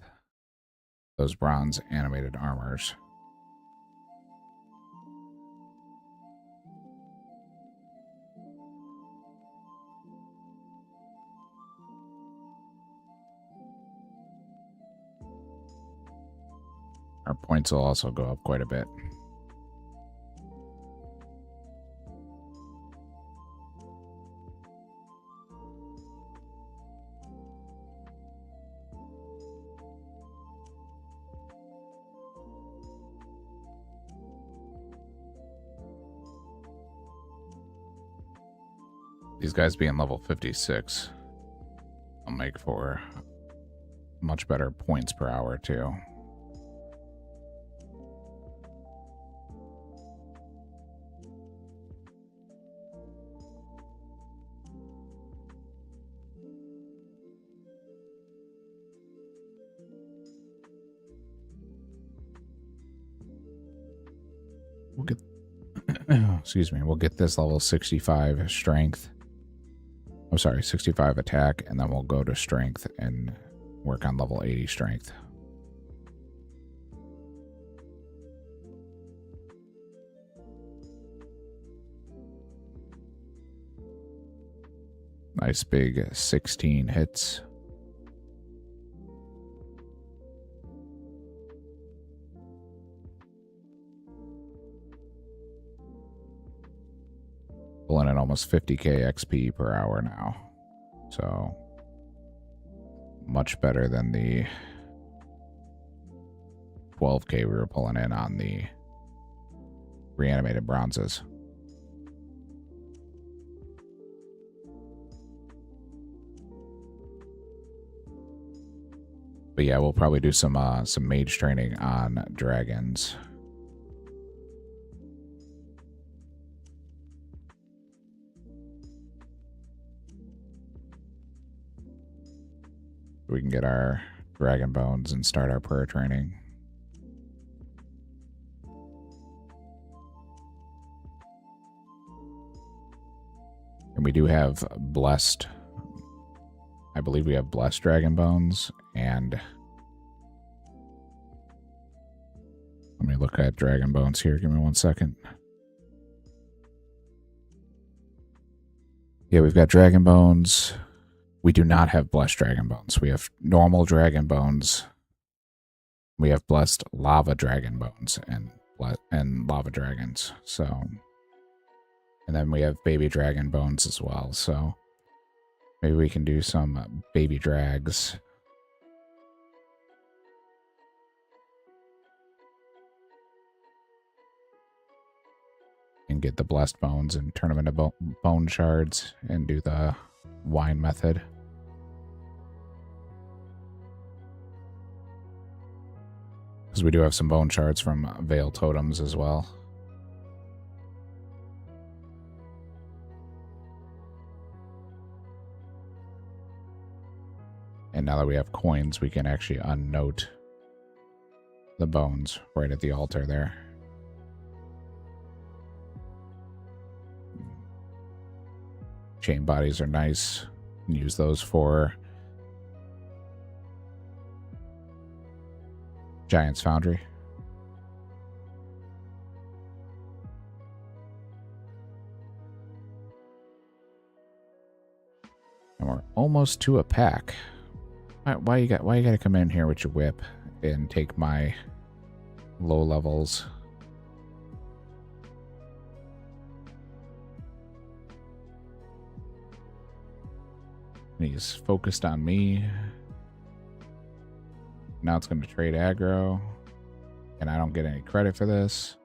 those bronze animated armors. Our points will also go up quite a bit. These guys being level 56 will make for much better points per hour too. we'll get excuse me, we'll get this level 65 strength. I'm sorry, 65 attack, and then we'll go to strength and work on level 80 strength. Nice big 16 hits. Pulling in almost 50k XP per hour now. So much better than the 12k we were pulling in on the reanimated bronzes. But yeah, we'll probably do some mage training on dragons. We can get our dragon bones and start our prayer training. And we do have blessed, I believe we have blessed dragon bones, and let me look at dragon bones here. Give me 1 second. Yeah, we've got dragon bones. We do not have blessed dragon bones. We have normal dragon bones. We have blessed lava dragon bones and lava dragons. So, and then we have baby dragon bones as well. So maybe we can do some baby drags. And get the blessed bones and turn them into bone shards and do the wine method. Because we do have some bone shards from Veil Totems as well. And now that we have coins, we can actually unnote the bones right at the altar there. Chain bodies are nice. You can use those for Giant's Foundry. And we're almost to a pack. Why you gotta come in here with your whip and take my low levels? And he's focused on me. Now it's going to trade aggro, and I don't get any credit for this.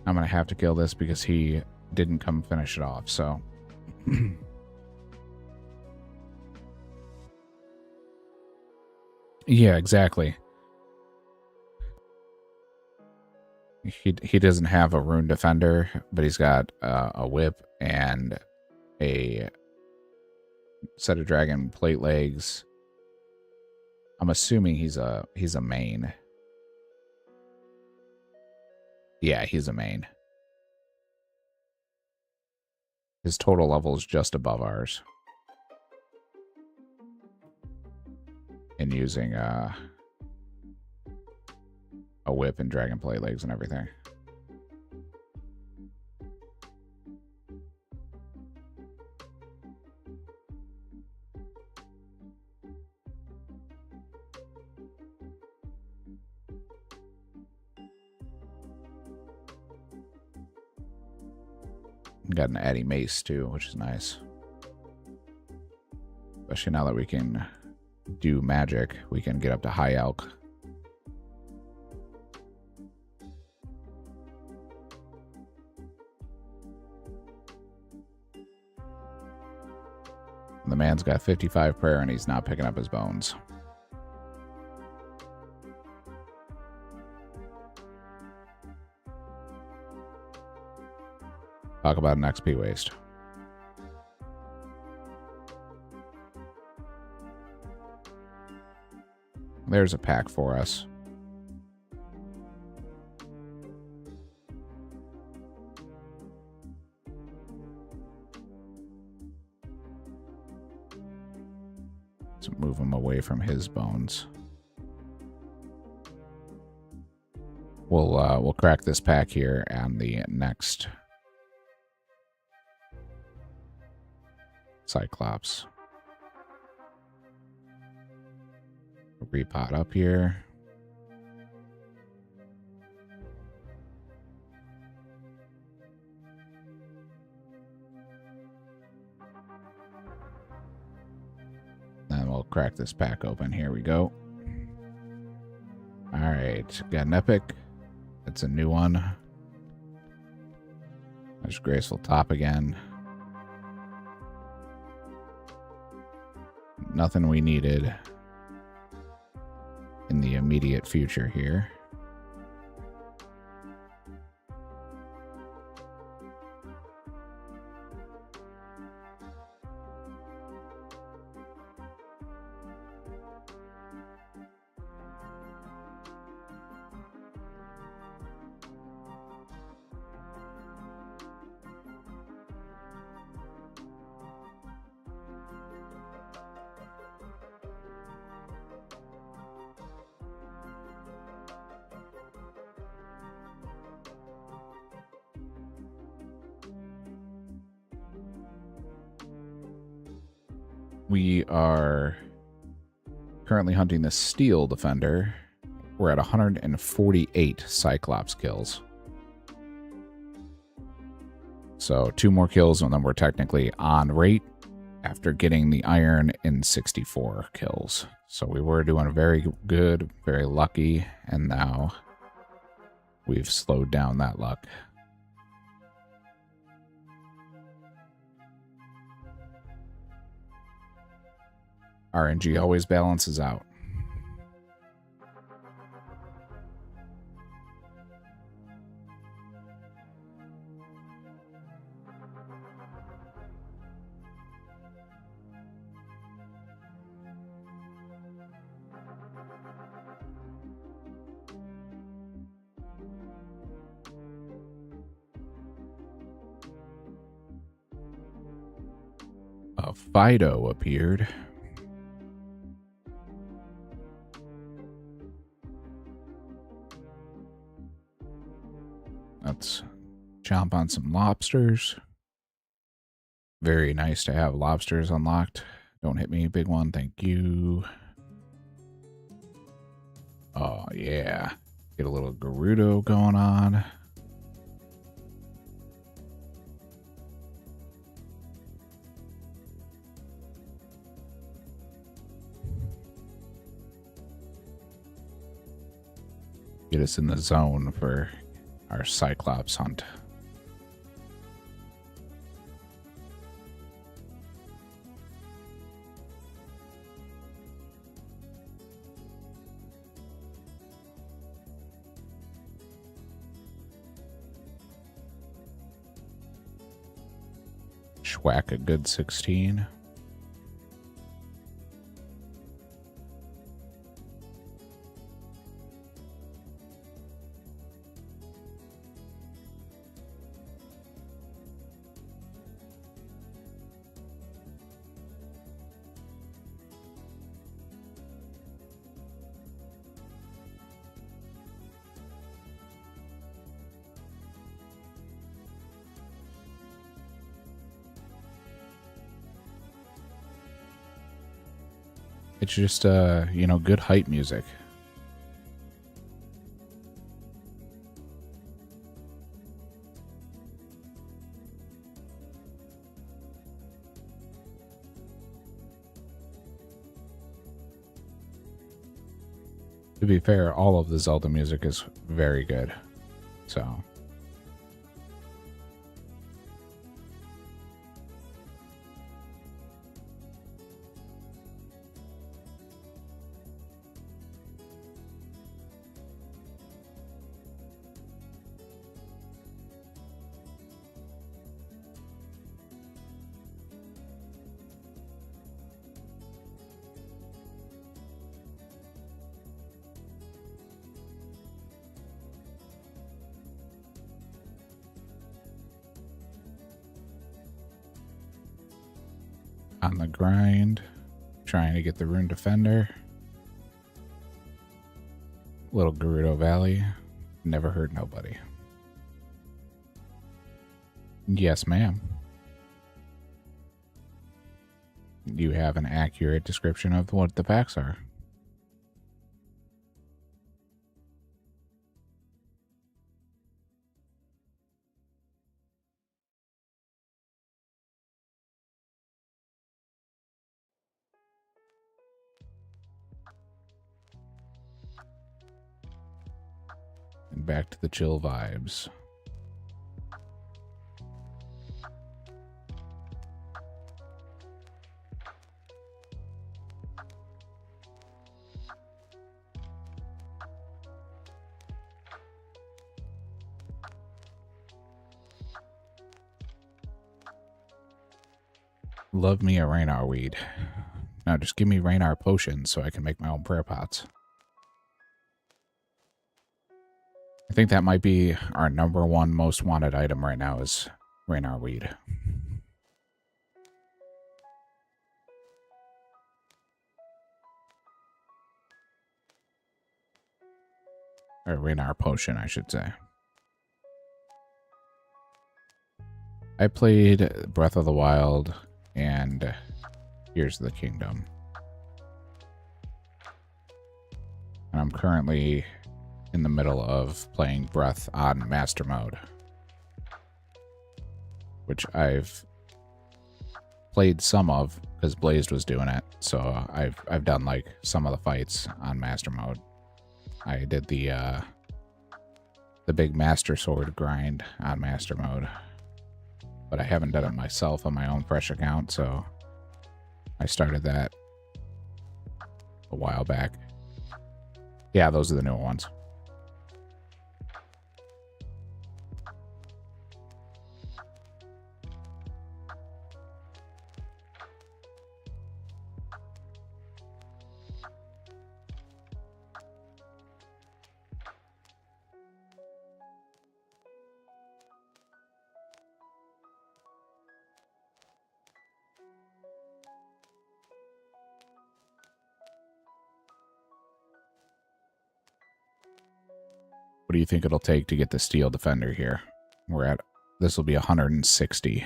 I'm going to have to kill this because he didn't come finish it off, so... Yeah, exactly. He doesn't have a rune defender, but he's got a whip and a set of dragon plate legs. I'm assuming he's a main. Yeah, he's a main. His total level is just above ours. And using a whip and dragon plate legs and everything. Got an Addy mace too, which is nice. Especially now that we can do magic, we can get up to high elk. The man's got 55 prayer and he's not picking up his bones. talk about an XP waste. There's a pack for us. Let's move him away from his bones. We'll crack this pack here and the next Cyclops. Repot up here. Then we'll crack this pack open. Here we go. Alright, got an epic. It's a new one. There's Graceful Top again. Nothing we needed in the immediate future here. We are currently hunting the Steel Defender. We're at 148 Cyclops kills. So 2 more kills and then we're technically on rate after getting the Iron in 64 kills. So we were doing very good, very lucky, and now we've slowed down that luck. RNG always balances out. A Fido appeared. Let's chomp on some lobsters. Very nice to have lobsters unlocked. Don't hit me, big one. Thank you. Oh, yeah. Get a little Gerudo going on. Get us in the zone for our Cyclops hunt. Schwack a good 16. It's just, you know, good hype music. To be fair, all of the Zelda music is very good. So... On the grind, trying to get the Rune Defender. Little Gerudo Valley. Never hurt nobody. Yes, ma'am. You have an accurate description of what the packs are. And back to the chill vibes. Love me a Raynar weed. Now just give me Raynar potions so I can make my own prayer pots. I think that might be our #1 most wanted item right now is Raynar weed. Or Raynar potion, I should say. I played Breath of the Wild and Tears of the Kingdom. And I'm currently in the middle of playing Breath on Master Mode, which I've played some of because Blazed was doing it. So I've done like some of the fights on Master Mode. I did the big Master Sword grind on Master Mode, but I haven't done it myself on my own fresh account, so I started that a while back. Yeah, those are the newer ones. What do you think it'll take to get the Steel Defender here? This will be 160.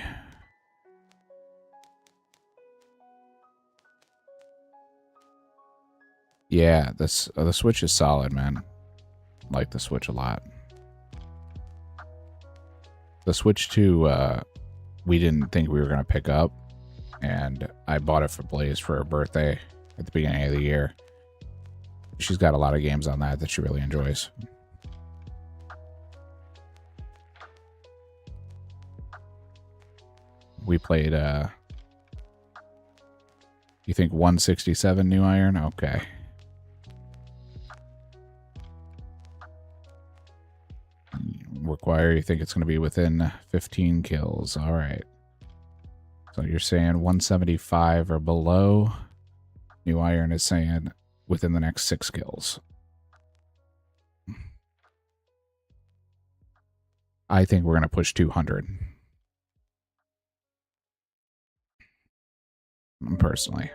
Yeah, the Switch is solid, man. Like the Switch a lot. The Switch 2, we didn't think we were going to pick up, and I bought it for Blaze for her birthday at the beginning of the year. She's got a lot of games on that she really enjoys. We played, you think 167 New Iron? Okay. Require, you think it's going to be within 15 kills. All right. So you're saying 175 or below. New Iron is saying within the next 6 kills. I think we're going to push 200. Personally.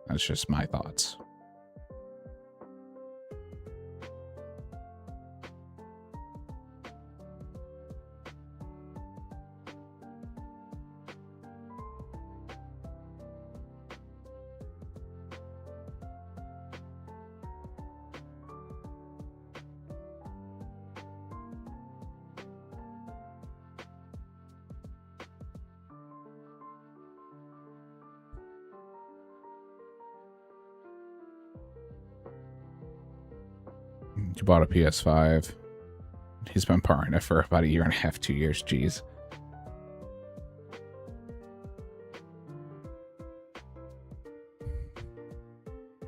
That's just my thoughts. You bought a PS5. He's been borrowing it for about 1.5 2 years. Jeez.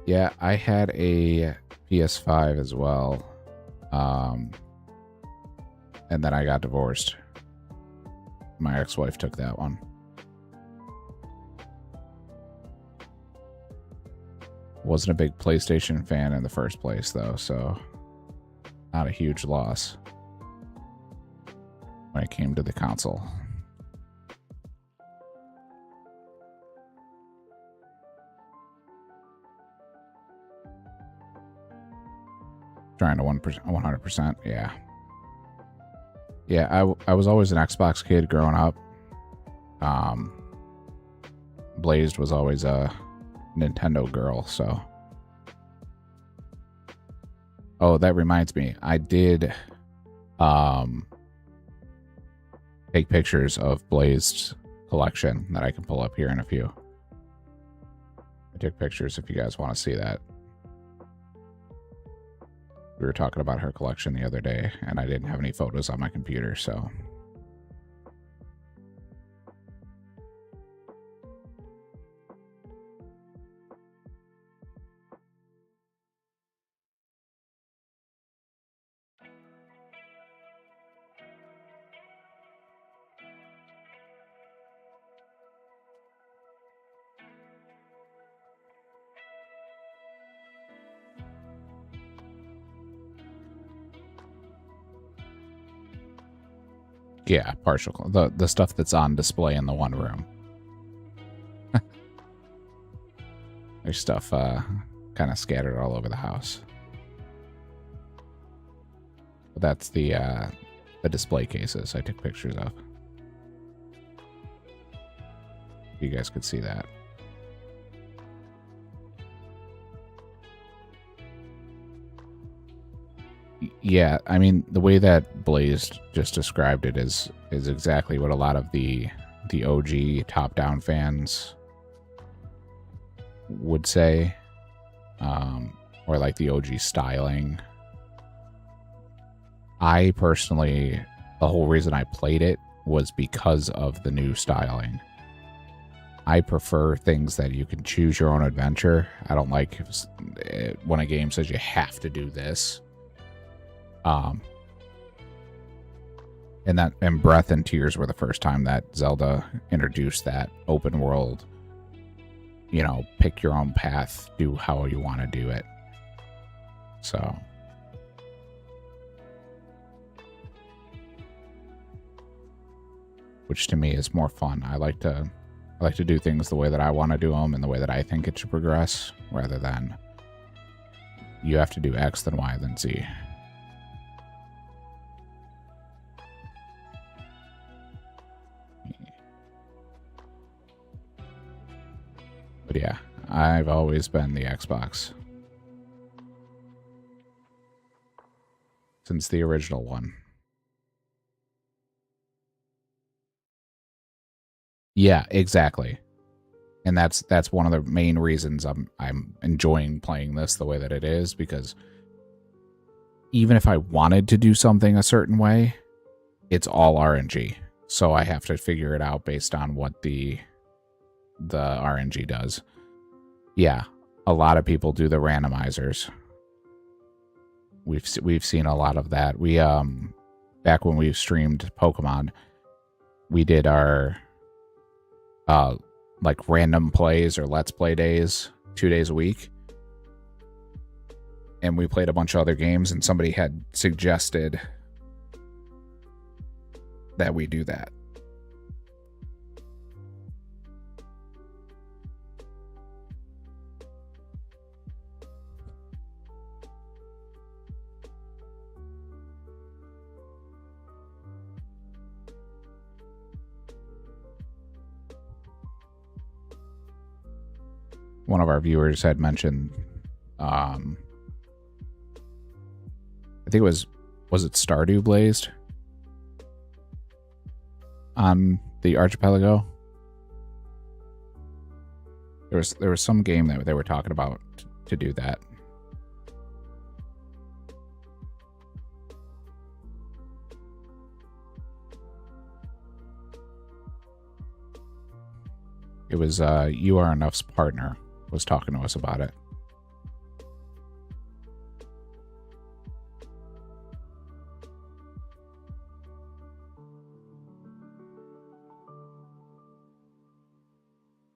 Yeah, I had a PS5 as well. And then I got divorced. My ex-wife took that one. Wasn't a big PlayStation fan in the first place, though, so not a huge loss when it came to the console. Trying to 100%. Yeah. Yeah, I was always an Xbox kid growing up. Blazed was always a Nintendo girl, so. Oh, that reminds me. I did take pictures of Blazed's collection that I can pull up here in a few. I took pictures if you guys want to see that. We were talking about her collection the other day, and I didn't have any photos on my computer, so. Yeah, partial. The stuff that's on display in the one room. There's stuff kind of scattered all over the house. But that's the display cases I took pictures of. You guys could see that. Yeah, I mean, the way that Blazed just described it is exactly what a lot of the OG top-down fans would say, or like the OG styling. I personally, the whole reason I played it was because of the new styling. I prefer things that you can choose your own adventure. I don't like when a game says you have to do this. And Breath and Tears were the first time that Zelda introduced that open world, you know, pick your own path, do how you want to do it. So. Which to me is more fun. I like to do things the way that I want to do them and the way that I think it should progress, rather than you have to do X, then Y, then Z. But yeah, I've always been the Xbox. Since the original one. Yeah, exactly. And that's one of the main reasons I'm enjoying playing this the way that it is, because even if I wanted to do something a certain way, it's all RNG. So I have to figure it out based on what the RNG does. Yeah, a lot of people do the randomizers. We've seen a lot of that. We back when we streamed Pokemon, we did our like random plays or let's play days 2 days a week, and we played a bunch of other games, and somebody had suggested that we do that. One of our viewers had mentioned, I think it was it Stardew Blazed on the archipelago? There was some game that they were talking about to do that. It was You Are Enough's partner was talking to us about it.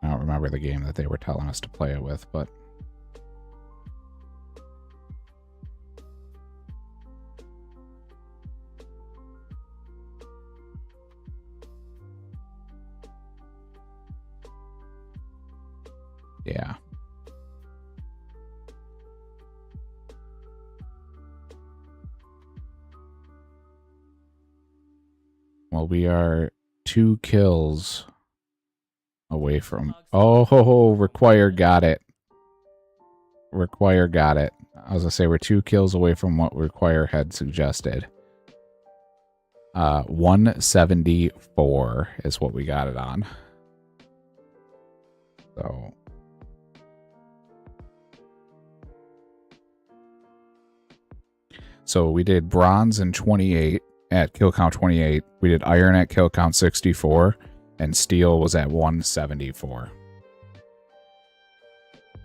I don't remember the game that they were telling us to play it with, but yeah. Well, we are 2 kills away from... Oh, Require got it. Require got it. I was going to say, we're 2 kills away from what Require had suggested. 174 is what we got it on. So... So we did bronze in 28 at kill count 28. We did iron at kill count 64. And steel was at 174.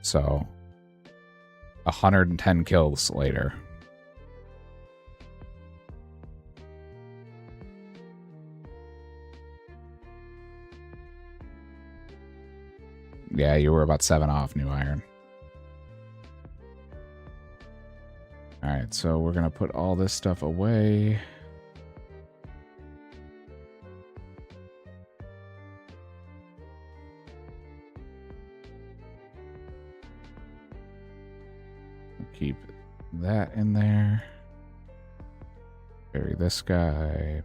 So 110 kills later. Yeah, you were about 7 off, new iron. Alright, so we're going to put all this stuff away. Keep that in there. Bury this guy.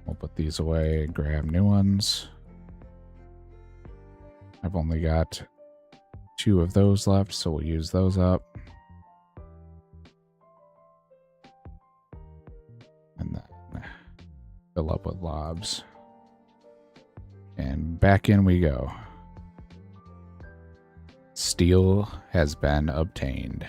We'll put these away, grab new ones. I've only got 2 of those left, so we'll use those up. And then fill up with lobs. And back in we go. Steel has been obtained.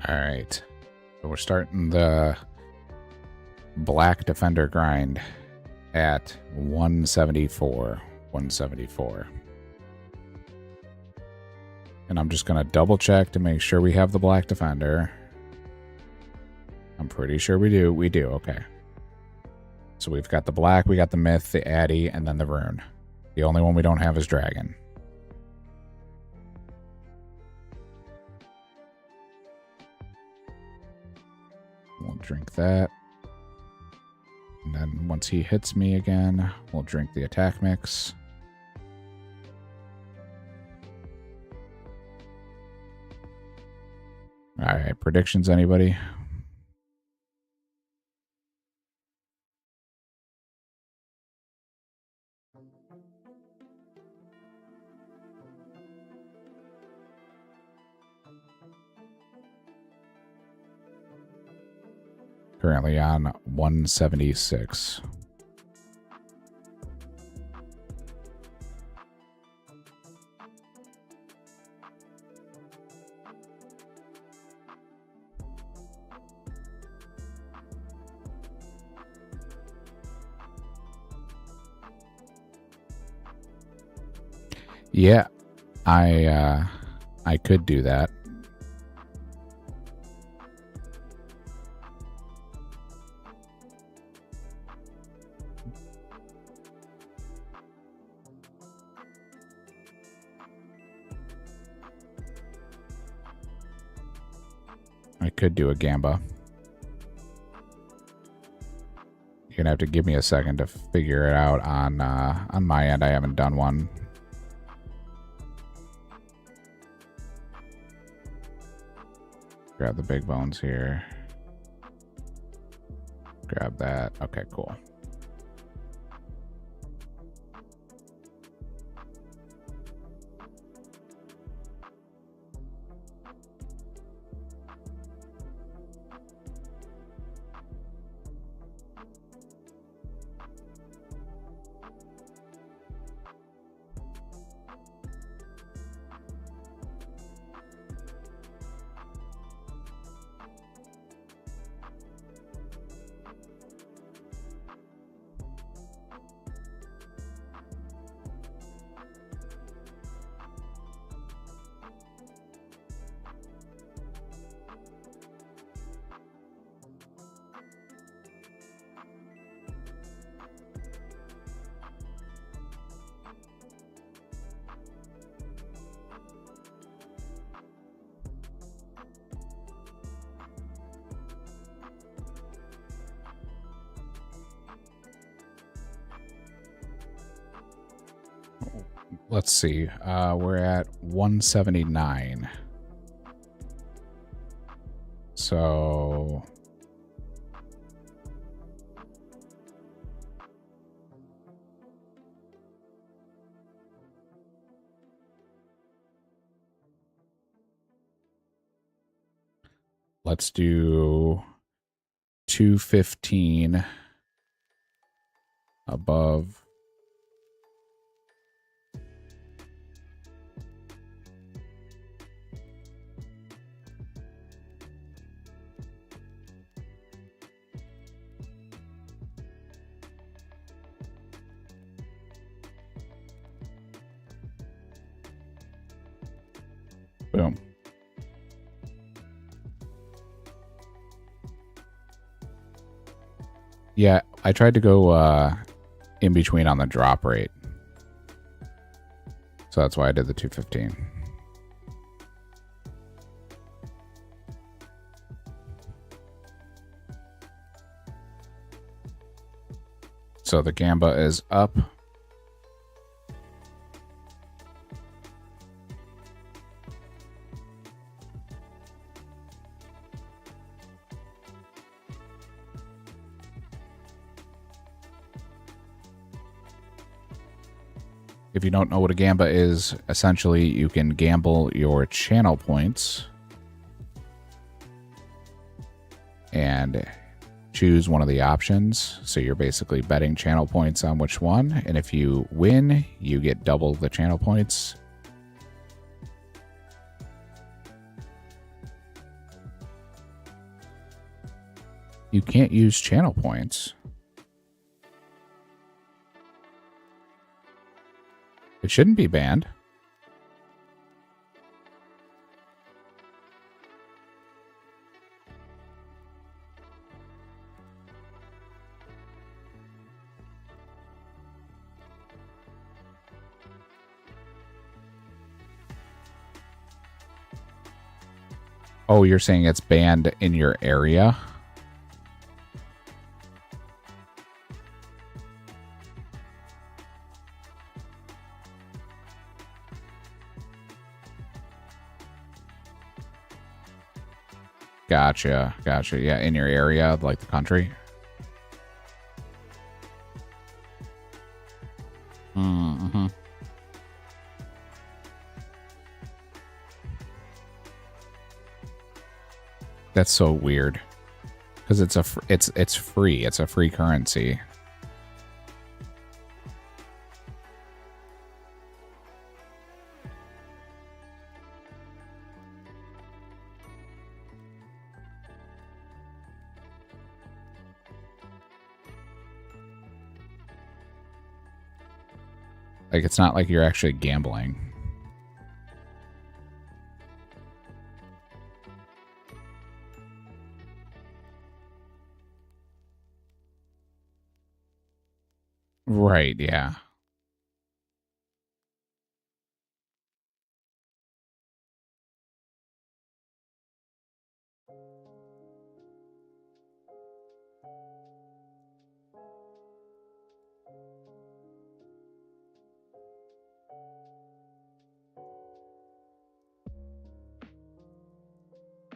Alright, so we're starting the black defender grind at 174. 174. And I'm just going to double check to make sure we have the black defender. I'm pretty sure we do. We do, okay. So we've got the black, we got the myth, the addy, and then the rune. The only one we don't have is dragon. We'll drink that. And then once he hits me again, we'll drink the attack mix. Alright, predictions, anybody? Currently on 176. Yeah, I could do that. I could do a Gamba. You're gonna have to give me a second to figure it out on my end. I haven't done one. Grab the big bones here. Grab that. Okay, cool. let's see. We're at 179. So let's do 215 above. Boom. Yeah, I tried to go in between on the drop rate. So that's why I did the 215. So the gamba is up. If you don't know what a gamba is, essentially you can gamble your channel points and choose one of the options. So you're basically betting channel points on which one. And if you win, you get double the channel points. You can't use channel points. It shouldn't be banned. Oh, you're saying it's banned in your area? Gotcha, gotcha. Yeah, in your area, like the country. Mm-hmm. That's so weird, because it's free. It's a free currency. Like, it's not like you're actually gambling. Right, yeah.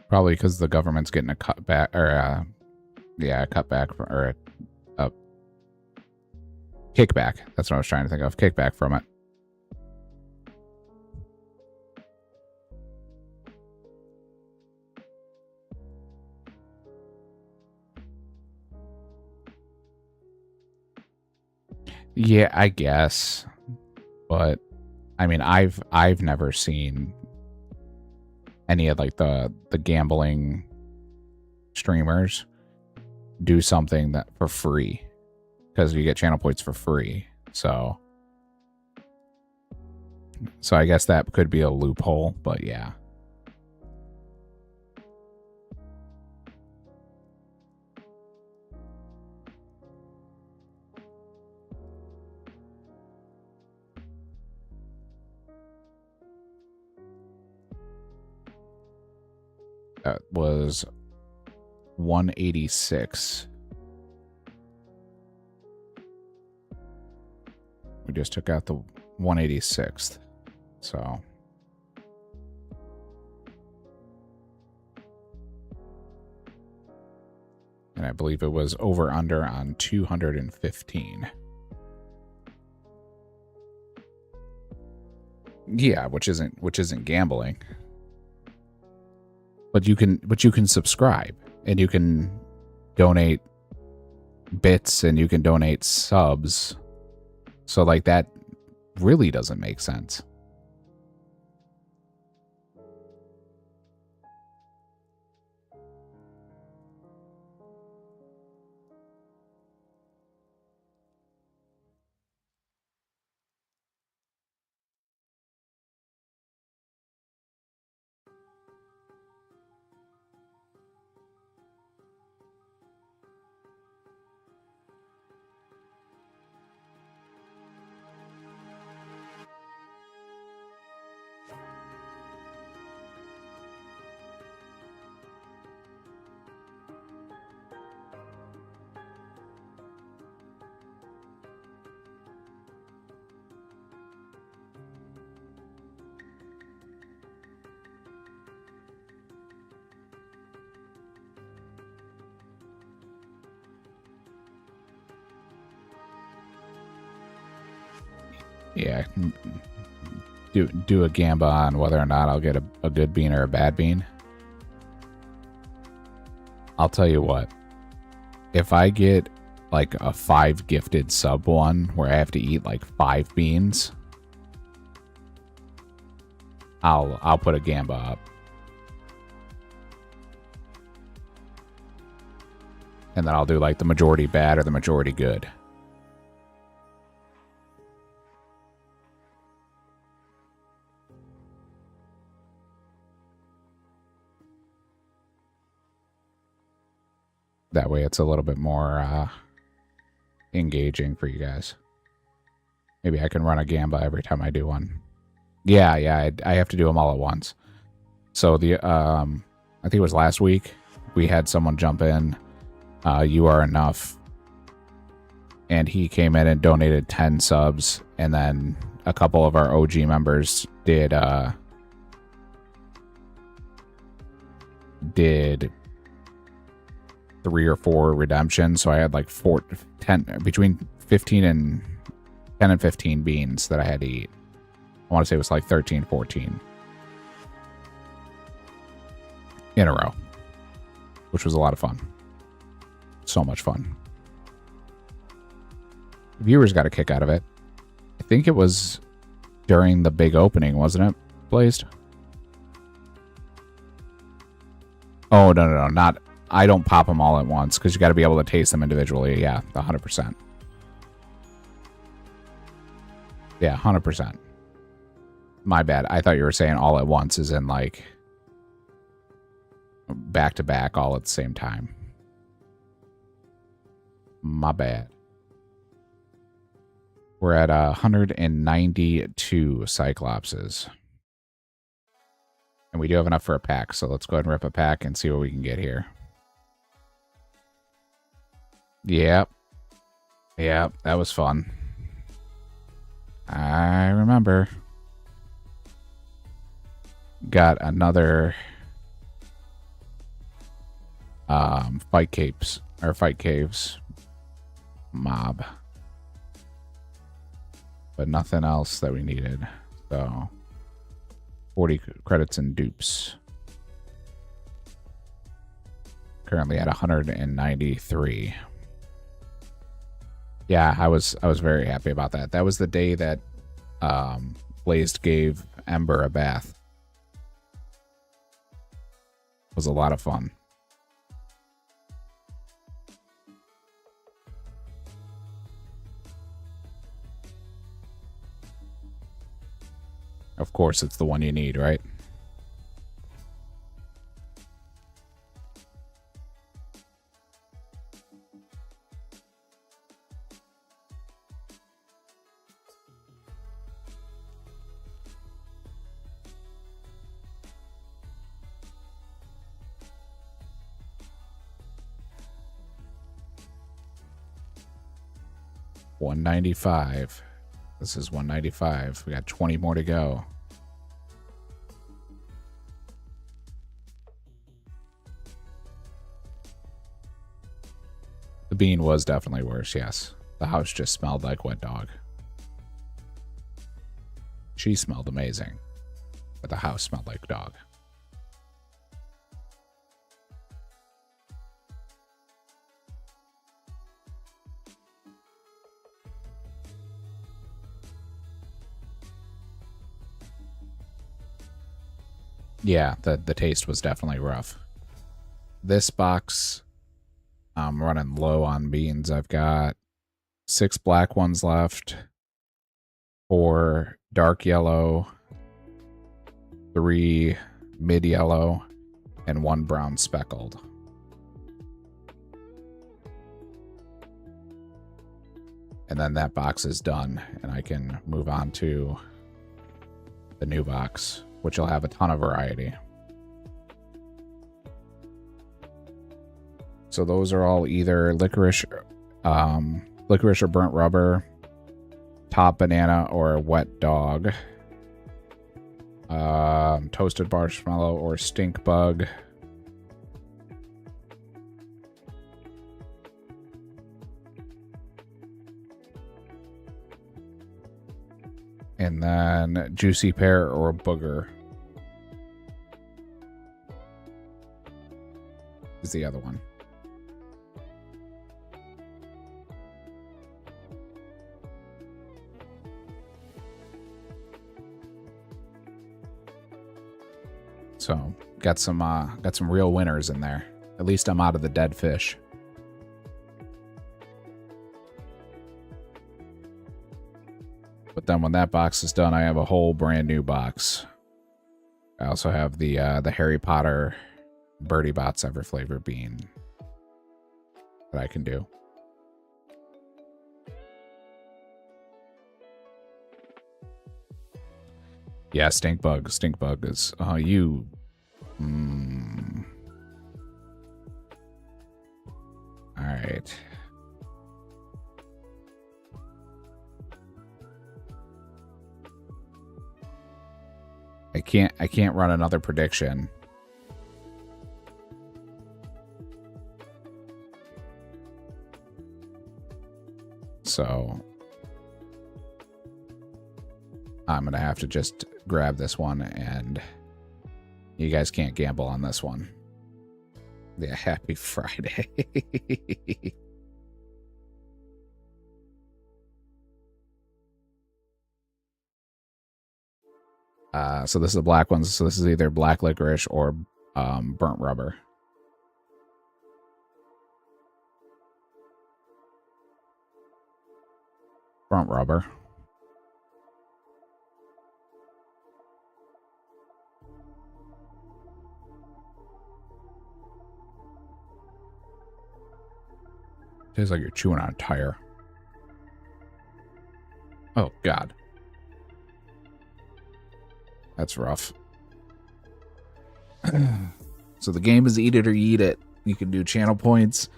Probably because the government's getting a cutback, or yeah, a cutback, or a kickback. That's what I was trying to think of. Kickback from it. Yeah, I guess. But I mean, I've never seen any of like the gambling streamers do something that for free, because you get channel points for free. So I guess that could be a loophole, but yeah. That was 186. We just took out the 186th. So and I believe it was over under on 215. Yeah, which isn't gambling. But you can subscribe and you can donate bits and you can donate subs. So like that really doesn't make sense. Yeah, do a gamba on whether or not I'll get a good bean or a bad bean. I'll tell you what. If I get like a 5 gifted sub one where I have to eat like 5 beans, I'll put a gamba up. And then I'll do like the majority bad or the majority good. That way it's a little bit more engaging for you guys. Maybe I can run a gamba every time I do one. Yeah, I have to do them all at once. So I think it was last week, we had someone jump in, You Are Enough, and he came in and donated 10 subs, and then a couple of our OG members did 3 or 4 redemptions. So I had like 10 between 15 and 10 and 15 beans that I had to eat. I want to say it was like 13, 14 in a row, which was a lot of fun. So much fun. Viewers got a kick out of it. I think it was during the big opening, wasn't it, Blazed? Oh, no, not... I don't pop them all at once, because you got to be able to taste them individually. Yeah, 100%. Yeah, 100%. My bad. I thought you were saying all at once as in, like, back-to-back all at the same time. My bad. We're at 192 Cyclopses. And we do have enough for a pack, so let's go ahead and rip a pack and see what we can get here. Yep. Yep, that was fun. I remember. Got another fight caves mob. But nothing else that we needed. So 40 credits and dupes. Currently at 193. Yeah, I was very happy about that. That was the day that Blazed gave Ember a bath. It was a lot of fun. Of course, it's the one you need, right? $195. This is 195. We got 20 more to go. The bean was definitely worse, yes. The house just smelled like wet dog. She smelled amazing, but the house smelled like dog. Yeah, the taste was definitely rough. This box, I'm running low on beans. I've got 6 black ones left, 4 dark yellow, 3 mid yellow, and 1 brown speckled. And then that box is done, and I can move on to the new box, which will have a ton of variety. So those are all either licorice or burnt rubber, top banana or wet dog, toasted marshmallow or stink bug, and then juicy pear or booger is the other one. So got some real winners in there. At least I'm out of the dead fish. But then when that box is done, I have a whole brand new box. I also have the Harry Potter Birdie Bots Ever Flavor Bean that I can do. Yeah, stink bug is you. All right. I can't run another prediction. So I'm going to have to just grab this one, and you guys can't gamble on this one. Yeah, happy Friday. So this is the black ones. So this is either black licorice or burnt rubber. Burnt rubber. Tastes like you're chewing on a tire. Oh, God. That's rough. So the game is eat it or eat it. You can do channel points,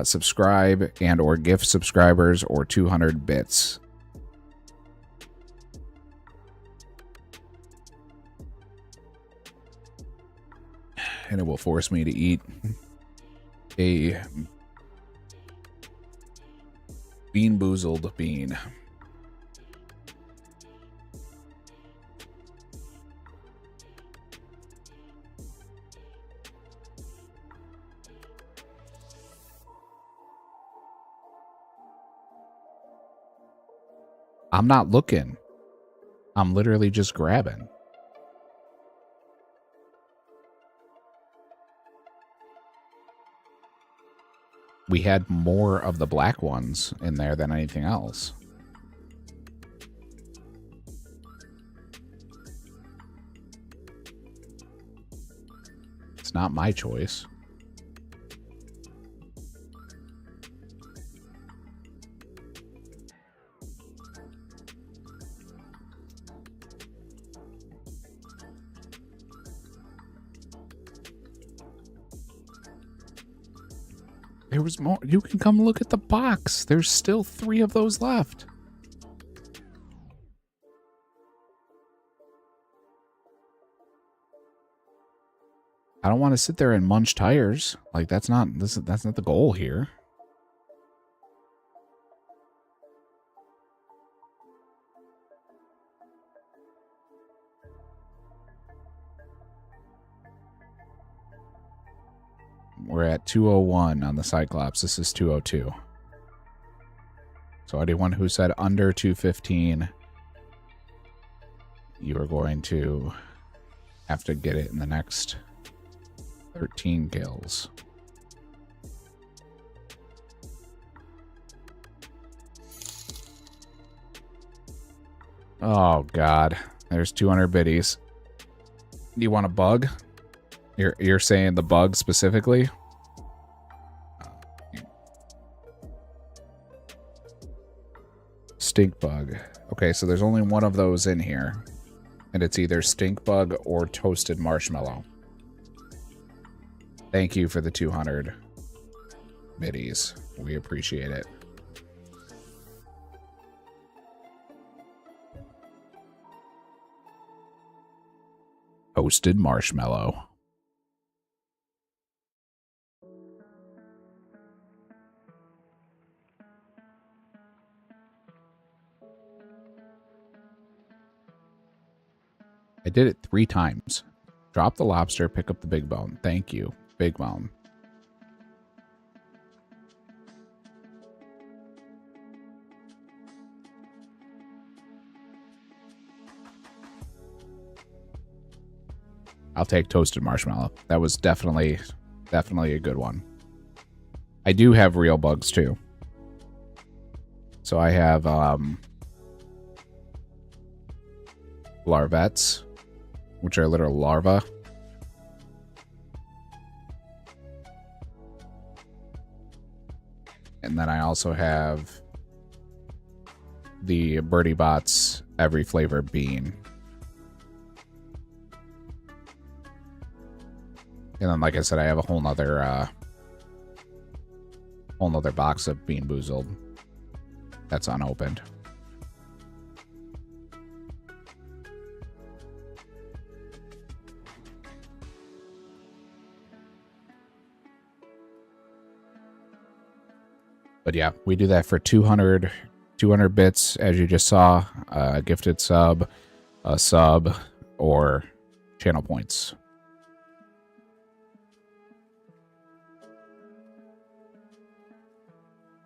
subscribe, and or gift subscribers, or 200 bits. And it will force me to eat a Bean Boozled bean. I'm not looking. I'm literally just grabbing. We had more of the black ones in there than anything else. It's not my choice. There was more. You can come look at the box. There's still 3 of those left. I don't want to sit there and munch tires. Like that's not the goal here. We're at 201 on the Cyclops. This is 202. So anyone who said under 215, you are going to have to get it in the next 13 kills. Oh God, there's 200 biddies. Do you want a bug? You're saying the bug specifically? Stink bug. Okay, so there's only one of those in here. And it's either stink bug or toasted marshmallow. Thank you for the 200 biddies. We appreciate it. Toasted marshmallow. I did it 3 times. Drop the lobster, pick up the big bone. Thank you, big bone. I'll take toasted marshmallow. That was definitely a good one. I do have real bugs too. So I have larvettes, which are literal larvae. And then I also have the Birdie Bots every flavor bean. And then, like I said, I have a whole nother box of Bean Boozled that's unopened. But yeah, we do that for 200 bits, as you just saw, a gifted sub, a sub, or channel points.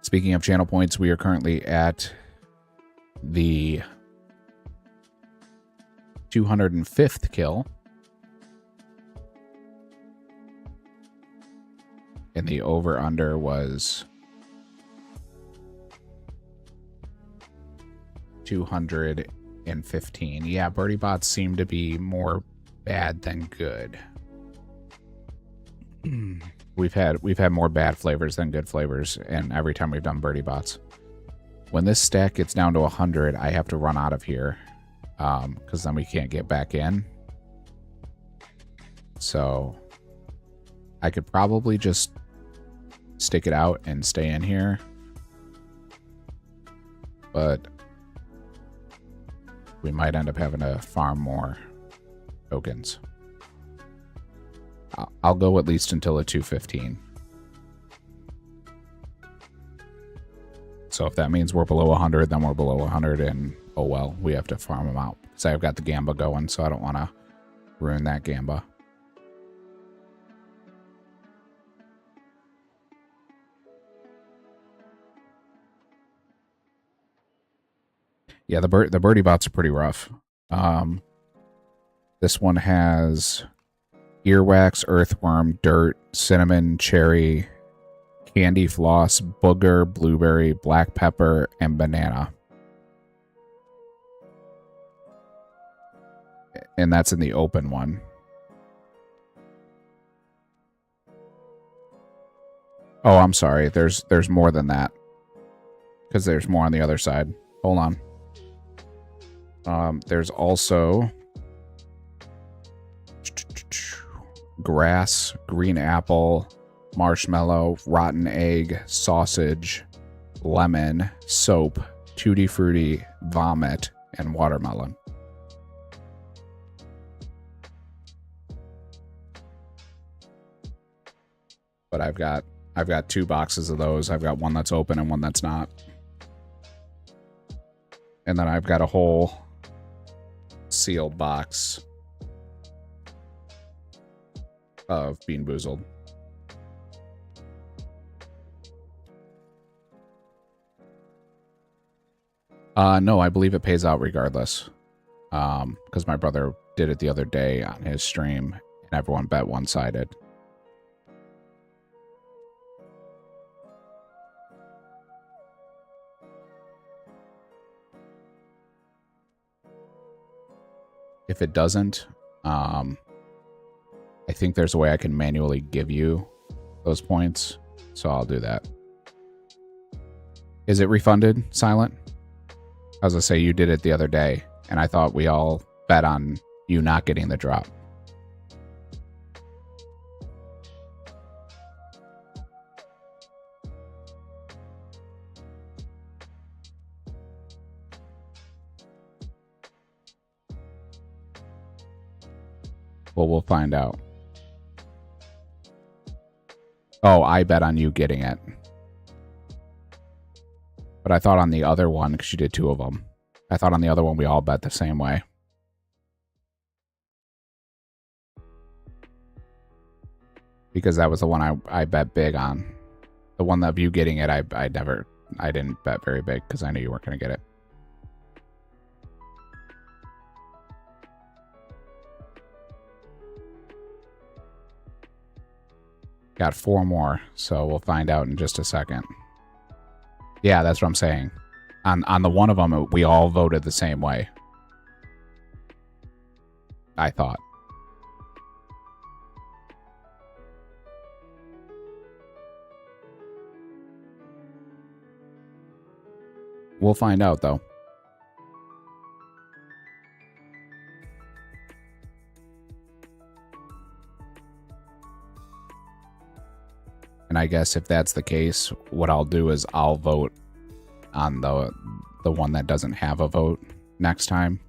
Speaking of channel points, we are currently at the 205th kill. And the over-under was 215. Yeah, Birdie Bots seem to be more bad than good. We've had more bad flavors than good flavors, and every time we've done Birdie Bots. When this stack gets down to 100, I have to run out of here, because then we can't get back in. So I could probably just stick it out and stay in here, but we might end up having to farm more tokens. I'll go at least until a 215. So if that means we're below 100, then we're below 100, and oh well, we have to farm them out. Because I've got the Gamba going, so I don't want to ruin that Gamba. Yeah, the Birdie Bots are pretty rough. This one has earwax, earthworm, dirt, cinnamon, cherry, candy floss, booger, blueberry, black pepper, and banana. And that's in the open one. Oh, I'm sorry. There's more than that. Because there's more on the other side. Hold on. There's also grass, green apple, marshmallow, rotten egg, sausage, lemon, soap, tutti frutti, vomit, and watermelon. But I've got 2 boxes of those. I've got one that's open and one that's not. And then I've got a whole sealed box of Bean Boozled. No, I believe it pays out regardless. Because my brother did it the other day on his stream, and everyone bet one-sided. If it doesn't, I think there's a way I can manually give you those points, so I'll do that. Is it refunded, Silent? As I say, you did it the other day, and I thought we all bet on you not getting the drop. Well, we'll find out. Oh, I bet on you getting it. But I thought on the other one, because you did 2 of them, I thought on the other one we all bet the same way. Because that was the one I bet big on. The one of you getting it, I didn't bet very big because I knew you weren't going to get it. Got 4 more, so we'll find out in just a second. Yeah, that's what I'm saying. On the one of them, we all voted the same way. I thought. We'll find out, though. And I guess if that's the case, what I'll do is I'll vote on the one that doesn't have a vote next time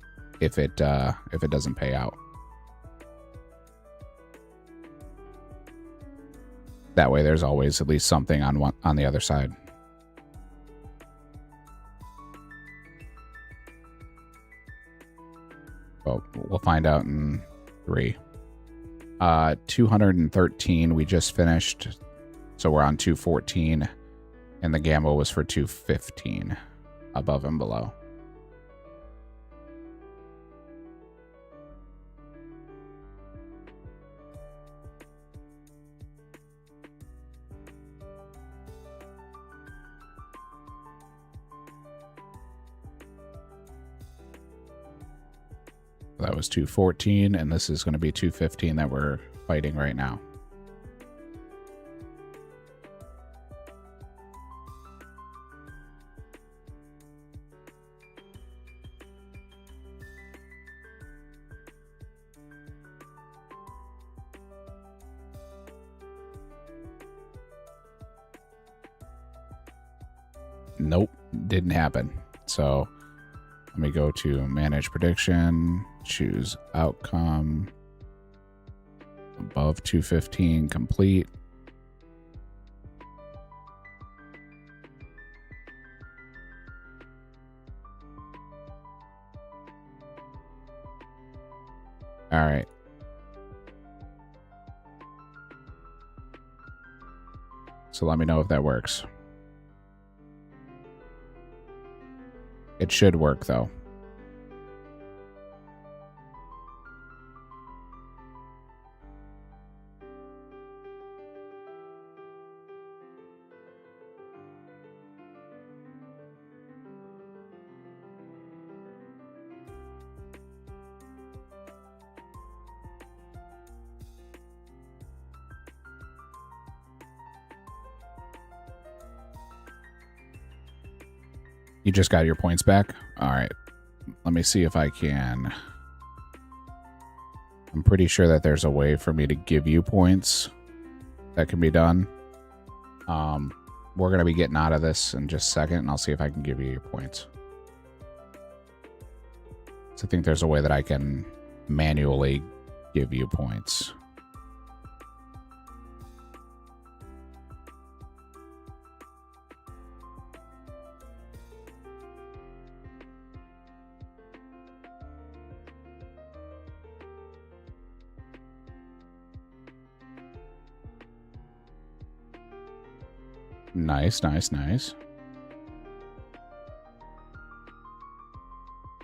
if it doesn't pay out. That way there's always at least something on the other side. Well, we'll find out in 3. 213 we just finished. So we're on 214, and the gamble was for 215, above and below. That was 214, and this is going to be 215 that we're fighting right now. Nope, didn't happen. So let me go to manage prediction, choose outcome, above 215, complete. All right. So let me know if that works. It should work, though. You just got your points back? All right. Let me see if I can. I'm pretty sure that there's a way for me to give you points that can be done. We're going to be getting out of this in just a second, and I'll see if I can give you your points. So I think there's a way that I can manually give you points. Nice, nice, nice.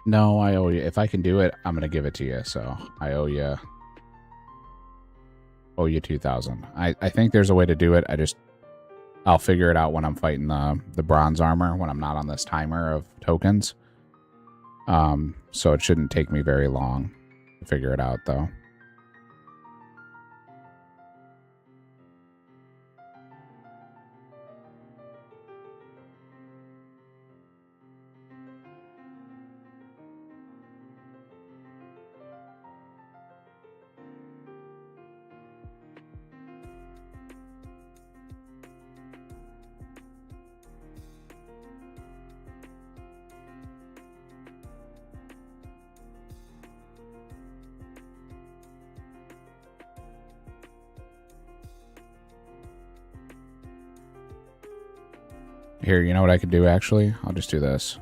No, I owe you. If I can do it, I'm gonna give it to you. So I owe you. Owe you 2,000. I think there's a way to do it. I'll figure it out when I'm fighting the bronze armor, when I'm not on this timer of tokens. So it shouldn't take me very long to figure it out, though. Here, you know what I could do, actually? I'll just do this.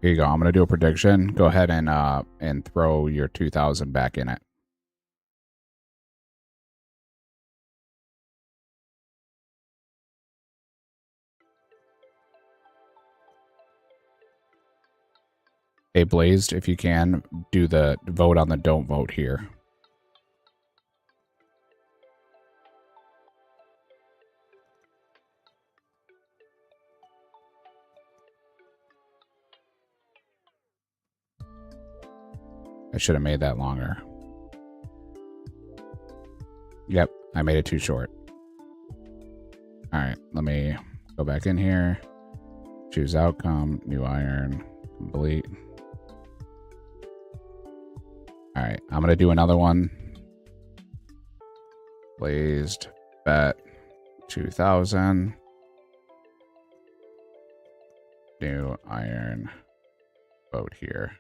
Here you go. I'm going to do a prediction. Go ahead and throw your 2,000 back in it. Hey, Blazed, if you can, do the vote on the don't vote here. I should have made that longer. Yep, I made it too short. All right, let me go back in here. Choose outcome, new iron, complete. All right, I'm going to do another one. Blazed, bet 2,000. New iron, vote here.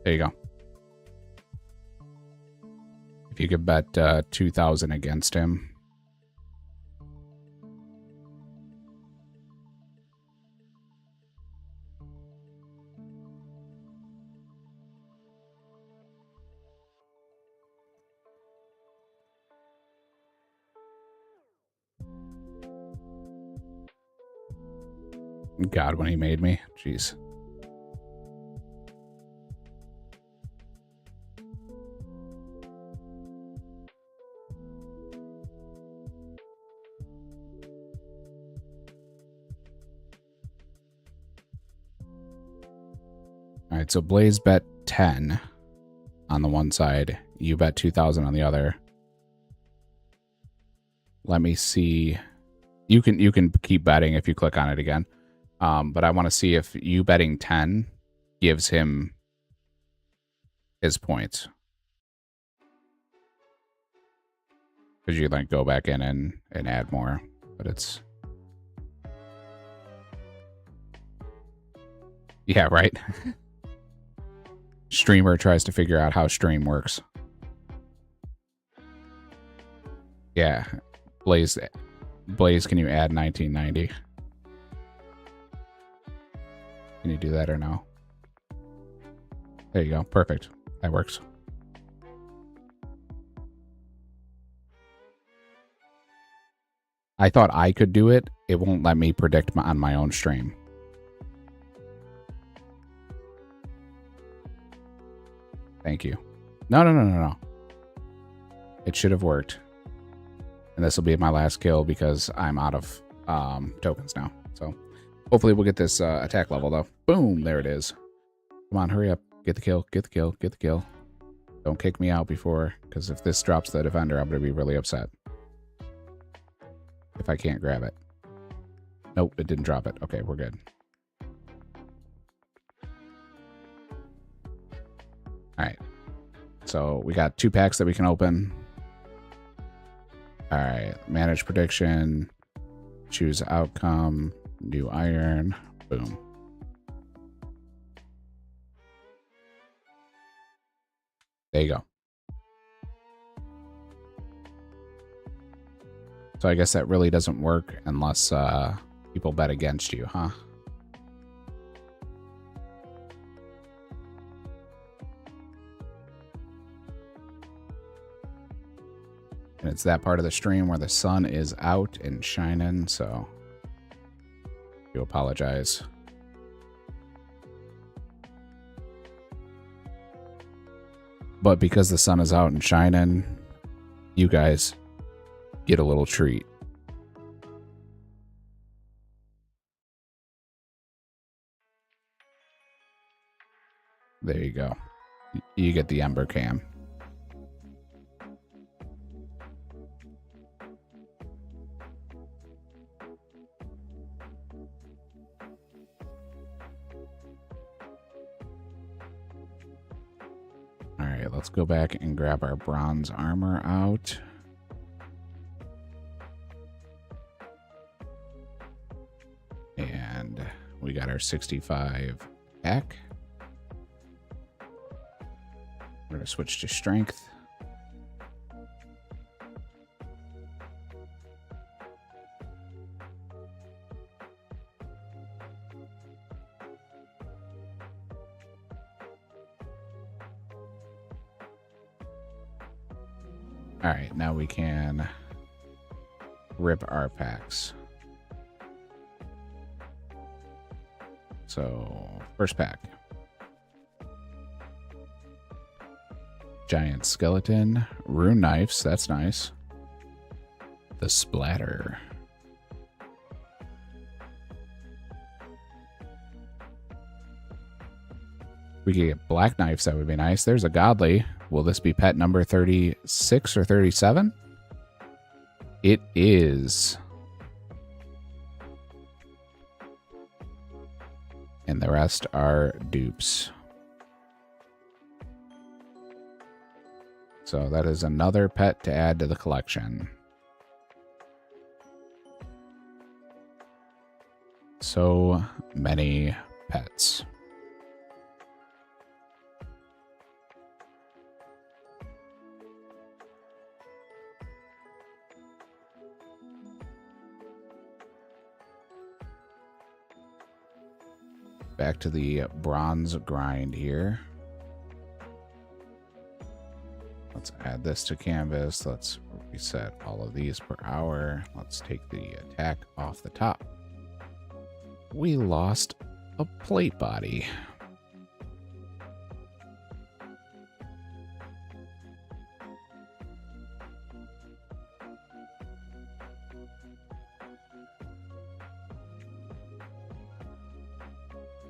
There you go. If you could bet 2,000 against him. God, when he made me. Jeez. All right, so Blaze bet 10 on the one side. You bet 2,000 on the other. Let me see. You can keep betting if you click on it again. But I want to see if you betting 10 gives him his points. Because you like go back in and add more. But it's... Yeah, right? Streamer tries to figure out how stream works. Yeah. Blaze, can you add 1990? Can you do that or no? There you go. Perfect. That works. I thought I could do it. It won't let me predict on my own stream. Thank you. No. It should have worked. And this will be my last kill because I'm out of tokens now. So hopefully we'll get this attack level though. Boom, there it is. Come on, hurry up. Get the kill, get the kill, get the kill. Don't kick me out before, because if this drops the defender, I'm going to be really upset. If I can't grab it. Nope, it didn't drop it. Okay, we're good. All right. So we got 2 packs that we can open. All right, manage prediction, choose outcome, new iron, boom. There you go. So I guess that really doesn't work unless people bet against you, huh? And it's that part of the stream where the sun is out and shining, so I do apologize. But because the sun is out and shining, you guys get a little treat. There you go. You get the Ember Cam. All right, let's go back and grab our bronze armor out. And we got our 65 pack. We're going to switch to strength. All right, now we can rip our packs. So, first pack. Giant skeleton, rune knives, that's nice. The splatter. We could get black knives, that would be nice. There's a godly. Will this be pet number 36 or 37? It is. And the rest are dupes. So that is another pet to add to the collection. So many pets. Back to the bronze grind here. Let's add this to canvas. Let's reset all of these per hour. Let's take the attack off the top. We lost a plate body.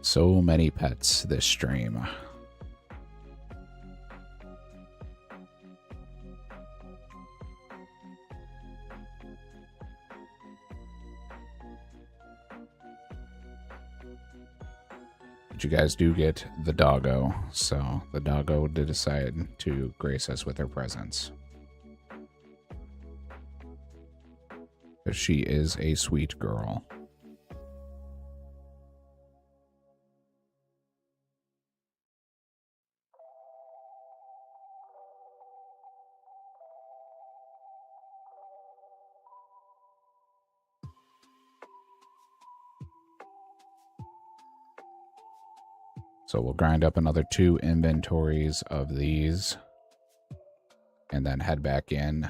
So many pets this stream. But you guys do get the doggo, so the doggo did decide to grace us with her presence. Because she is a sweet girl. So we'll grind up another 2 inventories of these and then head back in.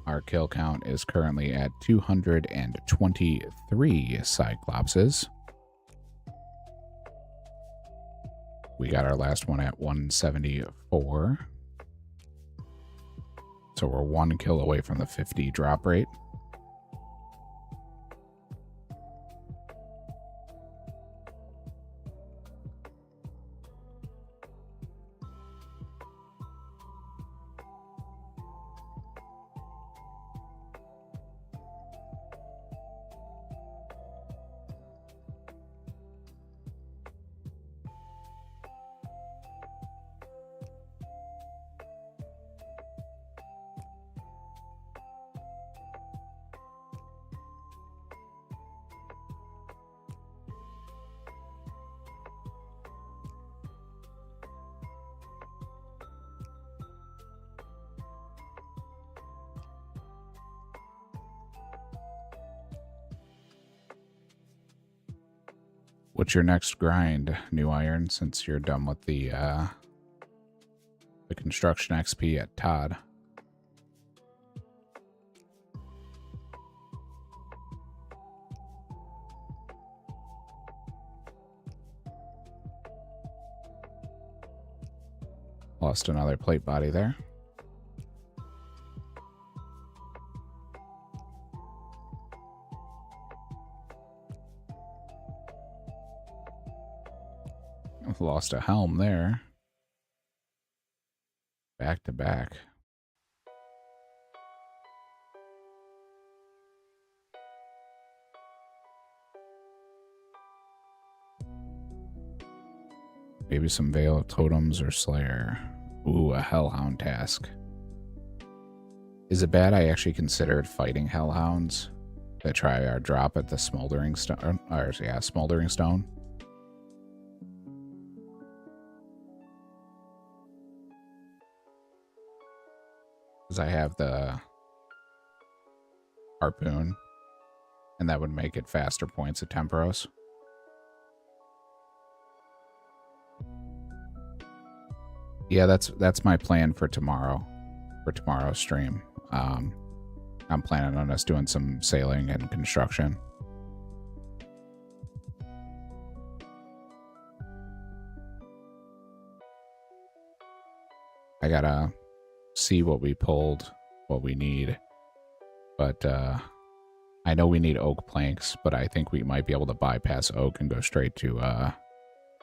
Our kill count is currently at 223 Cyclopses. We got our last one at 174. So we're 1 kill away from the 50 drop rate. What's your next grind, New Iron, since you're done with the construction XP at Todd? Lost another plate body there. Lost a helm there. Back to back. Maybe some Veil of Totems or Slayer. Ooh, a Hellhound task. Is it bad I actually considered fighting Hellhounds to try our drop at the Smoldering Stone? Or, yeah, Smoldering Stone. Because I have the Harpoon, and that would make it faster points at Temporos. Yeah, that's my plan for tomorrow, for tomorrow's stream. I'm planning on us doing some sailing and construction. I gotta see what we pulled, what we need. But I know we need oak planks, but I think we might be able to bypass oak and go straight to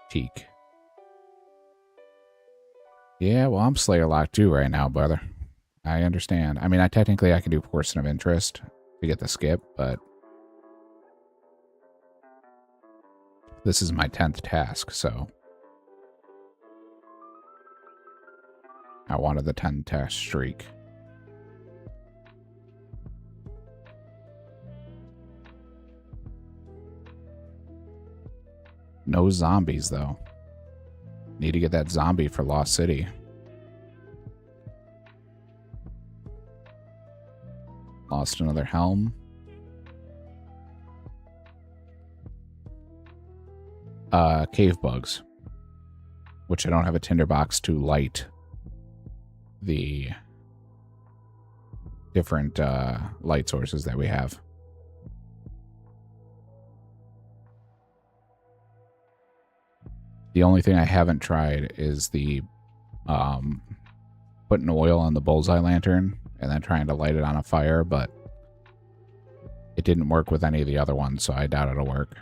teak. Yeah, well, I'm Slayer locked too right now, brother. I understand. I mean, I can do Person of Interest to get the skip, but this is my 10th task, so I wanted the 10 task streak. No zombies, though. Need to get that zombie for Lost City. Lost another helm. Cave bugs. Which I don't have a tinderbox to light the different light sources that we have. The only thing I haven't tried is the putting oil on the bullseye lantern and then trying to light it on a fire, but it didn't work with any of the other ones, so I doubt it'll work.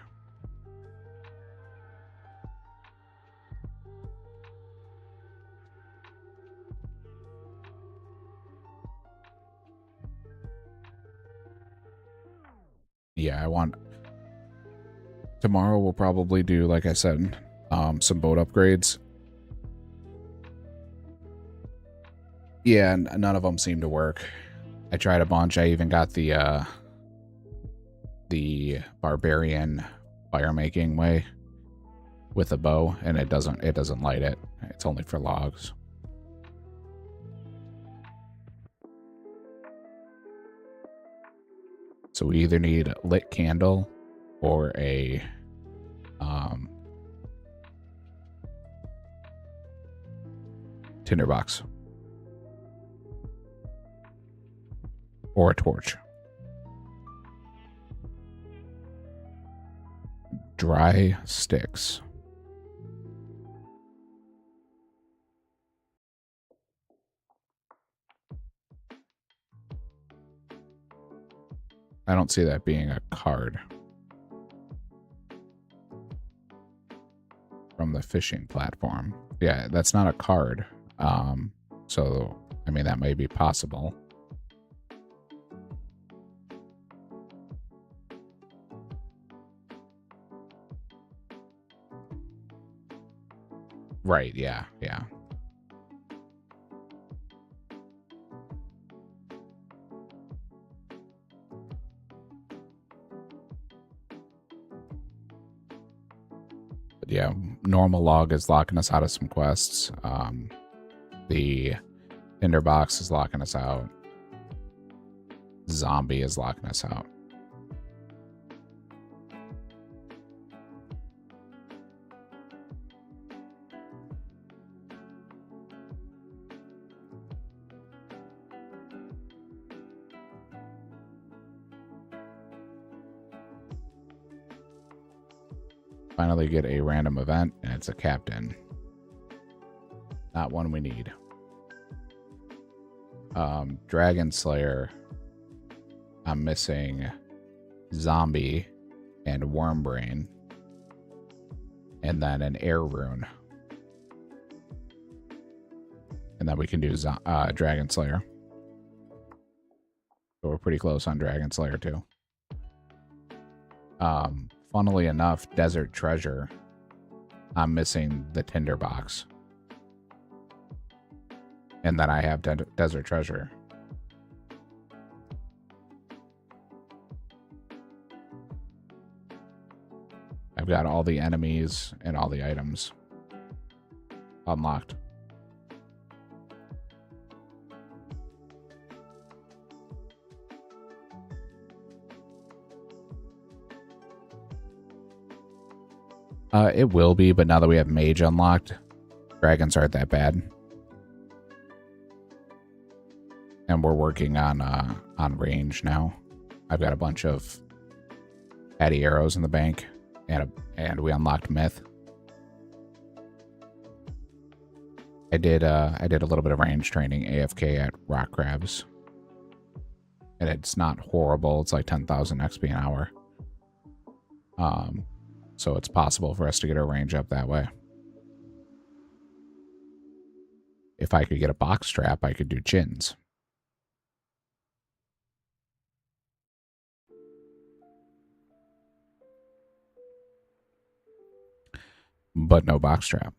Yeah, I want... Tomorrow we'll probably do, like I said, some boat upgrades. Yeah, none of them seem to work. I tried a bunch. I even got the barbarian fire making way with a bow, and it doesn't light it. It's only for logs. So we either need a lit candle or a tinderbox. Or a torch. Dry sticks. I don't see that being a card from the fishing platform. Yeah, that's not a card. So, I mean, that may be possible. Right, yeah, yeah. But yeah, normal log is locking us out of some quests. The tinderbox is locking us out. Zombie is locking us out. Finally get a random event, and it's a captain. Not one we need. Dragon Slayer. I'm missing Zombie and Wormbrain. And then an Air Rune. And then we can do Dragon Slayer. So we're pretty close on Dragon Slayer too. Funnily enough, Desert Treasure. I'm missing the Tinderbox. And then I have Desert Treasure. I've got all the enemies and all the items unlocked. It will be, but now that we have Mage unlocked, dragons aren't that bad. And we're working on range now. I've got a bunch of Patty arrows in the bank, and we unlocked Myth. I did a little bit of range training AFK at Rock Crabs, and it's not horrible. It's like 10,000 XP an hour. So it's possible for us to get our range up that way. If I could get a box trap, I could do chins. But no box trap.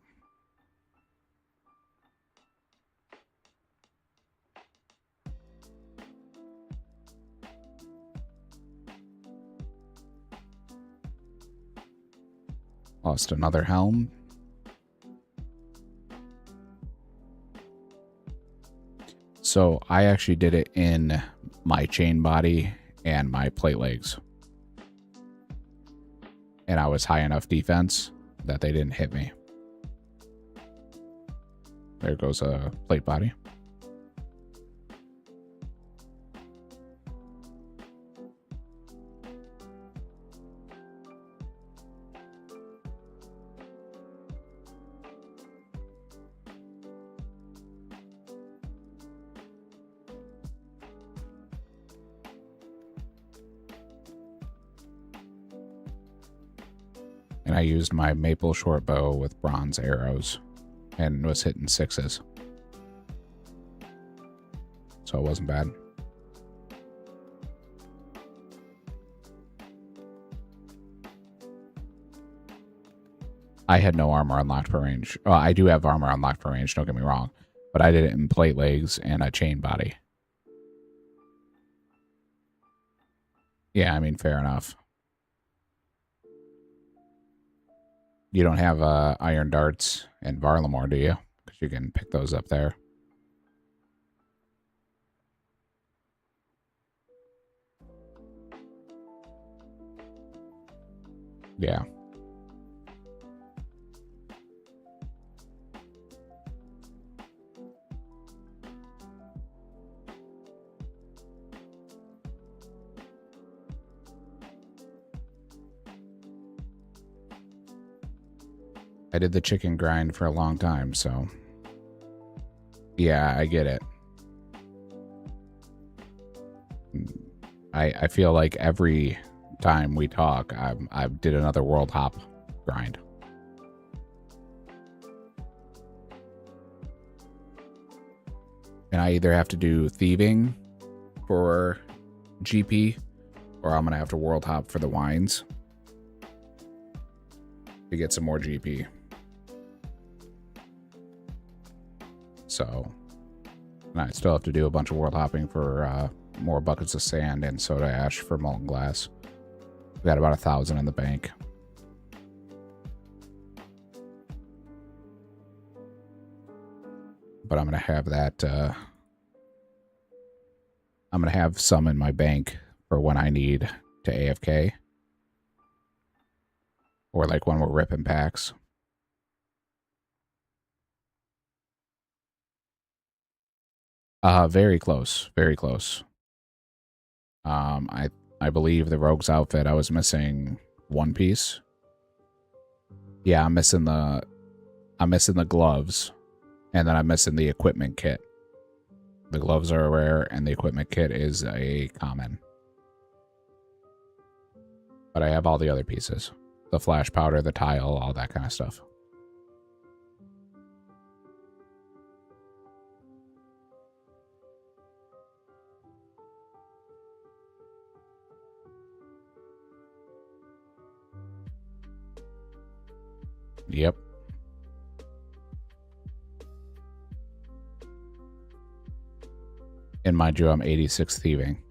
Lost another helm. So I actually did it in my chain body and my plate legs. And I was high enough defense that they didn't hit me. There goes a plate body. And I used my maple short bow with bronze arrows and was hitting 6s. So it wasn't bad. I had no armor unlocked for range. Well, I do have armor unlocked for range, don't get me wrong. But I did it in plate legs and a chain body. Yeah, I mean, fair enough. You don't have iron darts and Varlamore, do you? Because you can pick those up there. Yeah. I did the chicken grind for a long time, so yeah, I get it. I feel like every time we talk, I did another world hop grind. And I either have to do thieving for GP, or I'm gonna have to world hop for the wines to get some more GP. So, and I still have to do a bunch of world hopping for more buckets of sand and soda ash for molten glass. I've got about 1,000 in the bank. But I'm gonna have that. I'm gonna have some in my bank for when I need to AFK, or like when we're ripping packs. Very close, very close. I believe the rogue's outfit, I was missing one piece. Yeah, I'm missing the gloves, and then I'm missing the equipment kit. The gloves are rare, and the equipment kit is a common. But I have all the other pieces. The flash powder, the tile, all that kind of stuff. Yep. And mind you, I'm 86 thieving.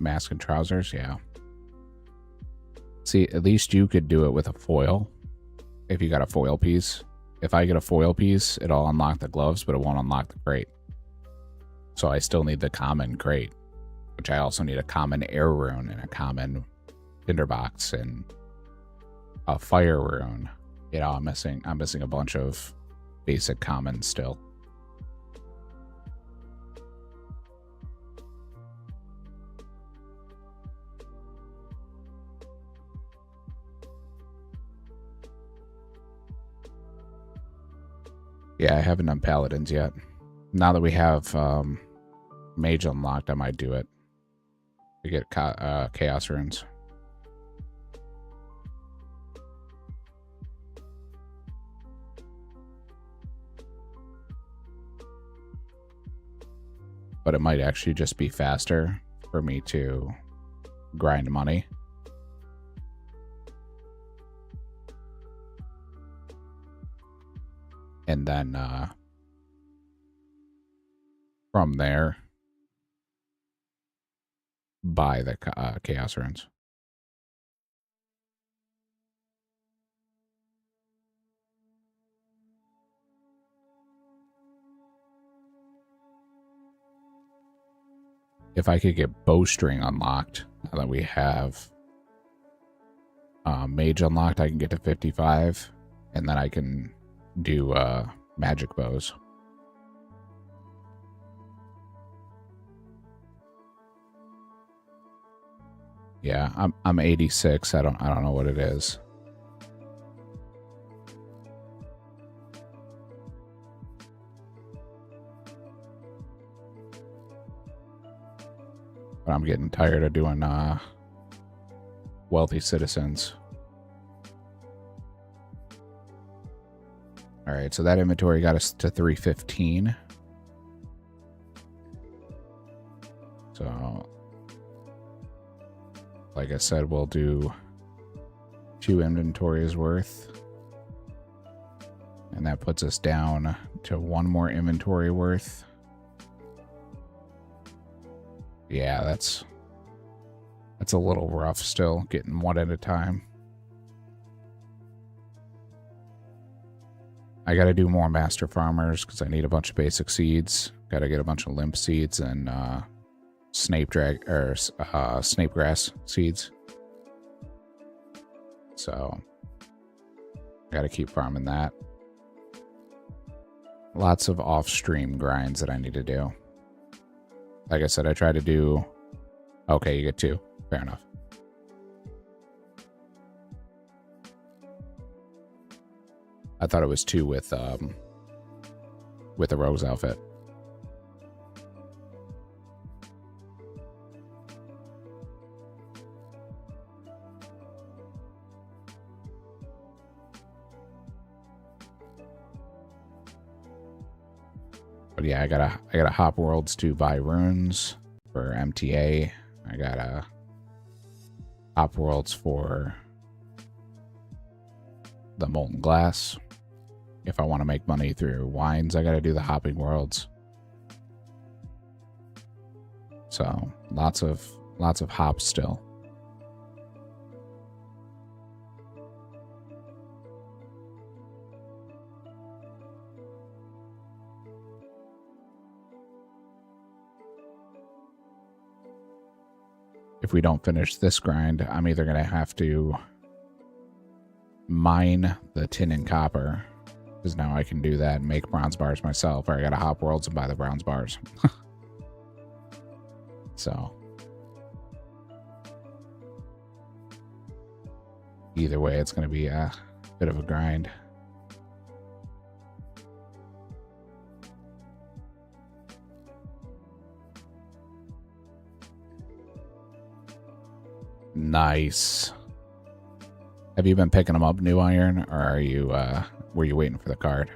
Mask and trousers, yeah. See, at least you could do it with a foil. If you got a foil piece. If I get a foil piece, it'll unlock the gloves, but it won't unlock the crate. So I still need the common crate, which I also need a common air rune and a common tinderbox and a fire rune. You know, I'm missing a bunch of basic commons still. Yeah, I haven't done paladins yet. Now that we have mage unlocked, I might do it. To get chaos runes. But it might actually just be faster for me to grind money. And then from there, buy the chaos runes. If I could get bowstring unlocked, now that we have mage unlocked, I can get to 55, and then I can do magic bows. Yeah, I'm 86. I don't know what it is. But I'm getting tired of doing wealthy citizens. All right, so that inventory got us to 315. So, like I said, we'll do 2 inventories worth. And that puts us down to 1 more inventory worth. Yeah, that's a little rough still, getting one at a time. I gotta do more master farmers because I need a bunch of basic seeds. Gotta get a bunch of limp seeds and snapegrass seeds. So gotta keep farming that. Lots of off-stream grinds that I need to do. Like I said, I try to do... Okay, you get 2. Fair enough. I thought it was 2 with a rose outfit. But yeah, I gotta hop worlds to buy runes for MTA. I gotta hop worlds for the molten glass. If I want to make money through wines, I gotta do the hopping worlds. So lots of hops still. If we don't finish this grind, I'm either going to have to mine the tin and copper, because now I can do that and make bronze bars myself, or I gotta hop worlds and buy the bronze bars. So either way, it's gonna be a bit of a grind. Nice. Have you been picking them up, New Iron, or are you were you waiting for the card?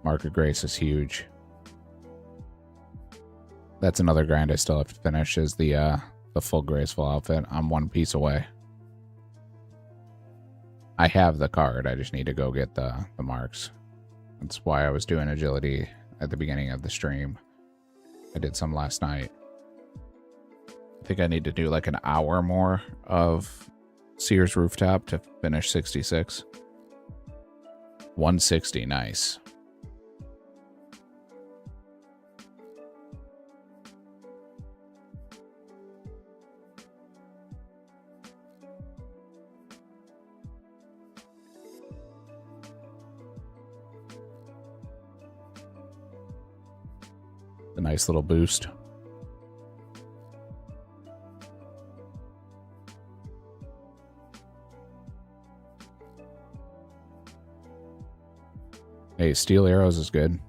Mark of Grace is huge. That's another grind I still have to finish, is the full graceful outfit. I'm one piece away. I have the card, I just need to go get the marks. That's why I was doing agility at the beginning of the stream. I did some last night. I think I need to do like an hour more of Sears Rooftop to finish 66. 160, nice. A nice little boost. Hey, steel arrows is good.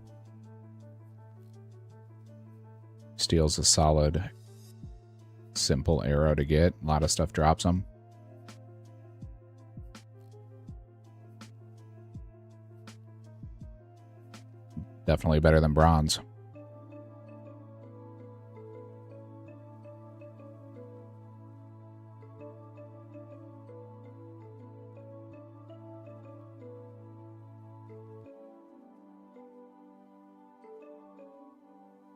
Steel's a solid, simple arrow to get. A lot of stuff drops them. Definitely better than bronze.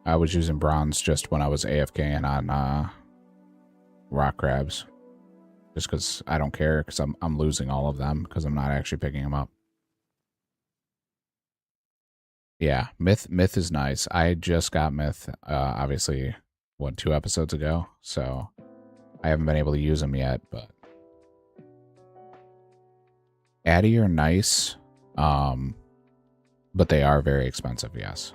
I was using bronze just when I was AFKing on rock crabs. Just because I don't care, because I'm losing all of them because I'm not actually picking them up. Yeah, myth is nice. I just got myth, obviously, what, 2 episodes ago? So I haven't been able to use them yet, but Addy are nice, but they are very expensive, yes.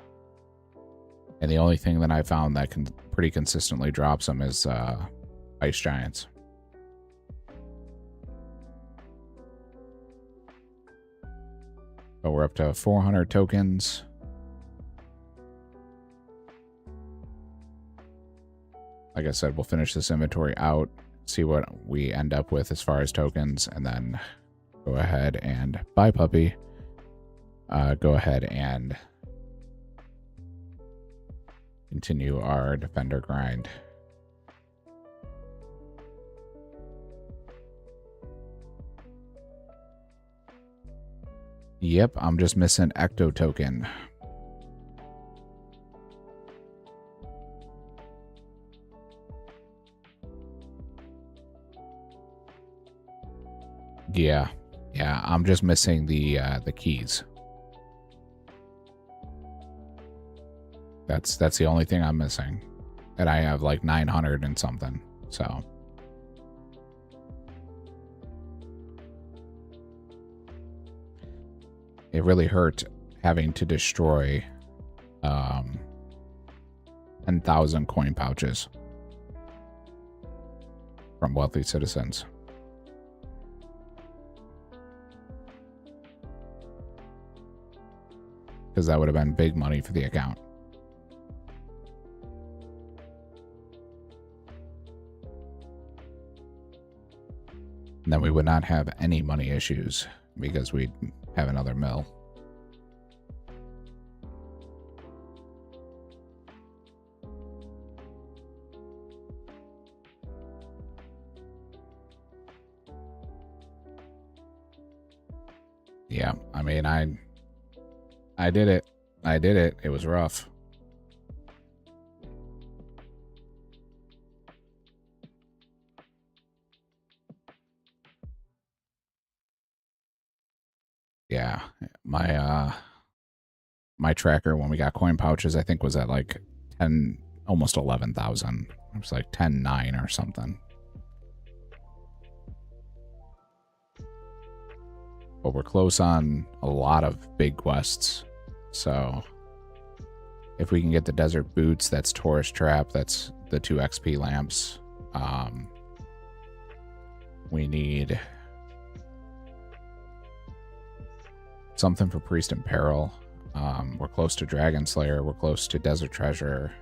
And the only thing that I found that can pretty consistently drops them is Ice Giants. But we're up to 400 tokens. Like I said, we'll finish this inventory out, see what we end up with as far as tokens, and then go ahead and buy puppy. Go ahead and continue our defender grind. Yep, I'm just missing Ecto token. Yeah, I'm just missing the keys. That's the only thing I'm missing. And I have like 900 and something, so. It really hurt having to destroy 10,000 coin pouches from wealthy citizens. Because that would have been big money for the account. And then we would not have any money issues because we'd have another mill. Yeah, I mean, I did it. I did it. It was rough. Yeah, my tracker when we got coin pouches, I think was at like 10 almost 11,000. It was like 10,900 or something. But we're close on a lot of big quests. So if we can get the desert boots, that's Tourist Trap, that's the 2 XP lamps. We need something for Priest in Peril. We're close to Dragon Slayer. We're close to Desert Treasure.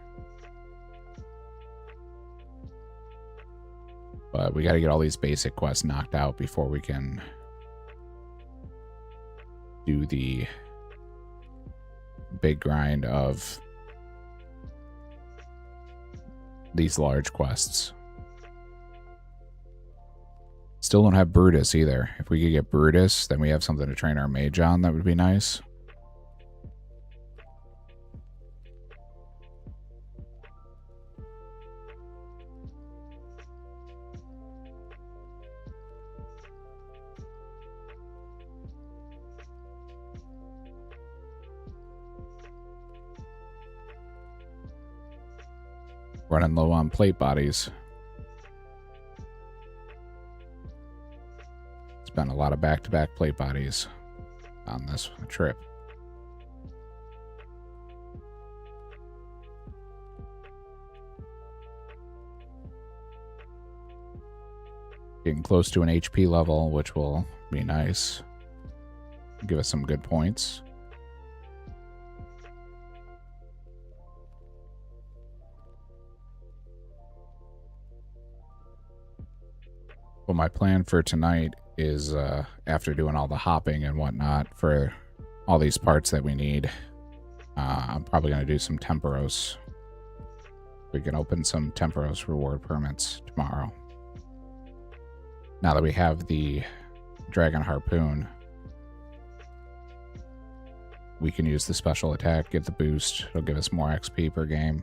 But we got to get all these basic quests knocked out before we can do the big grind of these large quests. Still don't have Brutus either. If we could get Brutus, then we have something to train our mage on. That would be nice. Running low on plate bodies. Spent a lot of back-to-back plate bodies on this trip. Getting close to an HP level, which will be nice. Give us some good points. Well, my plan for tonight is, after doing all the hopping and whatnot for all these parts that we need, I'm probably going to do some Temporos. We can open some Temporos reward permits tomorrow. Now that we have the Dragon Harpoon, we can use the special attack, get the boost. It'll give us more XP per game.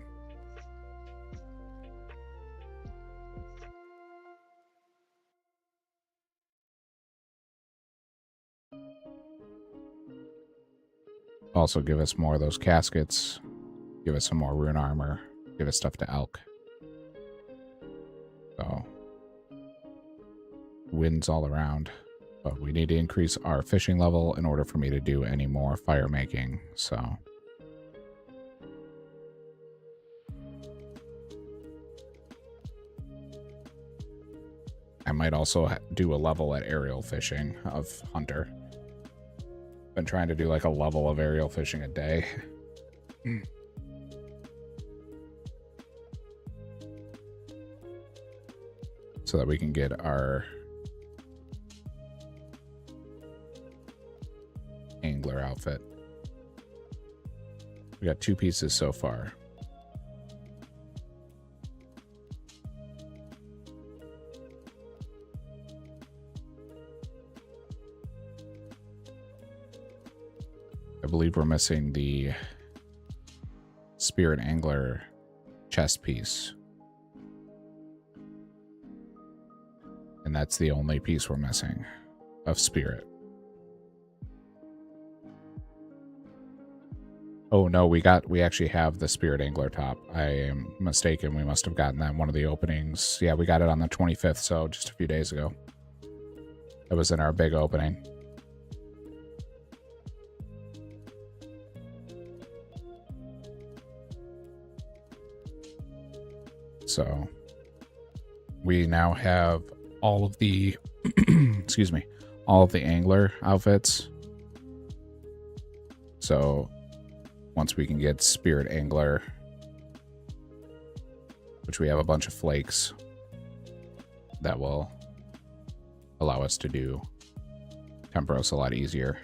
Also give us more of those caskets, give us some more rune armor, give us stuff to Elk. So, wins all around. But we need to increase our fishing level in order for me to do any more fire making, so. I might also do a level at aerial fishing of Hunter. Been trying to do like a level of aerial fishing a day. So that we can get our angler outfit. We got 2 pieces so far. I believe we're missing the Spirit Angler chest piece. And that's the only piece we're missing of Spirit. Oh no, we actually have the Spirit Angler top. I am mistaken. We must have gotten that in one of the openings. Yeah, we got it on the 25th, so just a few days ago. It was in our big opening. So we now have all of the excuse me, all of the angler outfits. So once we can get Spirit Angler, which we have a bunch of flakes, that will allow us to do Temporos a lot easier.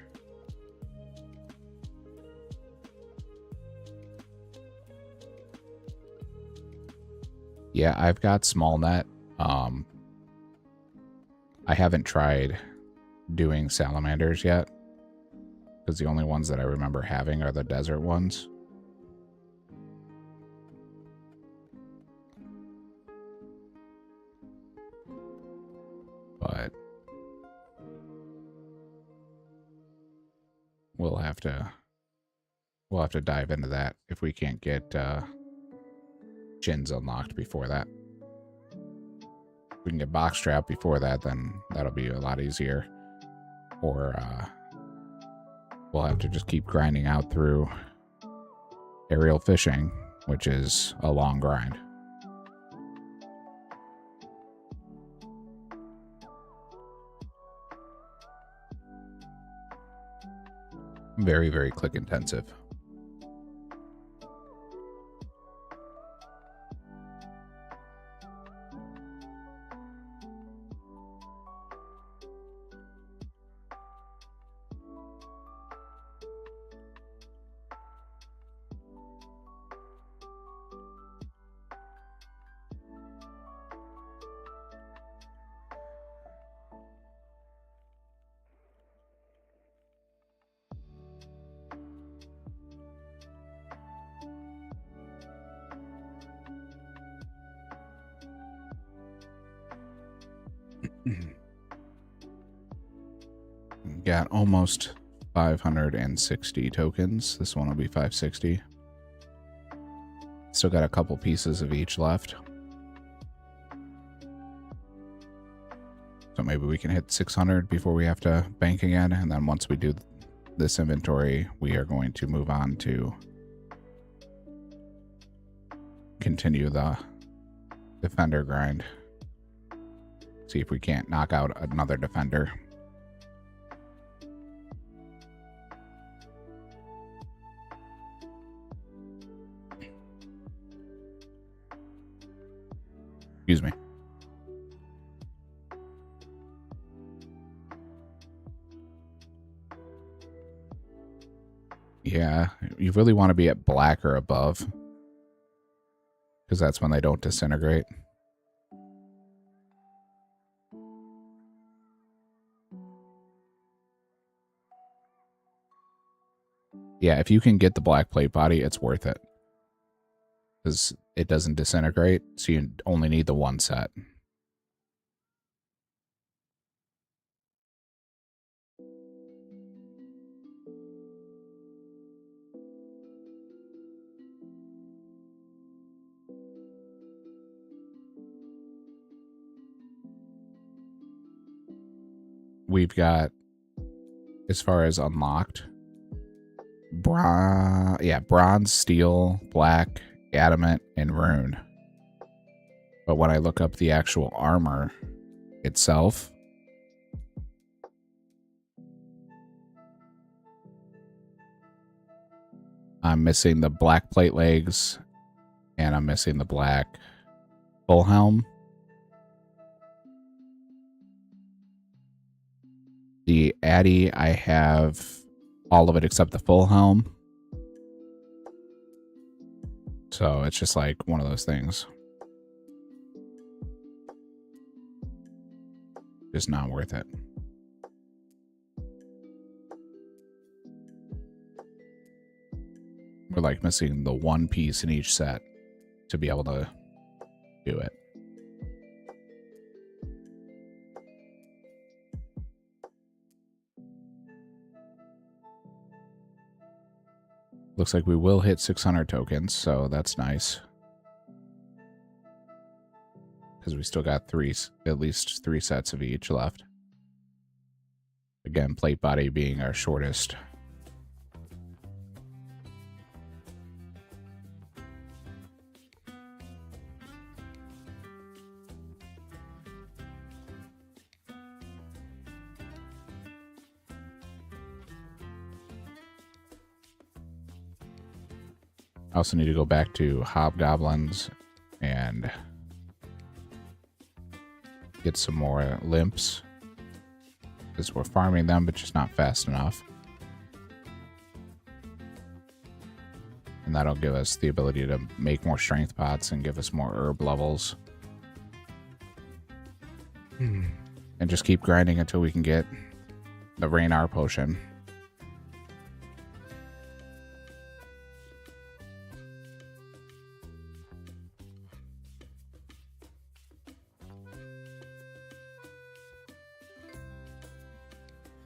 Yeah, I've got small net. I haven't tried doing salamanders yet, because the only ones that I remember having are the desert ones. But we'll have to dive into that if we can't get Chin's unlocked before that. If we can get box trap before that, then that'll be a lot easier. Or we'll have to just keep grinding out through aerial fishing, which is a long grind. Very, very click intensive. Got almost 560 tokens. This one will be 560. Still got a couple pieces of each left. So maybe we can hit 600 before we have to bank again. And then once we do this inventory, we are going to move on to continue the defender grind. See if we can't knock out another defender. Excuse me. Yeah, you really want to be at black or above, because that's when they don't disintegrate. Yeah, if you can get the black plate body, it's worth it. Because it doesn't disintegrate, so you only need the one set. We've got, as far as unlocked, bronze, steel, black, adamant, and rune. But when I look up the actual armor itself, I'm missing the black plate legs, and I'm missing the black full helm. The Addy, I have all of it except the full helm. So it's just like one of those things. Just not worth it. We're like missing the one piece in each set to be able to do it. Looks like we will hit 600 tokens, so that's nice. Because we still got at least three sets of each left. Again, plate body being our shortest. I also need to go back to hobgoblins and get some more limps, because we're farming them, but just not fast enough. And that'll give us the ability to make more strength pots and give us more herb levels. And just keep grinding until we can get the Raynar potion.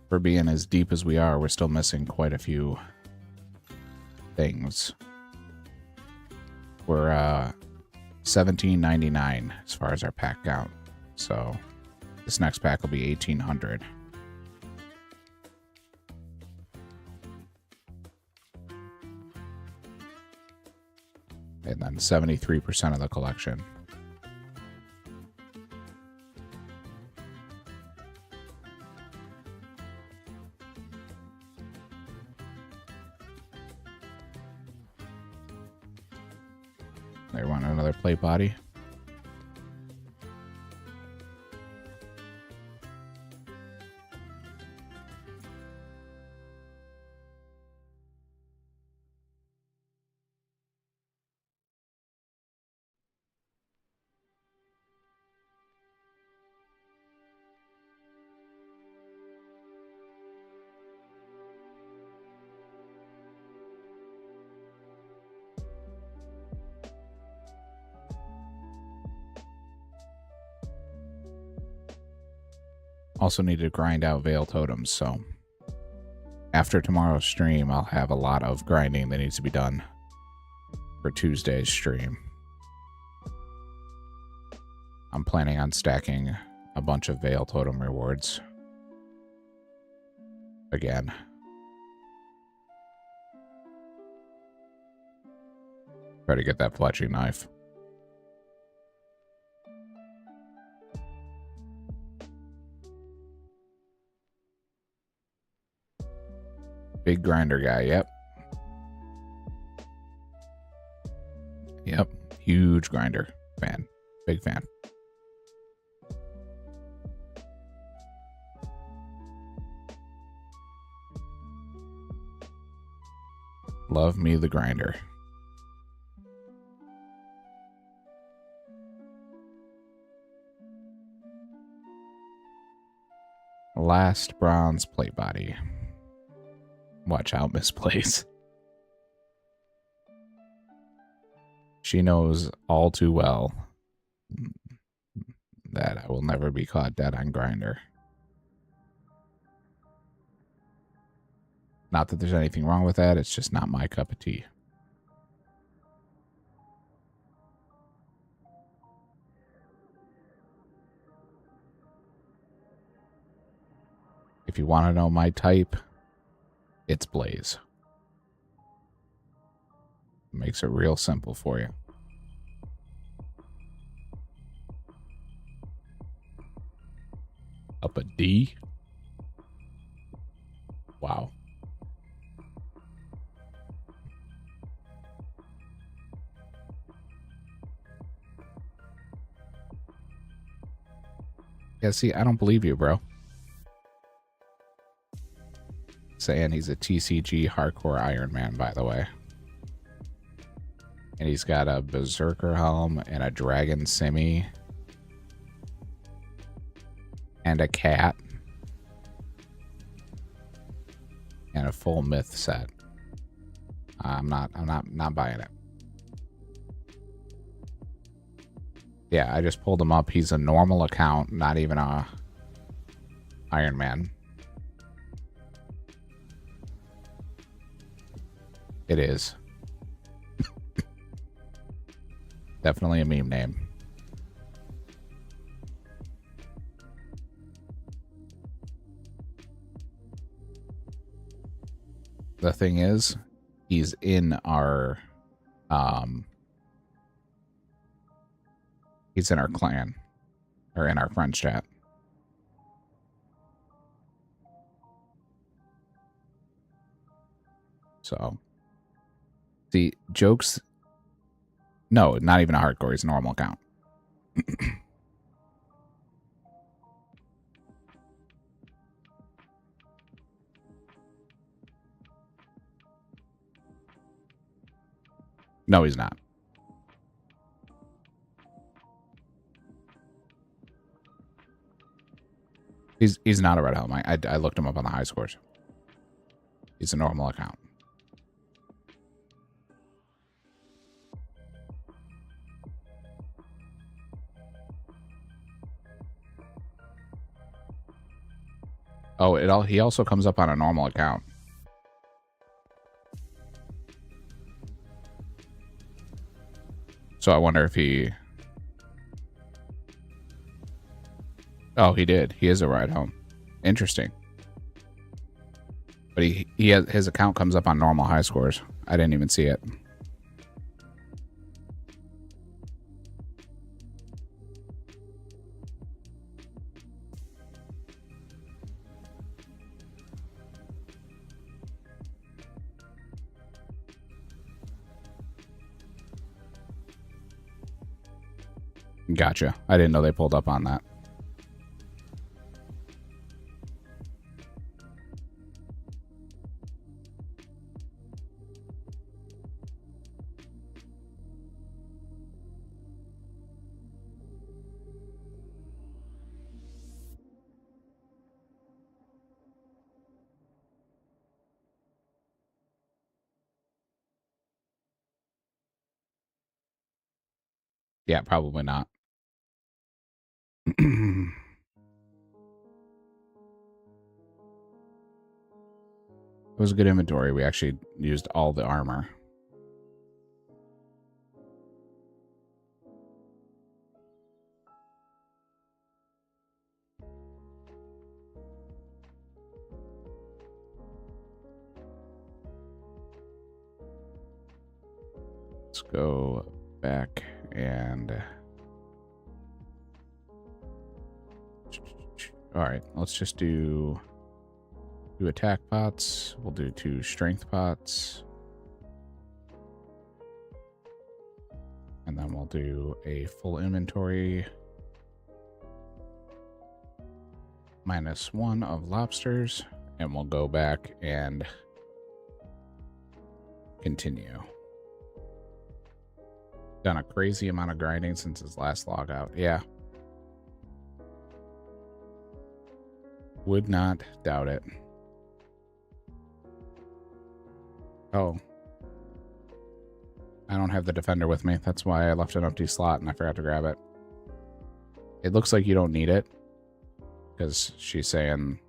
For being as deep as we are, we're still missing quite a few things. We're $17.99 as far as our pack count. So this next pack will be $1,800. And then 73% of the collection. They want another plate body. Also need to grind out Veil Totems, so after tomorrow's stream, I'll have a lot of grinding that needs to be done for Tuesday's stream. I'm planning on stacking a bunch of Veil Totem rewards again. Try to get that fletching knife. Big grinder guy, yep. Yep, huge grinder fan. Big fan. Love me the grinder. Last bronze plate body. Watch out, misplace. She knows all too well that I will never be caught dead on grinder. Not that there's anything wrong with that, it's just not my cup of tea. If you want to know my type, it's Blaze. Makes it real simple for you. Up a D? Wow. Yeah, see, I don't believe you, bro. Saying he's a TCG hardcore Ironman, by the way. And he's got a Berserker helm and a Dragon Simi. And a cat. And a full myth set. I'm not buying it. Yeah, I just pulled him up. He's a normal account, not even a Ironman. It is. Definitely a meme name. The thing is, he's in our he's in our clan or in our friends chat. So the jokes, no, not even a hardcore, he's a normal account. No, he's not. He's not a red helm. I looked him up on the high scores. He's a normal account. Oh, he also comes up on a normal account. So I wonder if he... Oh, he did. He is a ride home. Interesting. But he has, his account comes up on normal high scores. I didn't even see it. Gotcha. I didn't know they pulled up on that. Yeah, probably not. It was a good inventory. We actually used all the armor. Let's go back and... All right, let's just do 2 attack pots. We'll do 2 strength pots. And then we'll do a full inventory. -1 of lobsters. And we'll go back and continue. Done a crazy amount of grinding since his last logout. Yeah. Would not doubt it. Oh. I don't have the defender with me. That's why I left an empty slot and I forgot to grab it. It looks like you don't need it, because she's saying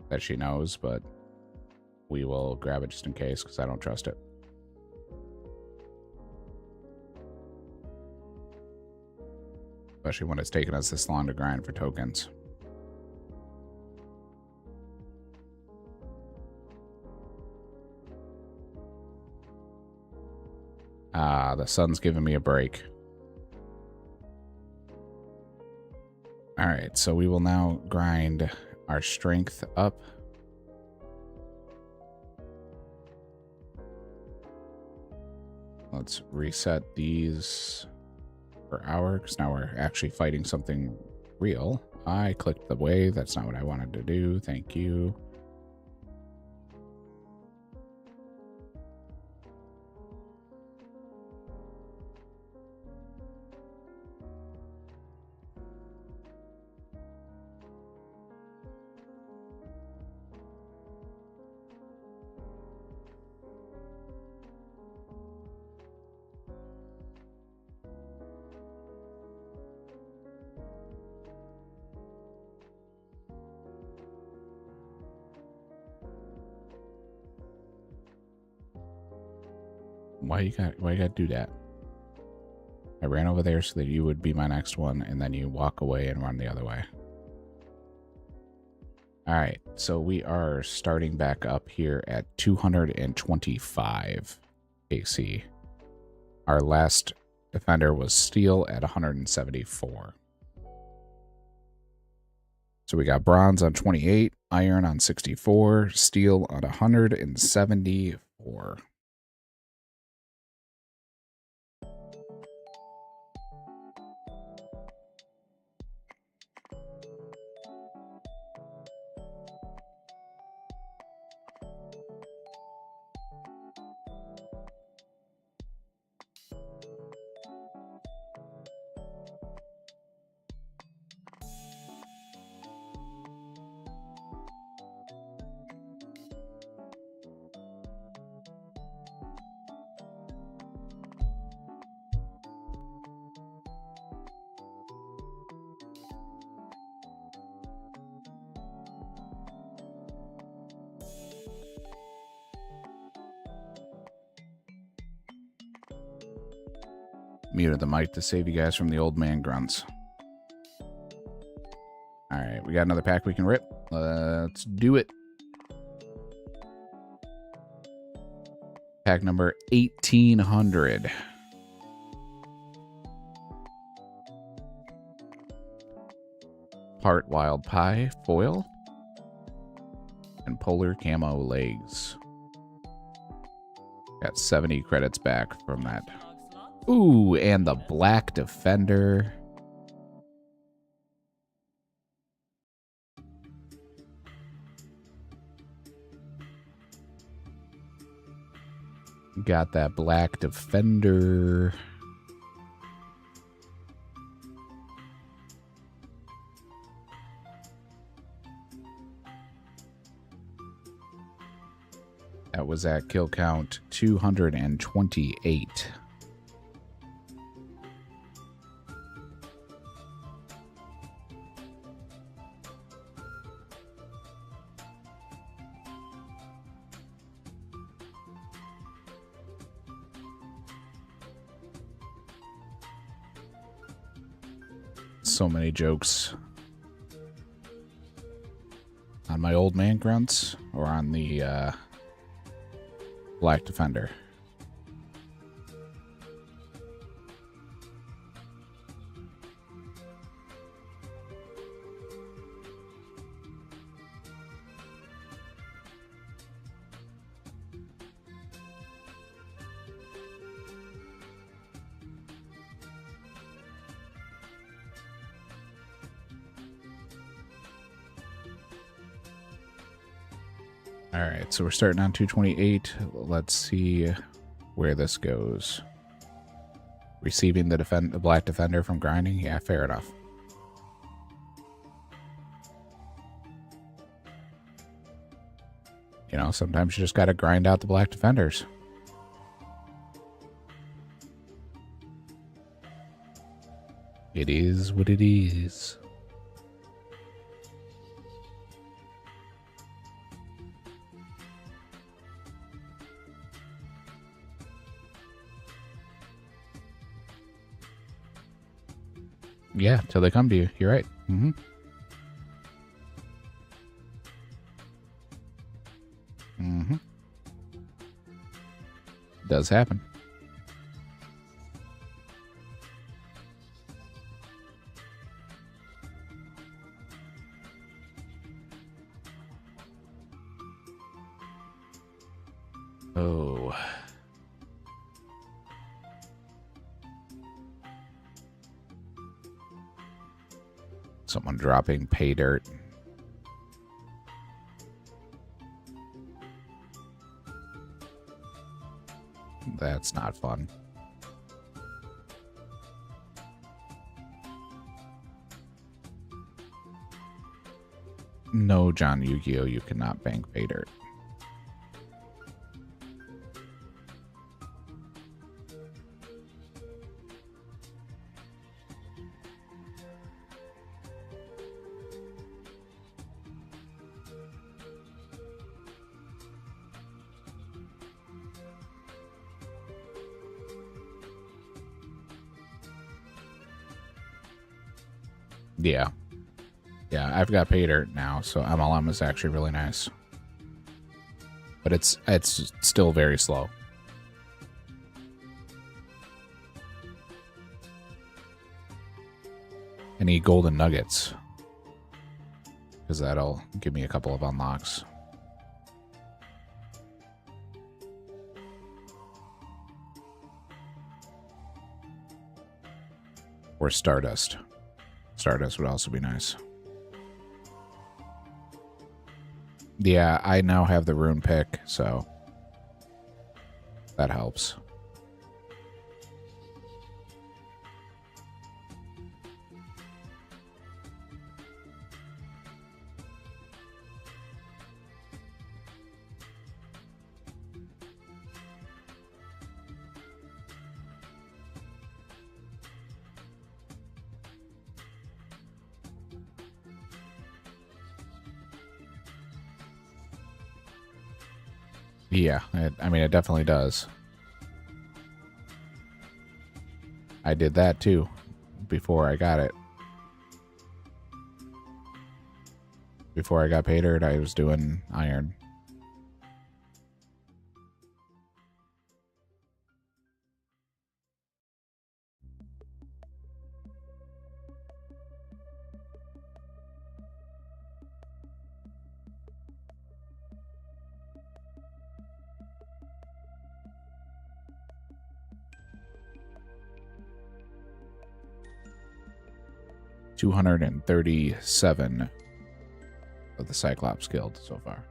that she knows, but we will grab it just in case, because I don't trust it. Especially when it's taken us this long to grind for tokens. Ah, the sun's giving me a break. All right, so we will now grind our strength up. Let's reset these per hour, because now we're actually fighting something real. I clicked the way. That's not what I wanted to do. Thank you. Why you gotta do that? I ran over there so that you would be my next one, and then you walk away and run the other way. All right, so we are starting back up here at 225 AC. Our last defender was steel at 174. So we got bronze on 28, iron on 64, steel on 174. Muted the mic to save you guys from the old man grunts. All right, we got another pack we can rip. Let's do it. Pack number 1800. Part Wild Pie foil and Polar Camo legs. Got 70 credits back from that. Ooh, and the Black Defender. Got that Black Defender. That was at kill count 228. So many jokes on my old man grunts or on the Black Defender. All right, so we're starting on 228. Let's see where this goes. Receiving the Black Defender from grinding? Yeah, fair enough. You know, sometimes you just got to grind out the Black Defenders. It is what it is. Yeah, till they come to you. You're right. Mm-hmm. Mm-hmm. Does happen. Oh. Someone dropping pay dirt. That's not fun. No, John Yu-Gi-Oh! You cannot bank pay dirt. Yeah. Yeah, I've got pay dirt now, so MLM is actually really nice. But it's still very slow. I need golden nuggets, because that'll give me a couple of unlocks. Or Stardust. Stardust would also be nice. Yeah, I now have the rune pick, so that helps. Yeah, I mean, it definitely does. I did that too before I got it. Before I got pay dirt, I was doing iron. $237 of the Cyclops Guild so far.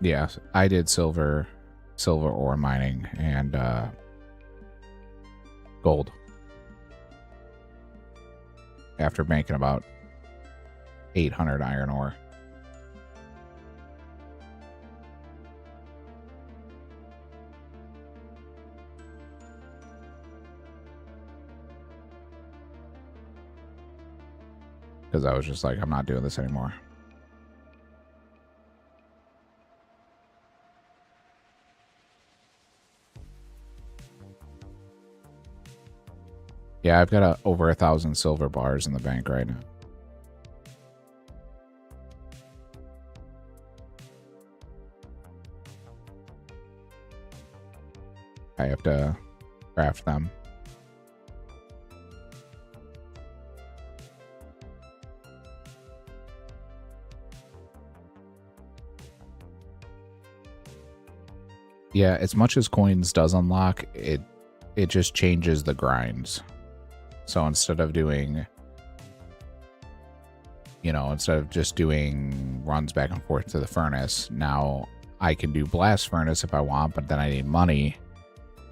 Yeah, I did silver ore mining and gold. After making about 800 iron ore. Because I was just like, I'm not doing this anymore. Yeah, I've got over 1,000 silver bars in the bank right now. I have to craft them. Yeah, as much as coins does unlock, it just changes the grinds. So instead of doing, instead of just doing runs back and forth to the furnace, now I can do blast furnace if I want, but then I need money.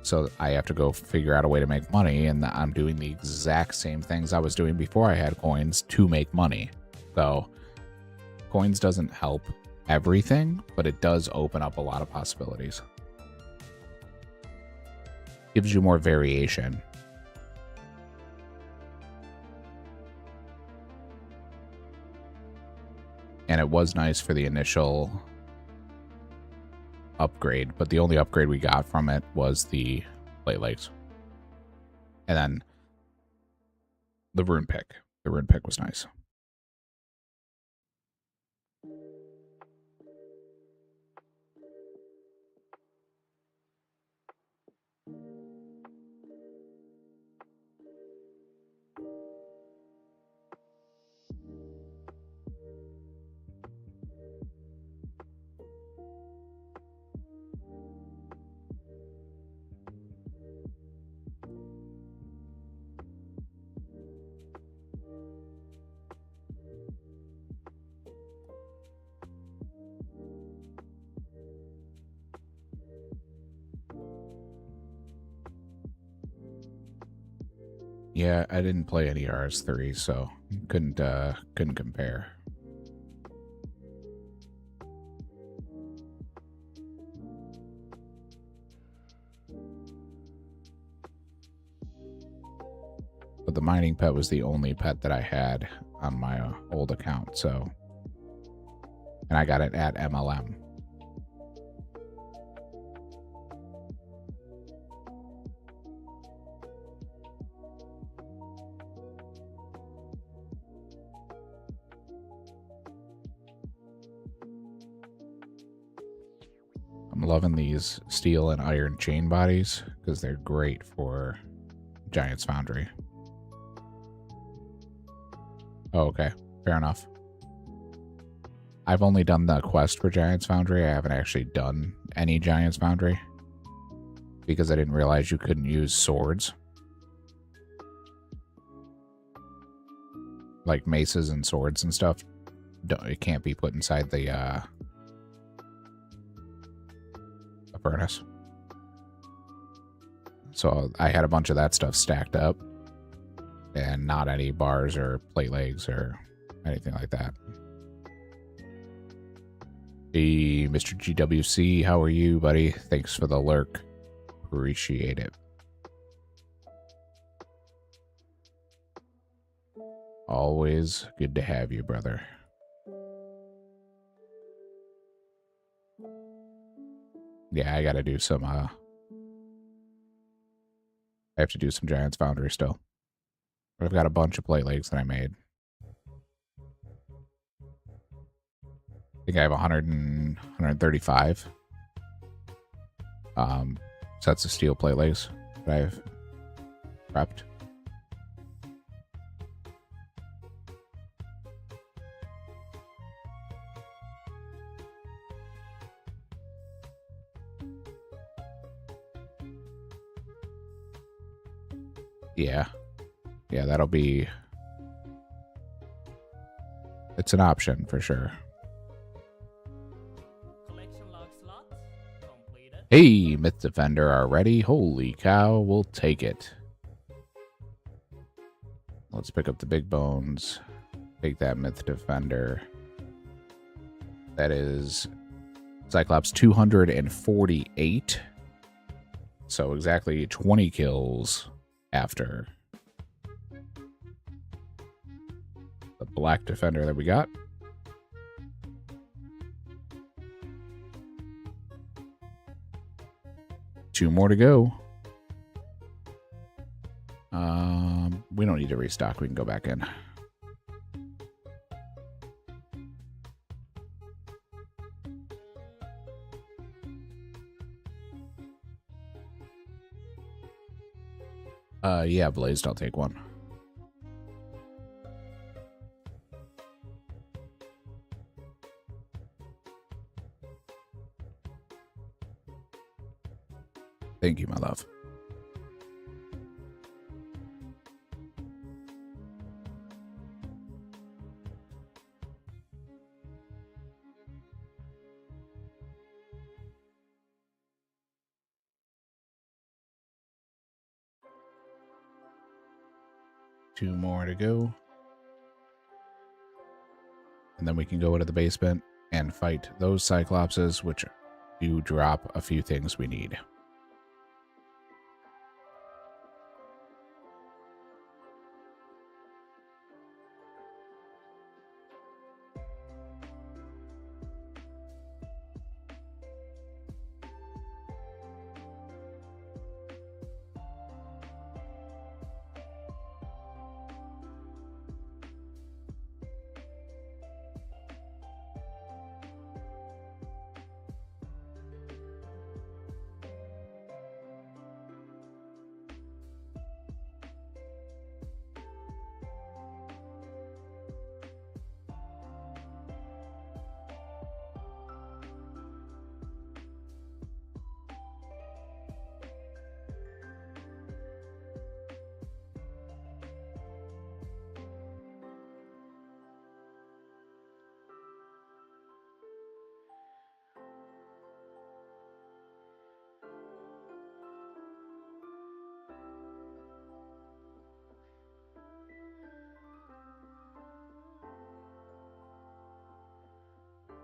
So I have to go figure out a way to make money, and I'm doing the exact same things I was doing before I had coins to make money. So coins doesn't help everything, but it does open up a lot of possibilities. Gives you more variation. And it was nice for the initial upgrade, but the only upgrade we got from it was the plate legs. And then the rune pick. The rune pick was nice. Yeah, I didn't play any RS3, so couldn't compare. But the mining pet was the only pet that I had on my old account, so... And I got it at MLM. I'm loving these steel and iron chain bodies because they're great for Giant's Foundry. Oh, okay. Fair enough. I've only done the quest for Giant's Foundry. I haven't actually done any Giant's Foundry because I didn't realize you couldn't use swords. Like maces and swords and stuff. It can't be put inside the furnace. So I had a bunch of that stuff stacked up and not any bars or plate legs or anything like that. Hey, Mr. GWC, how are you, buddy? Thanks for the lurk. Appreciate it. Always good to have you, brother. Yeah, I gotta do some, I have to do some Giants Foundry still. But I've got a bunch of plate legs that I made. I think I have 135 sets of steel plate legs that I've prepped. Yeah. Yeah, that'll be... It's an option for sure. Collection log slot completed. Hey, Myth Defender already? Holy cow, we'll take it. Let's pick up the big bones. Take that Myth Defender. That is Cyclops 248. So exactly 20 kills after the Black Defender that we got. Two more to go. We don't need to restock. We can go back in. Yeah, Blazed, I'll take one. Thank you, my love. Two more to go. And then we can go into the basement and fight those Cyclopses, which do drop a few things we need.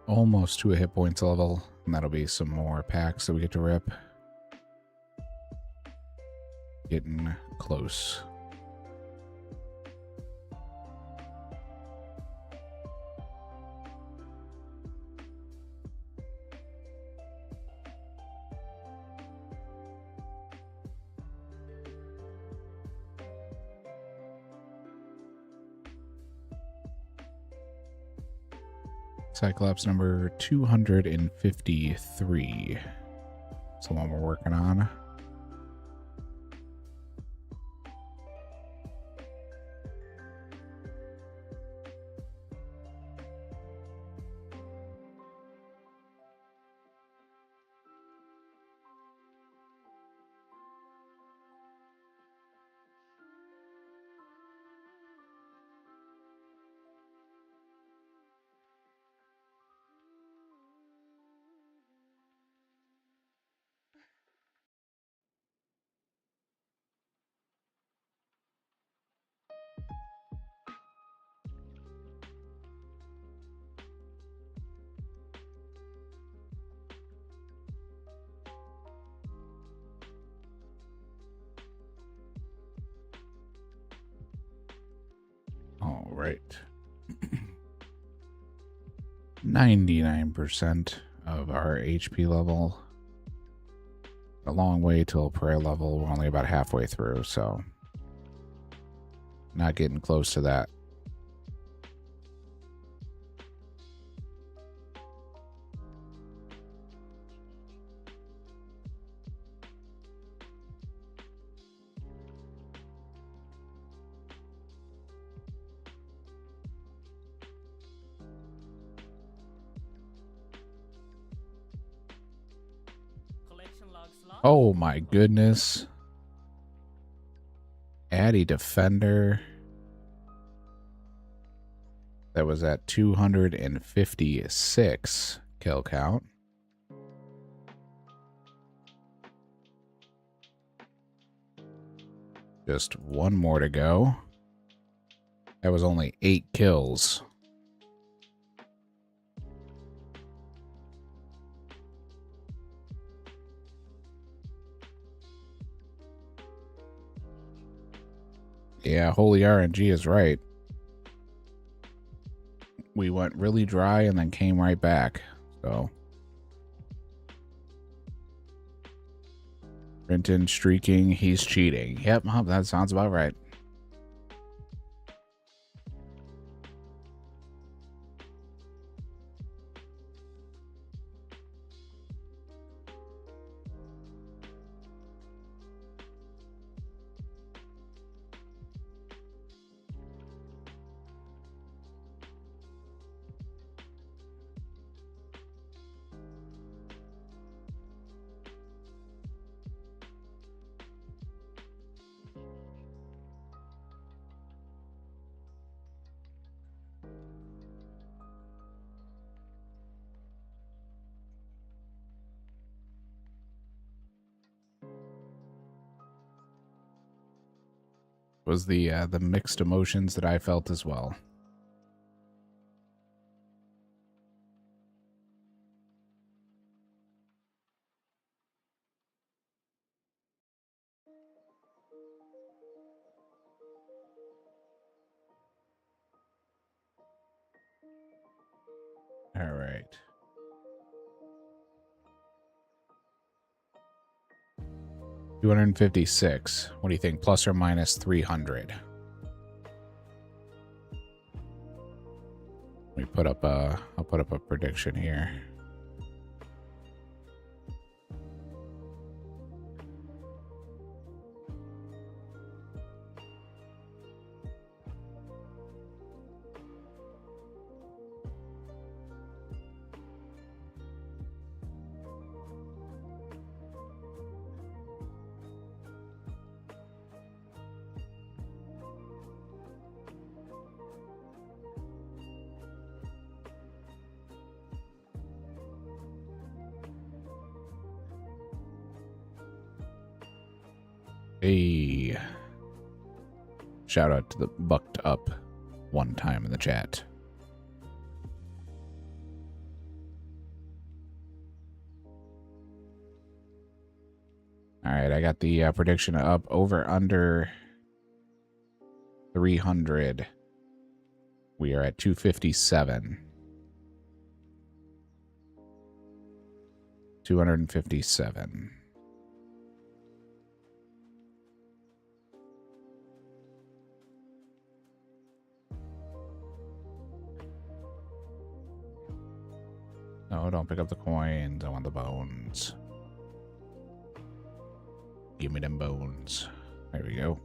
Almost to a hit points level, and that'll be some more packs that we get to rip. Getting close. Cyclops number 253. That's the one we're working on. right. 99% of our HP level. A long way till prayer level. We're only about halfway through, so not getting close to that. Collection log slot. Oh my goodness. Addy Defender. That was at 256 kill count. Just one more to go. That was only 8 kills. Yeah, Holy RNG is right. We went really dry and then came right back. So Brenton streaking, he's cheating. Yep, that sounds about right. Was the mixed emotions that I felt as well. All right. $256. What do you think? Plus or minus 300? Let me put up I'll put up a prediction here. Hey, shout out to the bucked up one time in the chat. All right, I got the prediction up over under 300. We are at 257. 257. No, don't pick up the coins. I want the bones. Give me them bones. There we go.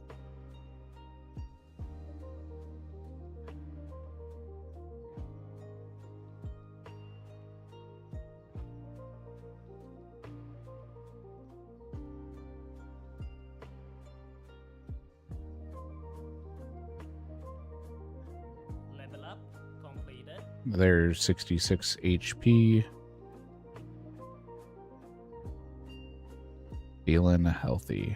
Level up completed. There's 66 HP. Feeling healthy.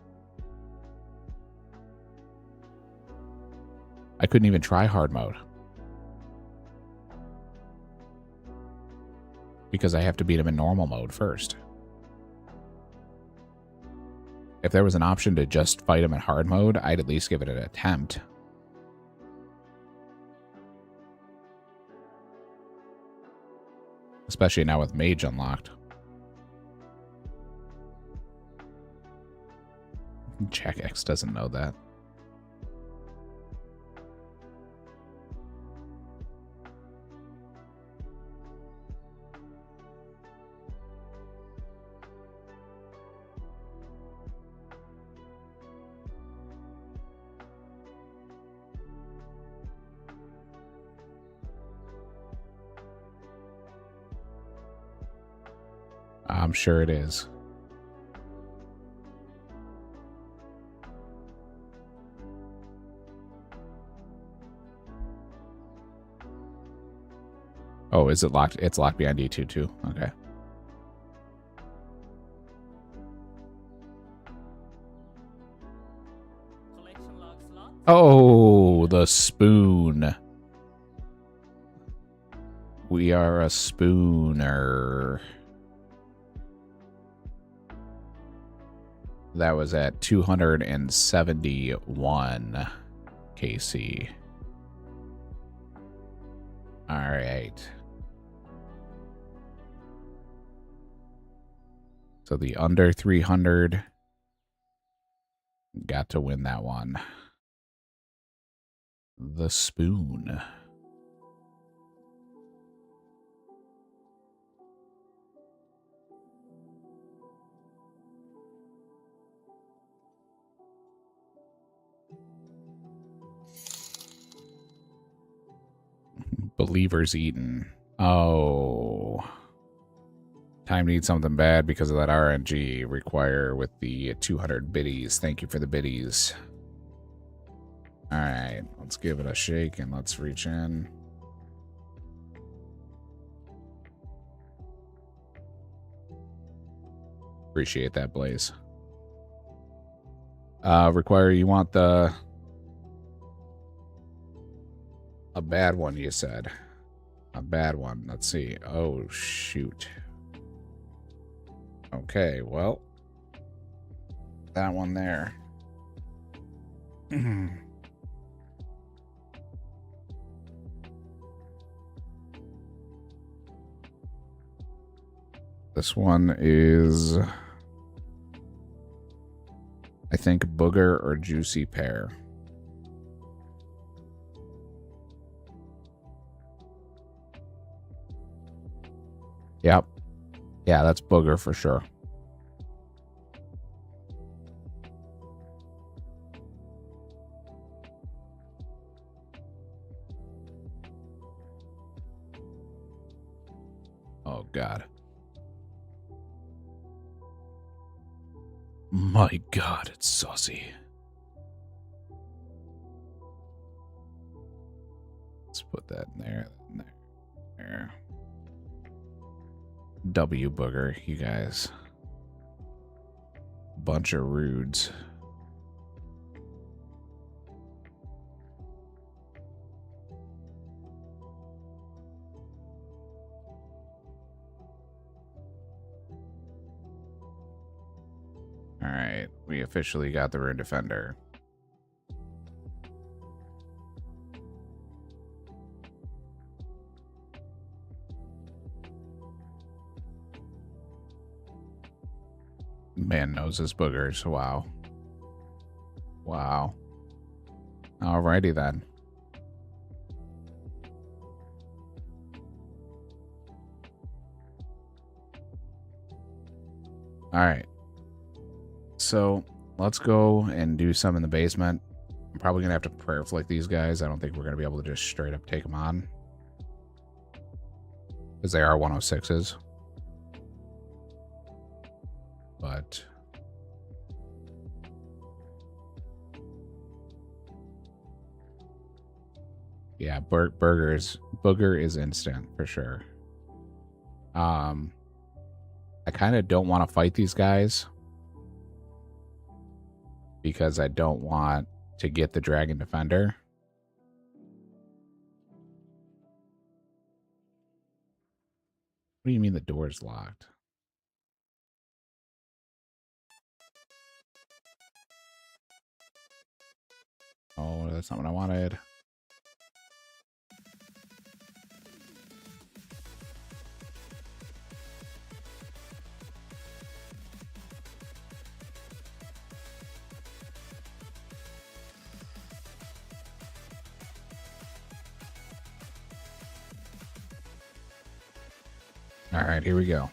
I couldn't even try hard mode. Because I have to beat him in normal mode first. If there was an option to just fight him in hard mode, I'd at least give it an attempt. Especially now with Mage unlocked. Jack X doesn't know that. I'm sure it is. Oh, is it locked? It's locked behind E2 too. Okay. Collection log slot. Oh, the spoon. We are a spooner. That was at 271 KC. All right. So the under 300 got to win that one. The spoon. Believers eaten. Oh. Time to eat something bad because of that RNG. Require with the 200 biddies. Thank you for the biddies. Alright, let's give it a shake and let's reach in. Appreciate that, Blaze. Require, you want a bad one, you said. A bad one. Let's see. Oh, shoot. Okay, well. That one there. This one is, I think, booger or juicy pear. Yep. Yeah, that's booger for sure. Oh, God. My God, it's saucy. Let's put that in there. There. W booger, you guys. Bunch of rudes. Alright, we officially got the Rune Defender. Man knows his boogers. Wow. Wow. Alrighty then. Alright. So, let's go and do some in the basement. I'm probably going to have to prayer flick these guys. I don't think we're going to be able to just straight up take them on. Because they are 106s. But yeah, booger is instant for sure. I kind of don't want to fight these guys because I don't want to get the Dragon Defender. What do you mean the door's locked? Oh, that's not what I wanted. All right, here we go.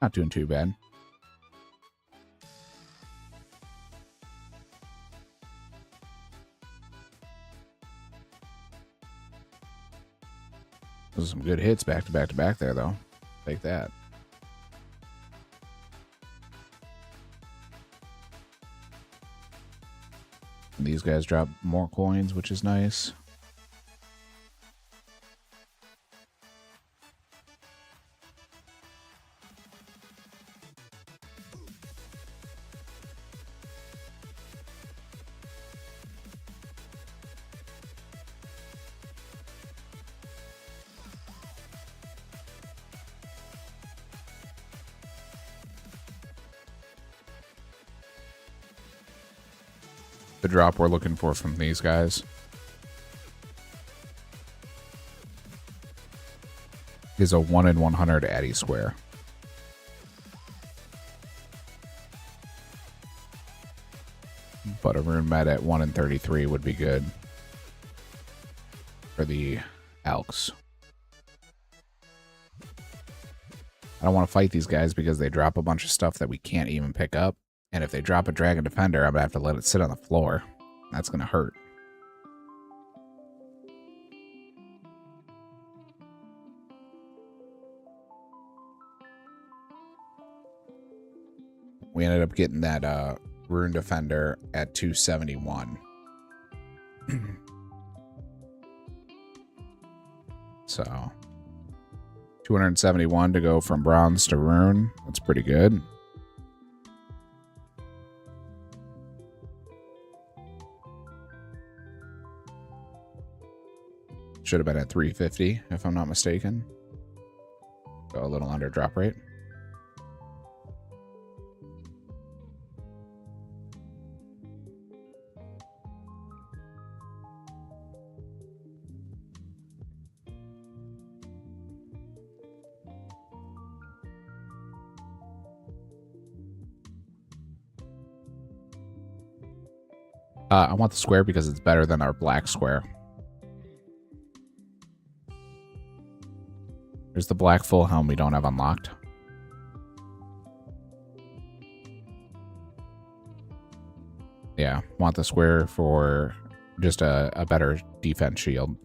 Not doing too bad. Those are some good hits back to back to back there, though. Take that. And these guys drop more coins, which is nice. The drop we're looking for from these guys is a 1 in 100 Addy square. But a rune med at 1 in 33 would be good for the Elks. I don't want to fight these guys because they drop a bunch of stuff that we can't even pick up. And if they drop a Dragon Defender, I'm going to have to let it sit on the floor. That's going to hurt. We ended up getting that Rune Defender at 271. So, 271 to go from bronze to rune. That's pretty good. Should have been at 350, if I'm not mistaken. Go a little under drop rate. I want the square because it's better than our black square. There's the black full helm we don't have unlocked. Yeah, want the square for just a better defense shield.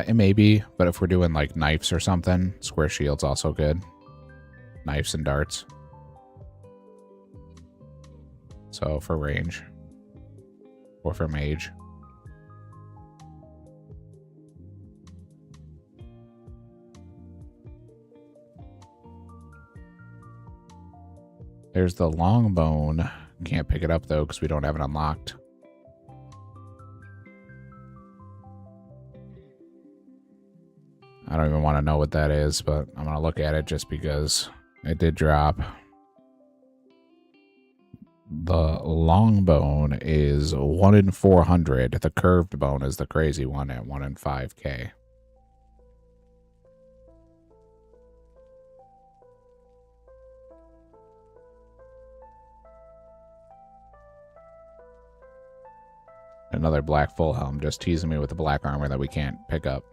It may be, but if we're doing like knives or something, square shield's also good. Knives and darts. So for range. Or for mage. There's the long bone. Can't pick it up though because we don't have it unlocked. I don't even want to know what that is, but I'm going to look at it just because it did drop. The long bone is 1 in 400. The curved bone is the crazy one at 1 in 5k. Another black full helm, just teasing me with the black armor that we can't pick up.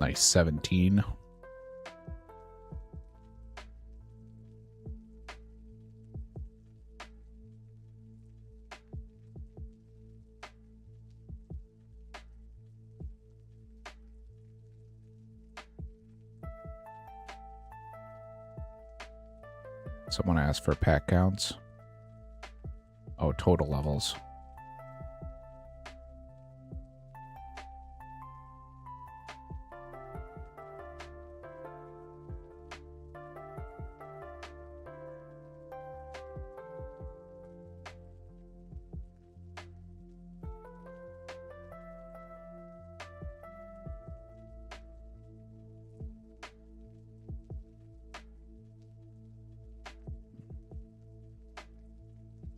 Nice 17. Someone asked for pack counts. Oh, total levels.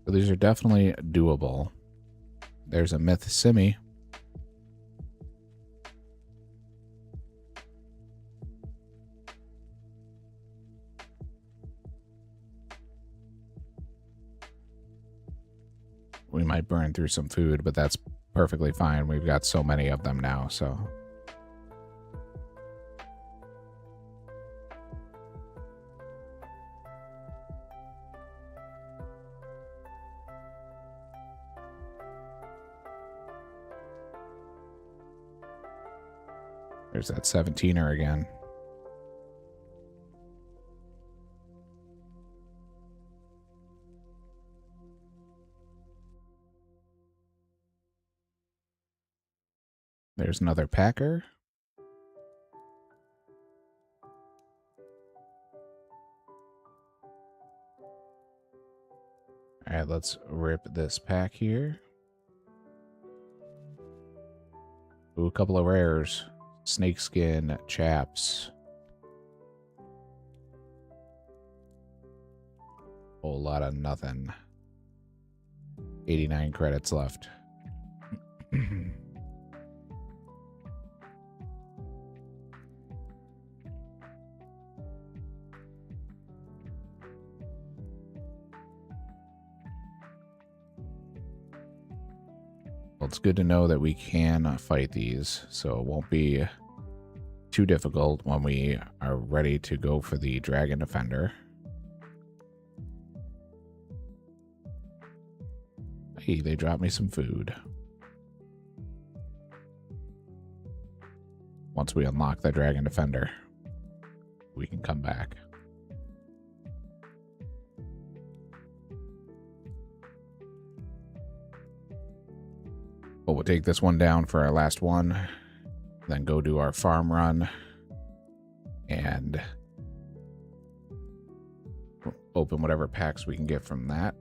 So these are definitely doable. There's a myth simi. We might burn through some food, but that's perfectly fine. We've got so many of them now, so. There's that 17er again. There's another packer. All right, let's rip this pack here. Ooh, a couple of rares. Snakeskin, chaps. Whole lot of nothing. 89 credits left. Well, it's good to know that we can fight these, so it won't be too difficult when we are ready to go for the Dragon Defender. Hey, they dropped me some food. Once we unlock the Dragon Defender, we can come back. But we'll take this one down for our last one, then go do our farm run, and open whatever packs we can get from that,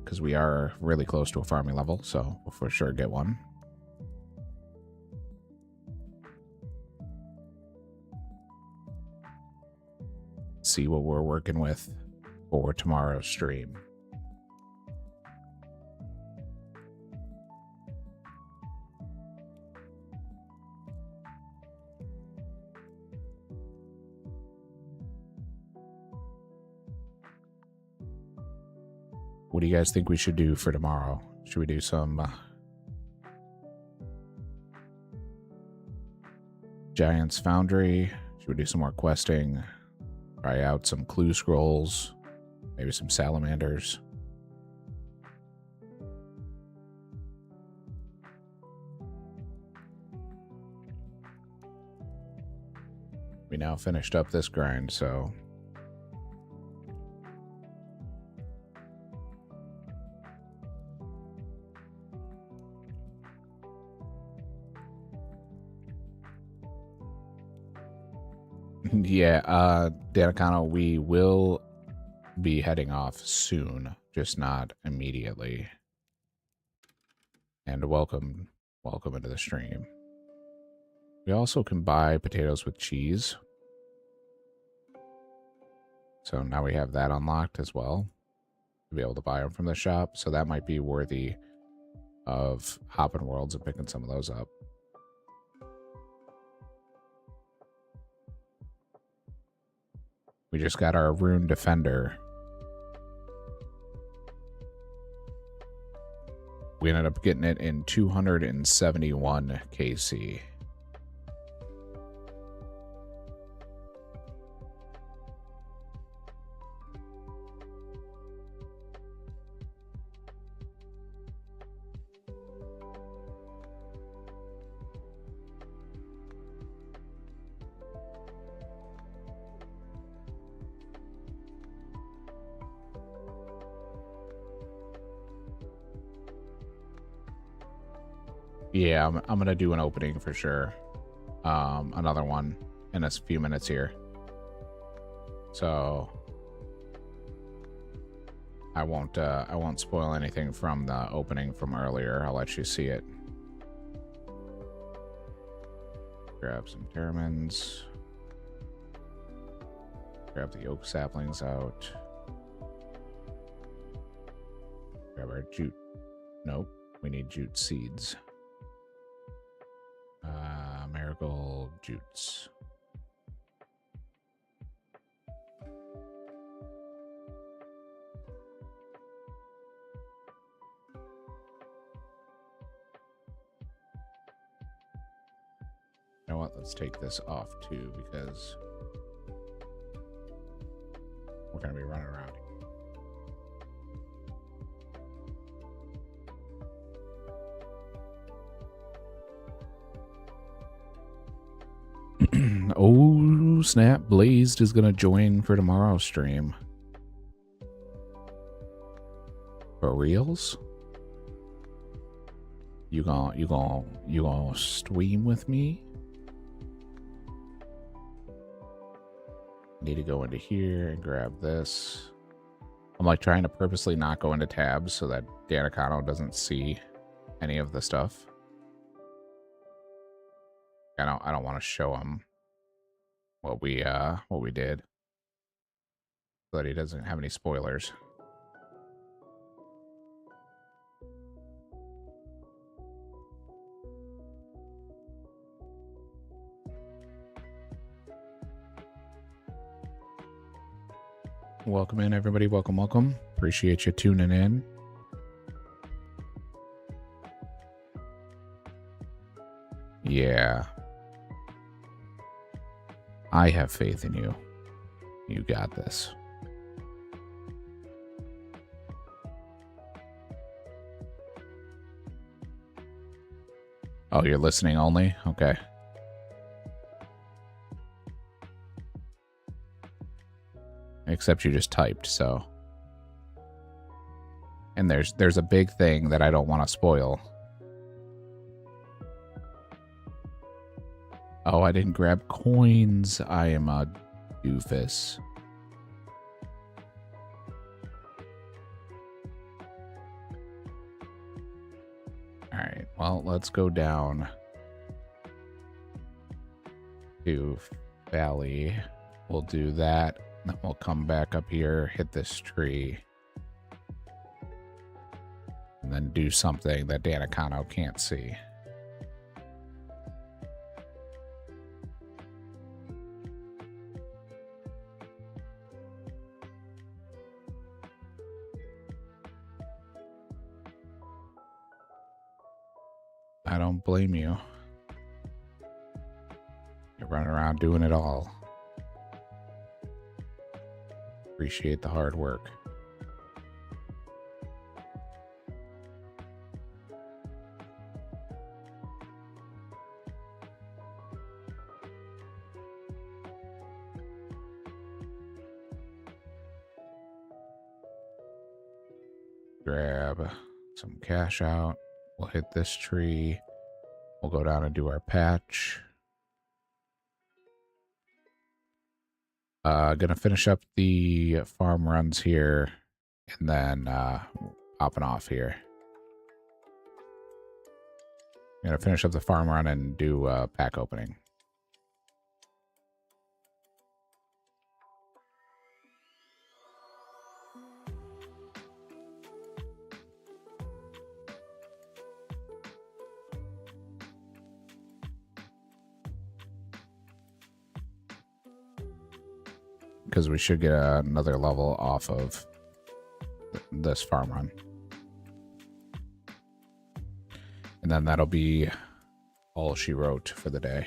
because we are really close to a farming level, so we'll for sure get one. See what we're working with for tomorrow's stream. What do you guys think we should do for tomorrow? Should we do some Giant's Foundry? Should we do some more questing? Try out some clue scrolls? Maybe some salamanders? We now finished up this grind, so yeah, Danacano, we will be heading off soon, just not immediately. And welcome into the stream. We also can buy potatoes with cheese. So now we have that unlocked as well to be able to buy them from the shop. So that might be worthy of hopping worlds and picking some of those up. We just got our Rune Defender. We ended up getting it in 271 KC. Yeah, I'm gonna do an opening for sure. Another one in a few minutes here. So I won't spoil anything from the opening from earlier. I'll let you see it. Grab some Terramins. Grab the oak saplings out. Grab our jute. Nope, we need jute seeds. Marigold jutes. You know what? Let's take this off too because we're going to be running around. Oh, snap. Blazed is going to join for tomorrow's stream. For reals? You gonna stream with me? Need to go into here and grab this. I'm like trying to purposely not go into tabs so that Danicano doesn't see any of the stuff. I don't want to show him what we did so that he doesn't have any spoilers. Welcome in, everybody. Welcome, welcome. Appreciate you tuning in. Yeah. I have faith in you. You got this. Oh, you're listening only? Okay. Except you just typed, so. And there's a big thing that I don't want to spoil. Oh, I didn't grab coins. I am a doofus. Alright, well, let's go down to Valley. We'll do that. Then we'll come back up here, hit this tree. And then do something that Danicano can't see. I don't blame you. You're running around doing it all. Appreciate the hard work. Grab some cash out. We'll hit this tree. We'll go down and do our patch. Gonna finish up the farm runs here and then popping off here. Gonna finish up the farm run and do pack opening. because we should get another level off of this farm run. And then that'll be all she wrote for the day.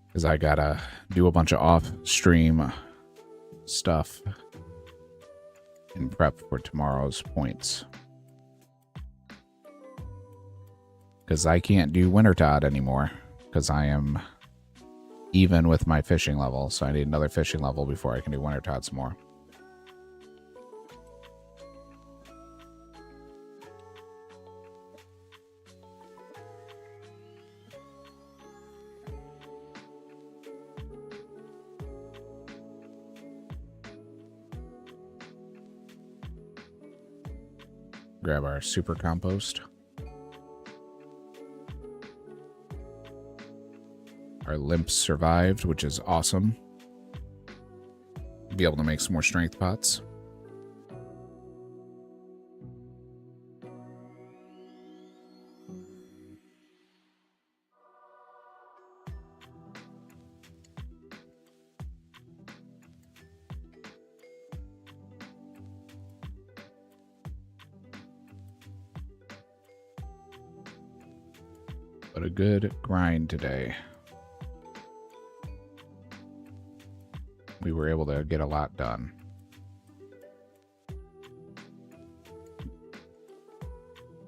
Because I gotta do a bunch of off-stream stuff in prep for tomorrow's points. Because I can't do Winter Todd anymore, because I am even with my fishing level, so I need another fishing level before I can do Winter Todd some more. Grab our super compost. Our limps survived, which is awesome. Be able to make some more strength pots. But a good grind today. We were able to get a lot done.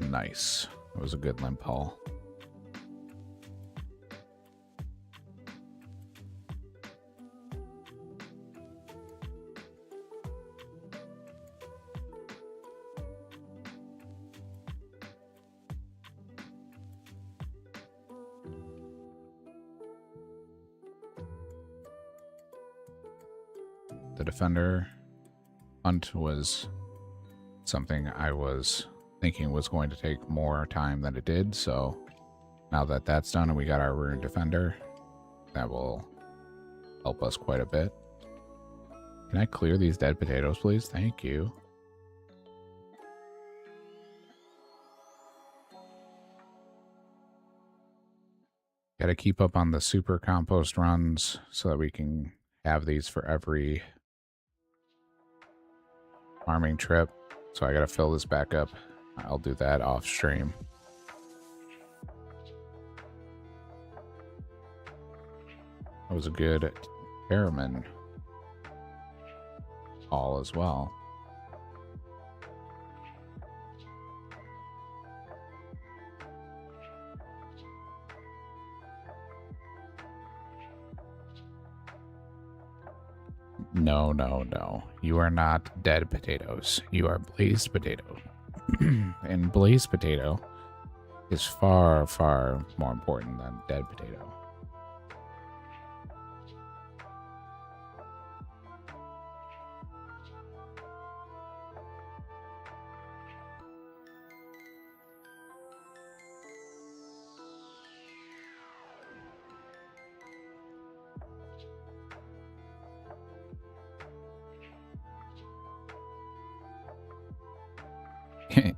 Nice. It was a good limp haul. The defender hunt was something I was thinking was going to take more time than it did, so now that that's done and we got our ruined defender, that will help us quite a bit. Can I clear these dead potatoes, please? Thank you. Gotta keep up on the super compost runs so that we can have these for every farming trip. So I gotta fill this back up. I'll do that off stream. That was a good Ironman haul as well. No, no, no. You are not dead potatoes. You are blazed potato. And blazed potato is far, far more important than dead potato.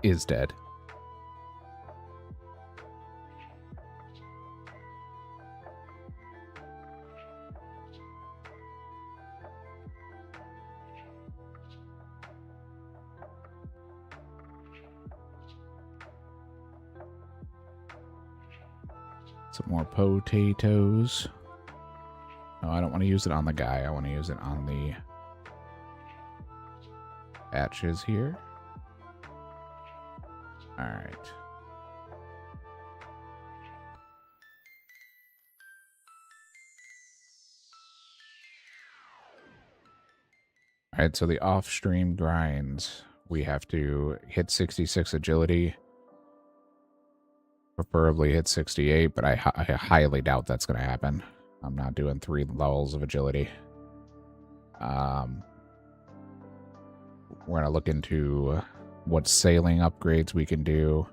Is dead. Some more potatoes. No, I don't want to use it on the guy. I want to use it on the patches here. All right. All right, so the off-stream grinds, we have to hit 66 agility, preferably hit 68, but I highly doubt that's going to happen. I'm not doing 3 levels of agility. We're going to look into what sailing upgrades we can do.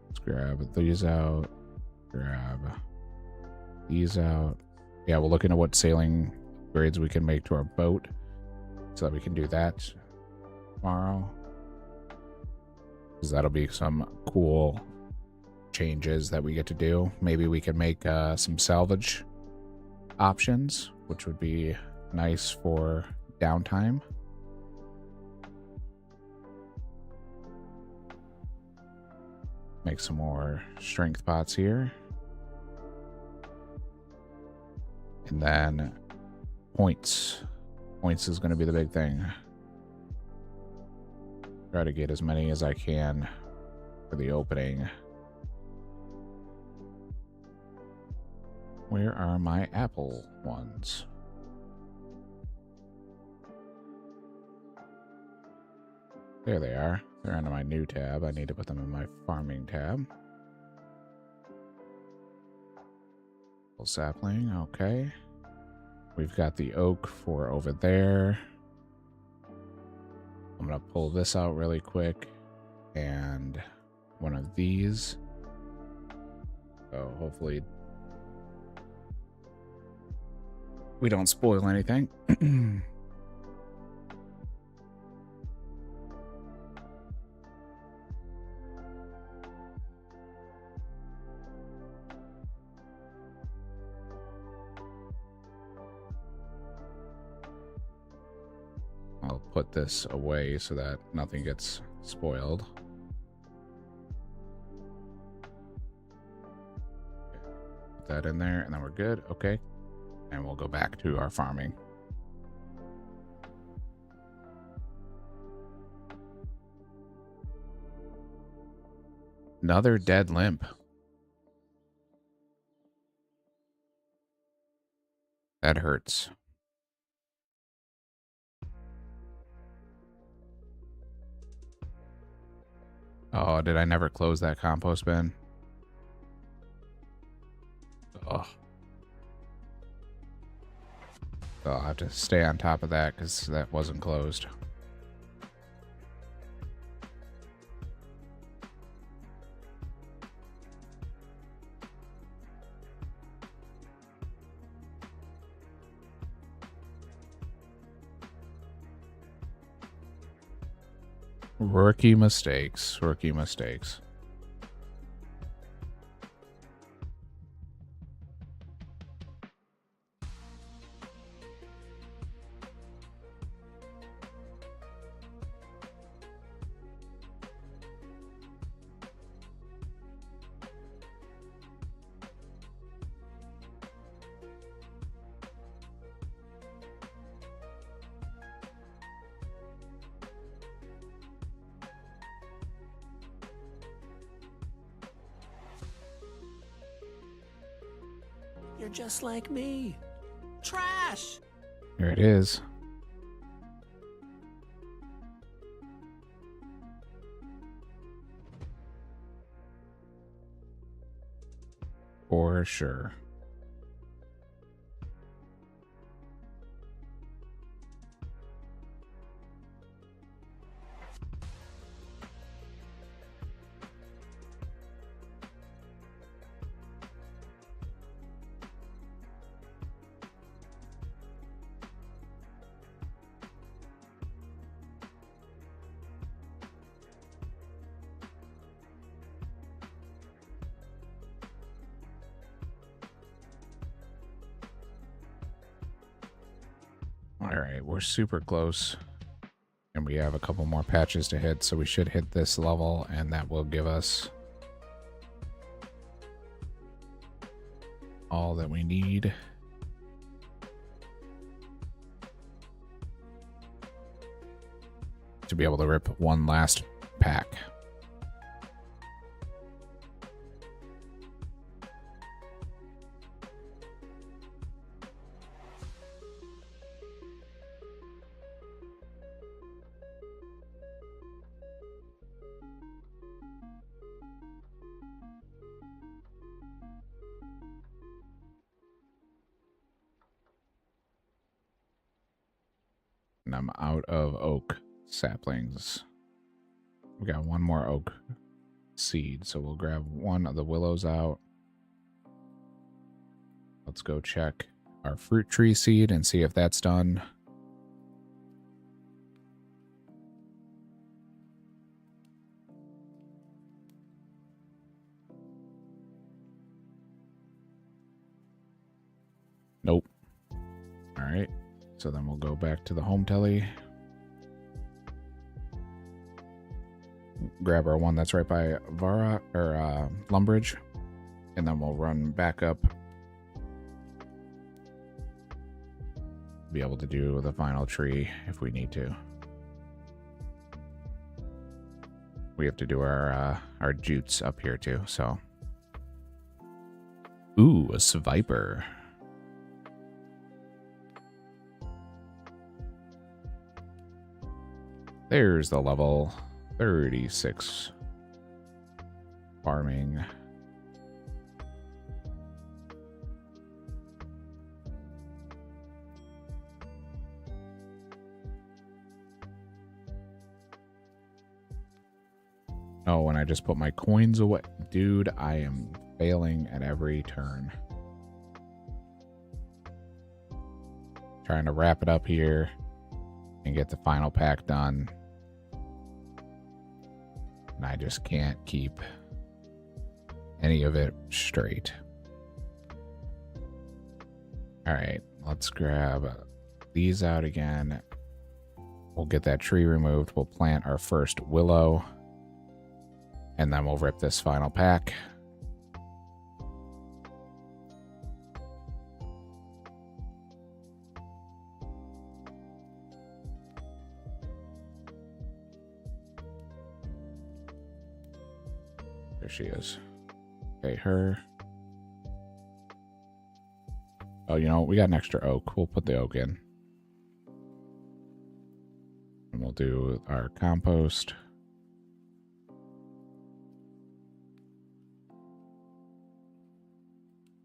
Let's grab these out. Grab these out. Yeah, we'll look into what sailing grades we can make to our boat so that we can do that tomorrow. Because that'll be some cool changes that we get to do. Maybe we can make some salvage options, which would be nice for downtime. Make some more strength pots here. And then points. Points is going to be the big thing. Try to get as many as I can for the opening. Where are my apple ones? There they are. They're under my new tab. I need to put them in my farming tab. Sapling, okay. We've got the oak for over there. I'm gonna pull this out really quick. And one of these. So hopefully we don't spoil anything. I'll put this away so that nothing gets spoiled. Put that in there and then we're good. Okay. And we'll go back to our farming. Another dead limp. That hurts. Oh, did I never close that compost bin? Oh. So I'll have to stay on top of that because that wasn't closed. Rookie mistakes. Rookie mistakes. You're just like me. Trash! Here it is. For sure. All right, we're super close. And we have a couple more patches to hit, so we should hit this level, and that will give us all that we need. To be able to rip one last pack. And I'm out of oak saplings. We got one more oak seed, so we'll grab one of the willows out. Let's go check our fruit tree seed and see if that's done. Nope. All right. So then we'll go back to the home telly. Grab our one that's right by Vara or Lumbridge. And then we'll run back up. Be able to do the final tree if we need to. We have to do our jutes up here too, so. Ooh, a Sviper. There's the level 36 farming. Oh, when I just put my coins away. Dude, I am failing at every turn. Trying to wrap it up here and get the final pack done. And I just can't keep any of it straight. All right, let's grab these out again. We'll get that tree removed. We'll plant our first willow. And then we'll rip this final pack. There she is. Okay, her. Oh, you know, we got an extra oak. We'll put the oak in. And we'll do our compost.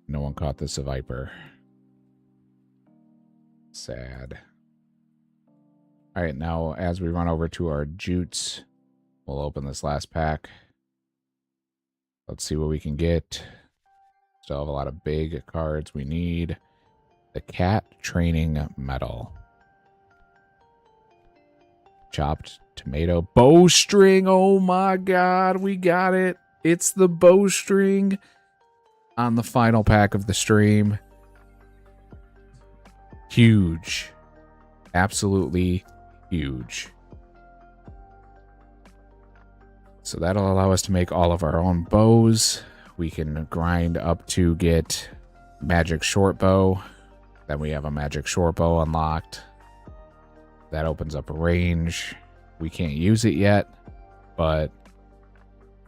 No one caught this Viper. Sad. All right, now as we run over to our jutes, we'll open this last pack. Let's see what we can get. Still have a lot of big cards we need. The cat training medal. Chopped tomato. Bowstring. Oh my god, we got it. It's the bowstring on the final pack of the stream. Huge. Absolutely huge. So that'll allow us to make all of our own bows. We can grind up to get magic short bow. Then we have a magic short bow unlocked. That opens up a range. We can't use it yet, but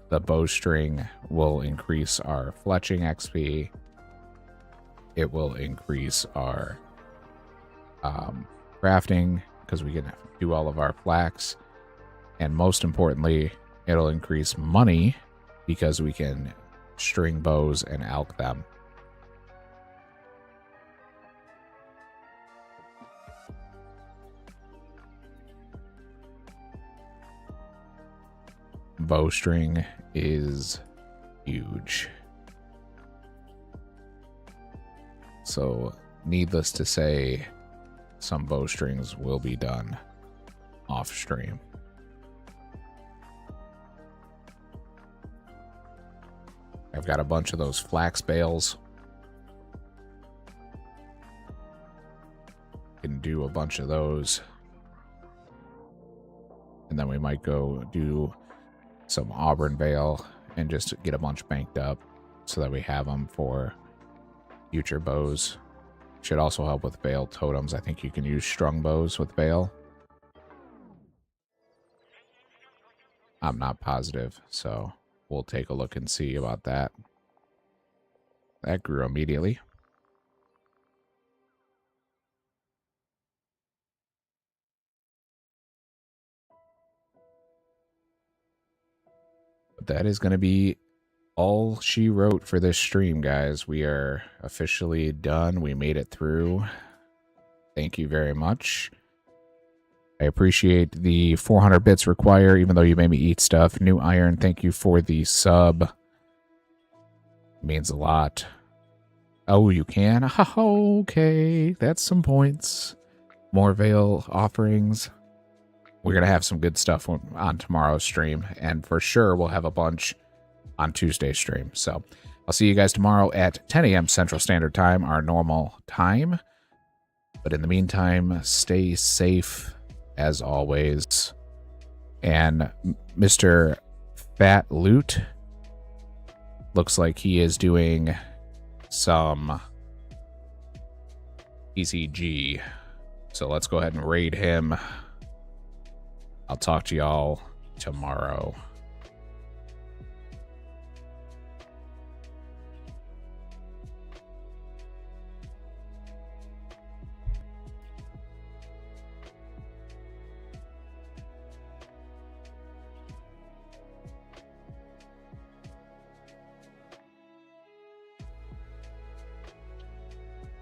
the bowstring will increase our fletching XP. It will increase our crafting because we can do all of our flax. And most importantly, it'll increase money because we can string bows and elk them. Bowstring is huge. So, needless to say, some bowstrings will be done off stream. I've got a bunch of those flax bales. Can do a bunch of those. And then we might go do some auburn bale and just get a bunch banked up so that we have them for future bows. Should also help with bale totems. I think you can use strung bows with bale. I'm not positive, so we'll take a look and see about that. That grew immediately. But that is going to be all she wrote for this stream, guys. We are officially done. We made it through. Thank you very much. I appreciate the 400 bits require, even though you made me eat stuff. New Iron, thank you for the sub. It means a lot. Oh, you can? Okay, that's some points. More veil offerings. We're going to have some good stuff on tomorrow's stream, and for sure we'll have a bunch on Tuesday's stream. So I'll see you guys tomorrow at 10 a.m. Central Standard Time, our normal time. But in the meantime, stay safe as always. And Mr. Fat Loot looks like he is doing some ECG. So let's go ahead and raid him. I'll talk to y'all tomorrow.